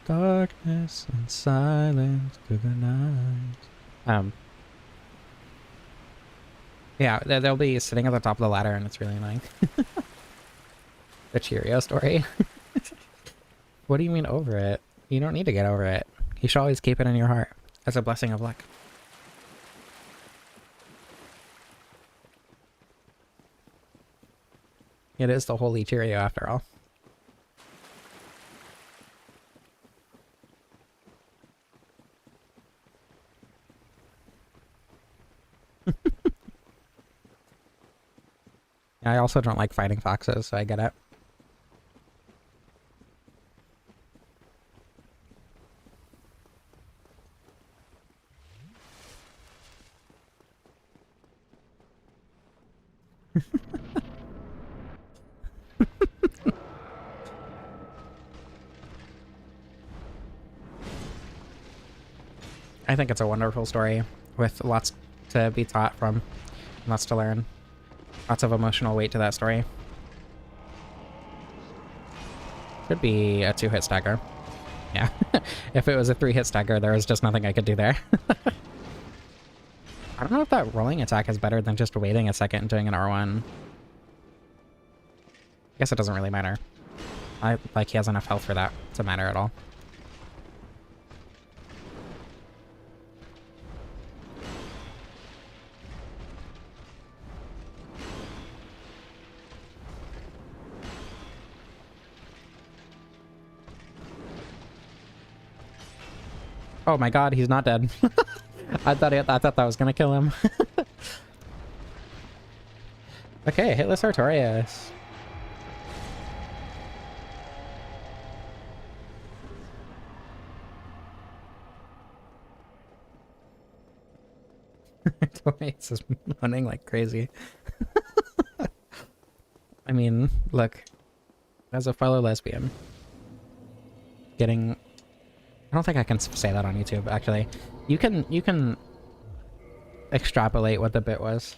darkness and silence through the night. Yeah, they'll be sitting at the top of the ladder and it's really annoying. The Cheerio story. What do you mean over it? You don't need to get over it. You should always keep it in your heart as a blessing of luck. It is the holy Cheerio after all. I also don't like fighting foxes, so I get it. I think it's a wonderful story with lots to be taught from, lots to learn, lots of emotional weight to that story. Should be a 2-hit stagger. Yeah. If it was a 3-hit stagger, there was just nothing I could do there. I don't know if that rolling attack is better than just waiting a second and doing an R1. I guess it doesn't really matter. Like, he has enough health for that to matter at all. Oh my god, he's not dead. I thought that was gonna kill him. Okay, hitless Artorias. Artorias is running like crazy. I mean, look, as a fellow lesbian, getting... I don't think I can say that on YouTube, actually. You can extrapolate what the bit was.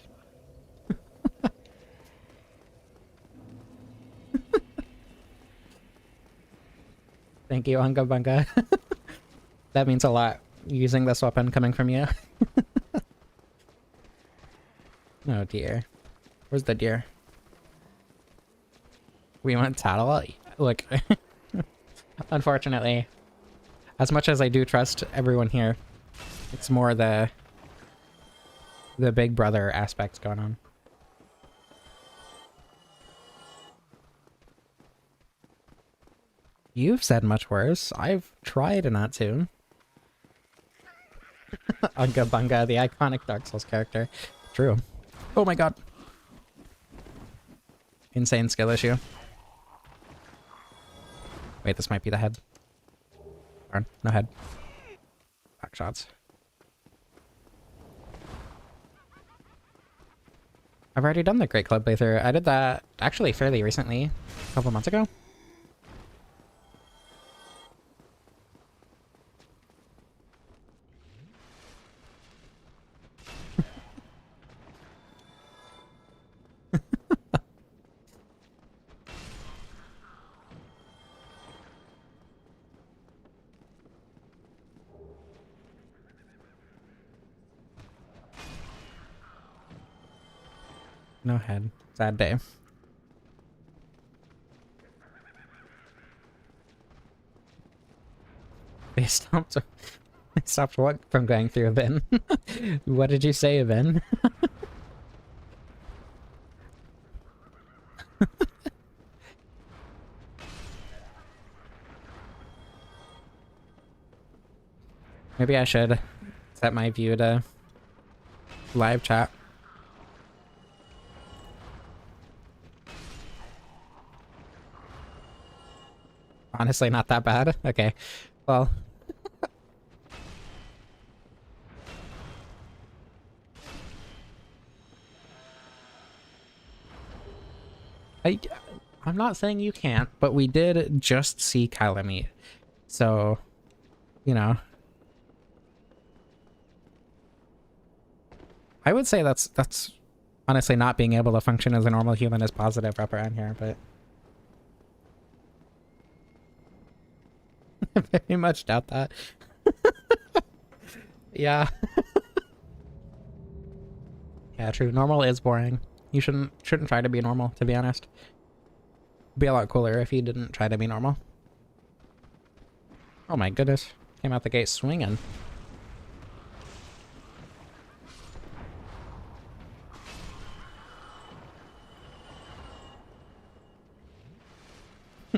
Thank you, Unga Bunga. That means a lot, using this weapon coming from you. Oh dear. Where's the deer? We want Tattle? Look, unfortunately, as much as I do trust everyone here, it's more the big brother aspect going on. You've said much worse. I've tried not to. Unga Bunga, the iconic Dark Souls character. True. Oh my god. Insane skill issue. Wait, this might be the head. Darn, no head. Back shots. I've already done the Great Club playthrough. I did that actually fairly recently, a couple months ago. No head. Sad day. They stopped what from going through a bin? What did you say, Ben? Maybe I should set my view to live chat. Honestly, not that bad. Okay, well. I'm not saying you can't, but we did just see Calamite. So, you know. I would say that's honestly not being able to function as a normal human is positive up around here, but I very much doubt that. Yeah. Yeah, true. Normal is boring. You shouldn't try to be normal, to be honest. It'd be a lot cooler if you didn't try to be normal. Oh my goodness. Came out the gate swinging.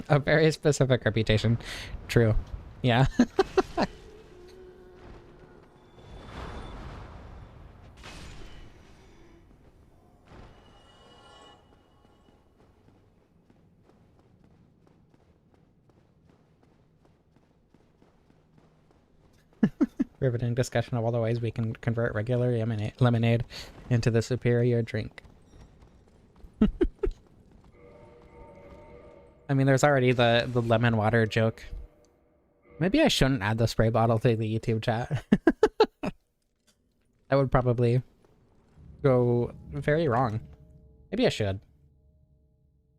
A very specific reputation. True. Yeah. Riveting discussion of all the ways we can convert regular lemonade into the superior drink. I mean, there's already the lemon water joke. Maybe I shouldn't add the spray bottle to the YouTube chat. That would probably go very wrong. Maybe I should.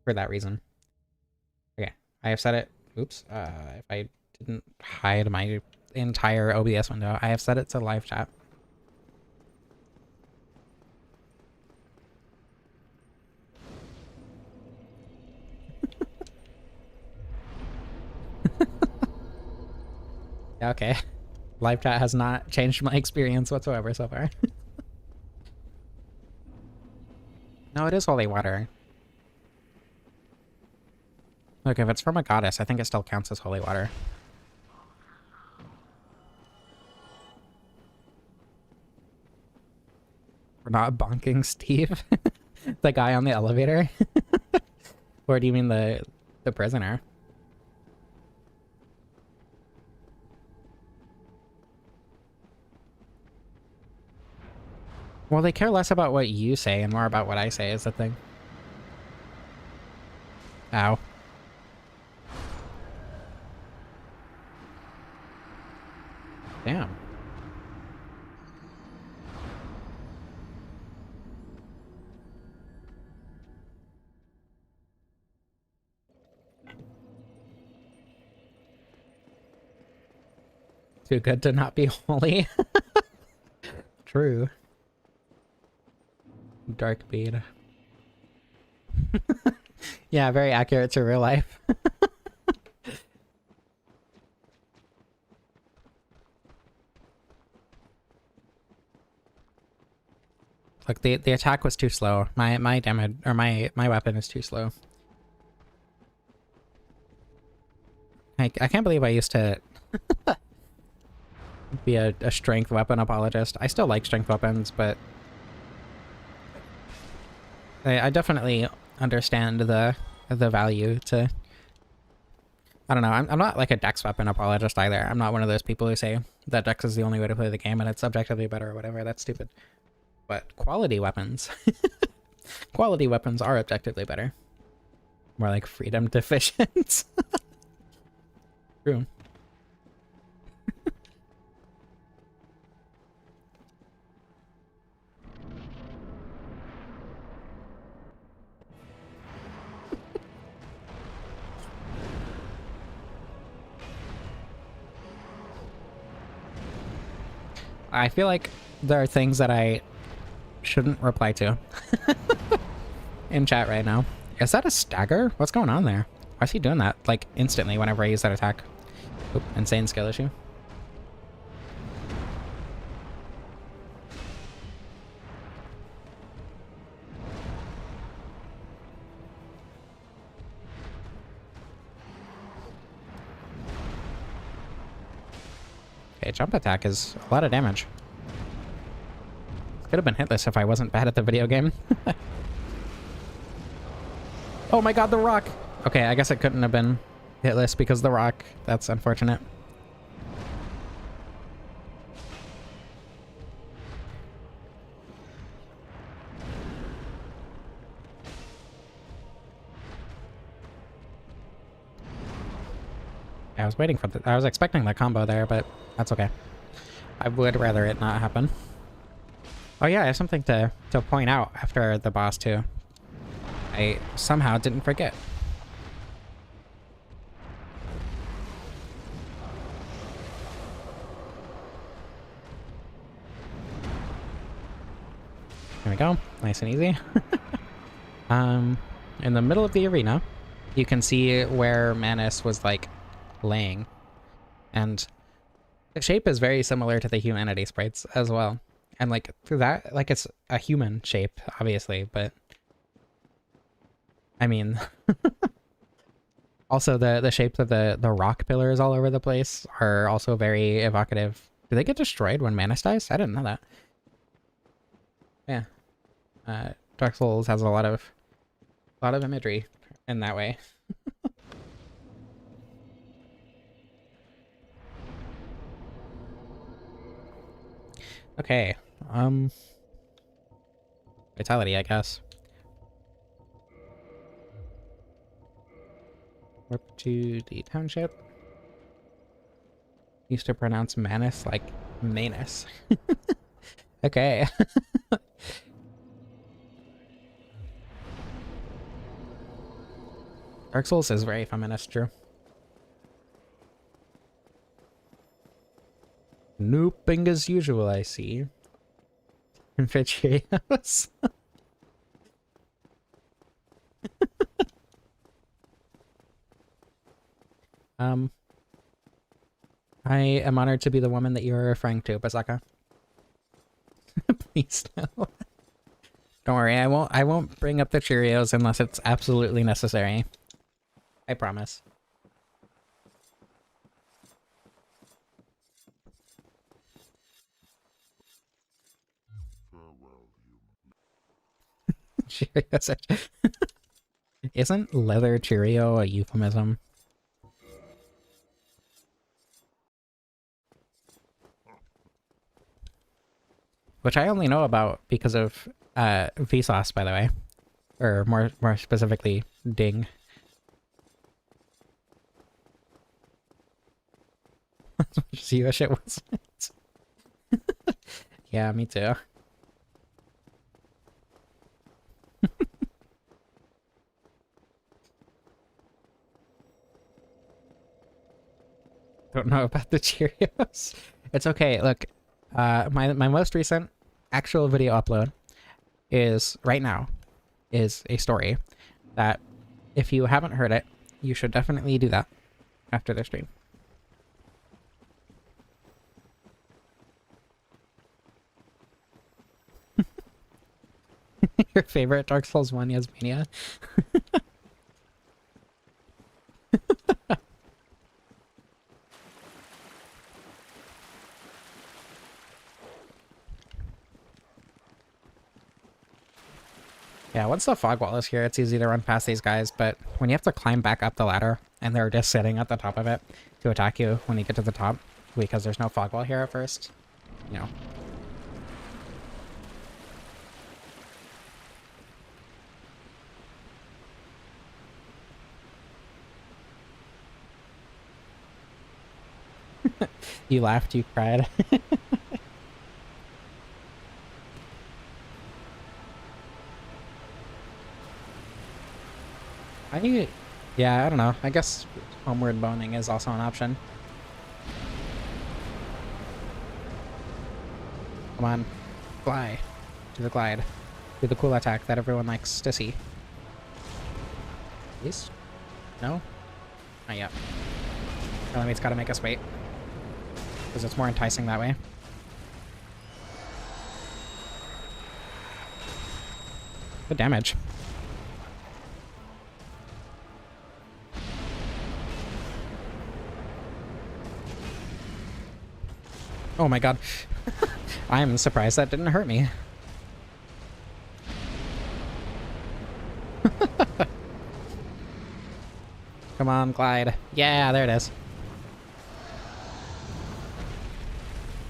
For that reason. Okay, I have set it. Oops. If I didn't hide my entire OBS window, I have set it to live chat. Okay. Live chat has not changed my experience whatsoever so far. No, it is holy water. Look, if it's from a goddess, I think it still counts as holy water. We're not bonking Steve? The guy on the elevator? Or do you mean the prisoner? Well, they care less about what you say and more about what I say is the thing. Ow. Damn. Too good to not be holy. True. Dark bead. Yeah, very accurate to real life. Look, the attack was too slow. My damage or my weapon is too slow. I can't believe I used to be a strength weapon apologist. I still like strength weapons, but I definitely understand the value to. I don't know. I'm not like a dex weapon apologist either. I'm not one of those people who say that dex is the only way to play the game and it's objectively better or whatever. That's stupid. But quality weapons, quality weapons are objectively better. More like freedom deficient. True. I feel like there are things that I shouldn't reply to. in chat right now. Is that a stagger? What's going on there? Why is he doing that, like, instantly whenever I use that attack? Oop, insane skill issue. Okay, jump attack is a lot of damage. Could have been hitless if I wasn't bad at the video game. Oh my god, the rock! Okay, I guess it couldn't have been hitless because the rock. That's unfortunate. I was waiting for I was expecting the combo there, but that's okay. I would rather it not happen. Oh yeah, I have something to point out after the boss too. I somehow didn't forget. There we go. Nice and easy. In the middle of the arena, you can see where Manus was like laying. And the shape is very similar to the humanity sprites as well. And like through that, like it's a human shape, obviously, but I mean also the shapes of the rock pillars all over the place are also very evocative. Do they get destroyed when Manus dies? I didn't know that. Yeah. Dark Souls has a lot of imagery in that way. Okay. Vitality, I guess. Up to the township. Used to pronounce Manus like Manus. Okay. Dark Souls is very feminist, true. Nooping as usual, I see. Infatuous. I am honored to be the woman that you are referring to, Basaka. Please no. Don't worry, I won't bring up the Cheerios unless it's absolutely necessary. I promise. Cheerios. Isn't leather Cheerio a euphemism? Which I only know about because of Vsauce, by the way. Or more specifically, Ding. See what shit was it? Yeah, me too. Don't know about the Cheerios. It's okay. Look, my most recent actual video upload is right now is a story that if you haven't heard it, you should definitely do that after the stream. Your favorite Dark Souls 1 Yasmania? Yeah, once the fog wall is here, it's easy to run past these guys, but when you have to climb back up the ladder, and they're just sitting at the top of it to attack you when you get to the top, because there's no fog wall here at first, you know. You laughed, you cried. Yeah, I don't know. I guess homeward boning is also an option. Come on. Fly. Do the glide. Do the cool attack that everyone likes to see. Please? No? Not yet. It's gotta make us wait. Because it's more enticing that way. Good damage. Oh my god. I'm surprised that didn't hurt me. Come on, glide. Yeah, there it is.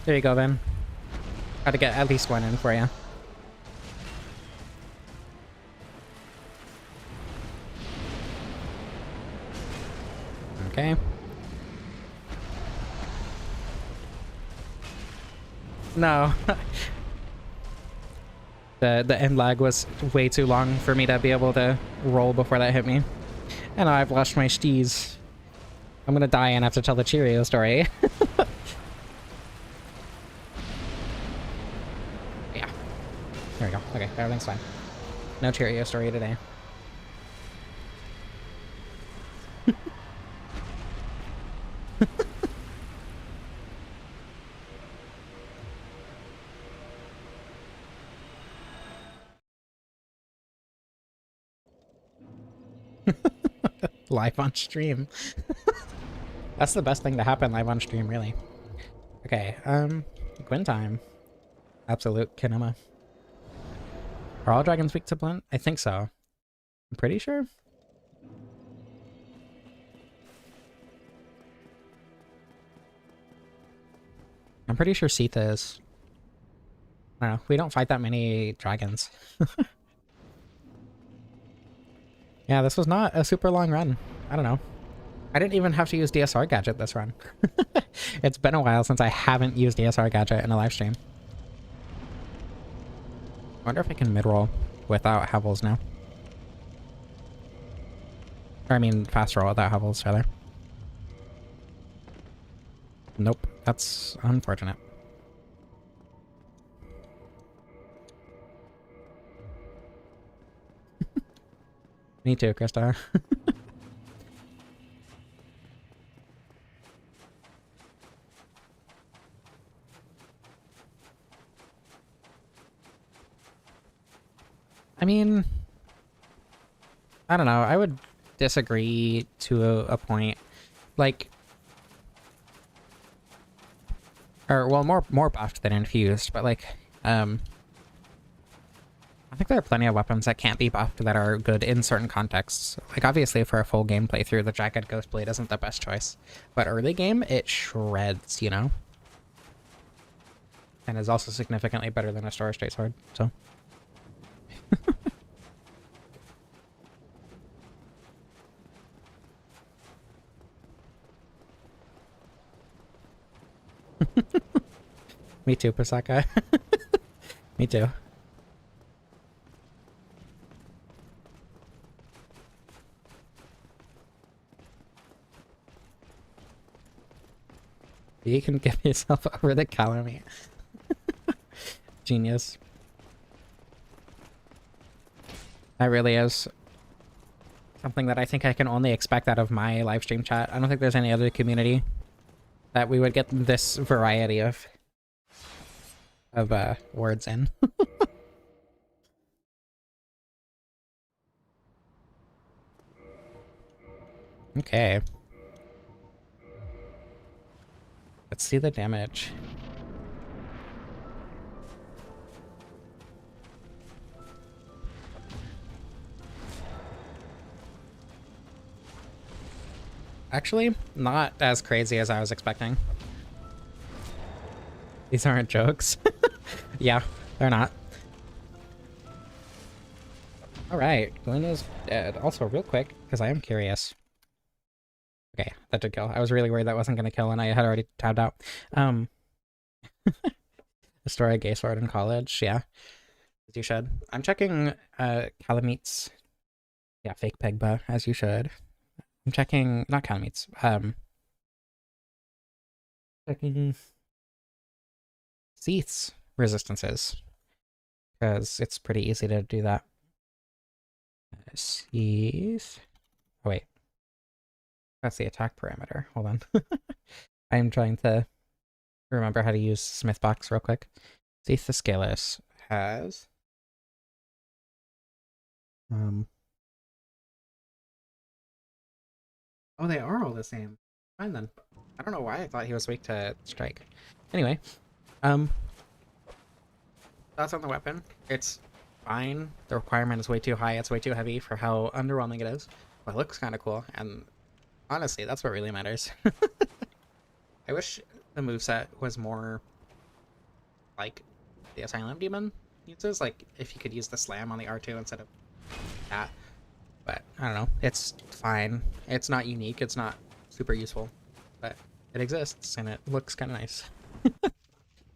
There you go, Ben. Got to get at least one in for you. Okay. No. The end lag was way too long for me to be able to roll before that hit me. And I've lost my steez. I'm gonna die and have to tell the Cheerio story. Yeah. There we go. Okay, everything's fine. No Cheerio story today. Live on stream. That's the best thing to happen live on stream, really. Okay, Gwyn time. Absolute kinema. Are all dragons weak to blunt? I think so. I'm pretty sure. I'm pretty sure Sita is. I don't know. We don't fight that many dragons. Yeah, this was not a super long run. I don't know. I didn't even have to use DSR Gadget this run. It's been a while since I haven't used DSR Gadget in a live stream. I wonder if I can mid-roll without Havels now. Or I mean fast roll without Havels, rather. Nope, that's unfortunate. Me too, Krista. I mean, I don't know. I would disagree to a point. Like, or well, more buffed than infused, but like, I think there are plenty of weapons that can't be buffed that are good in certain contexts. Like, obviously, for a full game playthrough, the Jagged Ghostblade isn't the best choice, but early game, it shreds, you know? And is also significantly better than a Stora Straight Sword, so. Me too, Pasaka. Me too. You can give yourself over the Calamite. Genius. That really is something that I think I can only expect out of my live stream chat. I don't think there's any other community that we would get this variety of words in. Okay. Let's see the damage. Actually, not as crazy as I was expecting. These aren't jokes. Yeah, they're not. Alright, Gwyn is dead. Also, real quick, because I am curious. Okay, that did kill. I was really worried that wasn't going to kill, and I had already tabbed out. The story of Gay Sword in college, yeah. As you should. I'm checking Calamite's... Yeah, fake Pegba, as you should. I'm checking... Not Calamite's. Checking... Seath's resistances. Because it's pretty easy to do that. Seath... Oh wait, that's the attack parameter. Hold on. I'm trying to remember how to use Smithbox real quick. Zethyscalus has oh, they are all the same. Fine then. I don't know why I thought he was weak to strike. Anyway, that's on the weapon. It's fine. The requirement is way too high. It's way too heavy for how underwhelming it is. But it looks kind of cool, and honestly, that's what really matters. I wish the moveset was more like the Asylum Demon uses. Like, if you could use the slam on the R2 instead of that. But, I don't know. It's fine. It's not unique. It's not super useful. But it exists, and it looks kind of nice.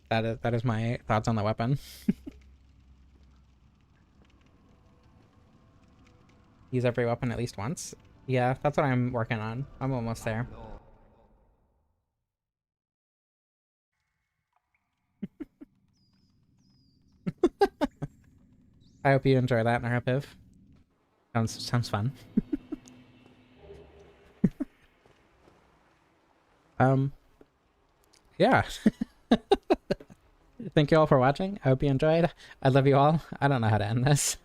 That is my thoughts on the weapon. Use every weapon at least once. Yeah, that's what I'm working on. I'm almost there. I hope you enjoy that narrative. Sounds fun. Yeah. Thank you all for watching. I hope you enjoyed. I love you all. I don't know how to end this.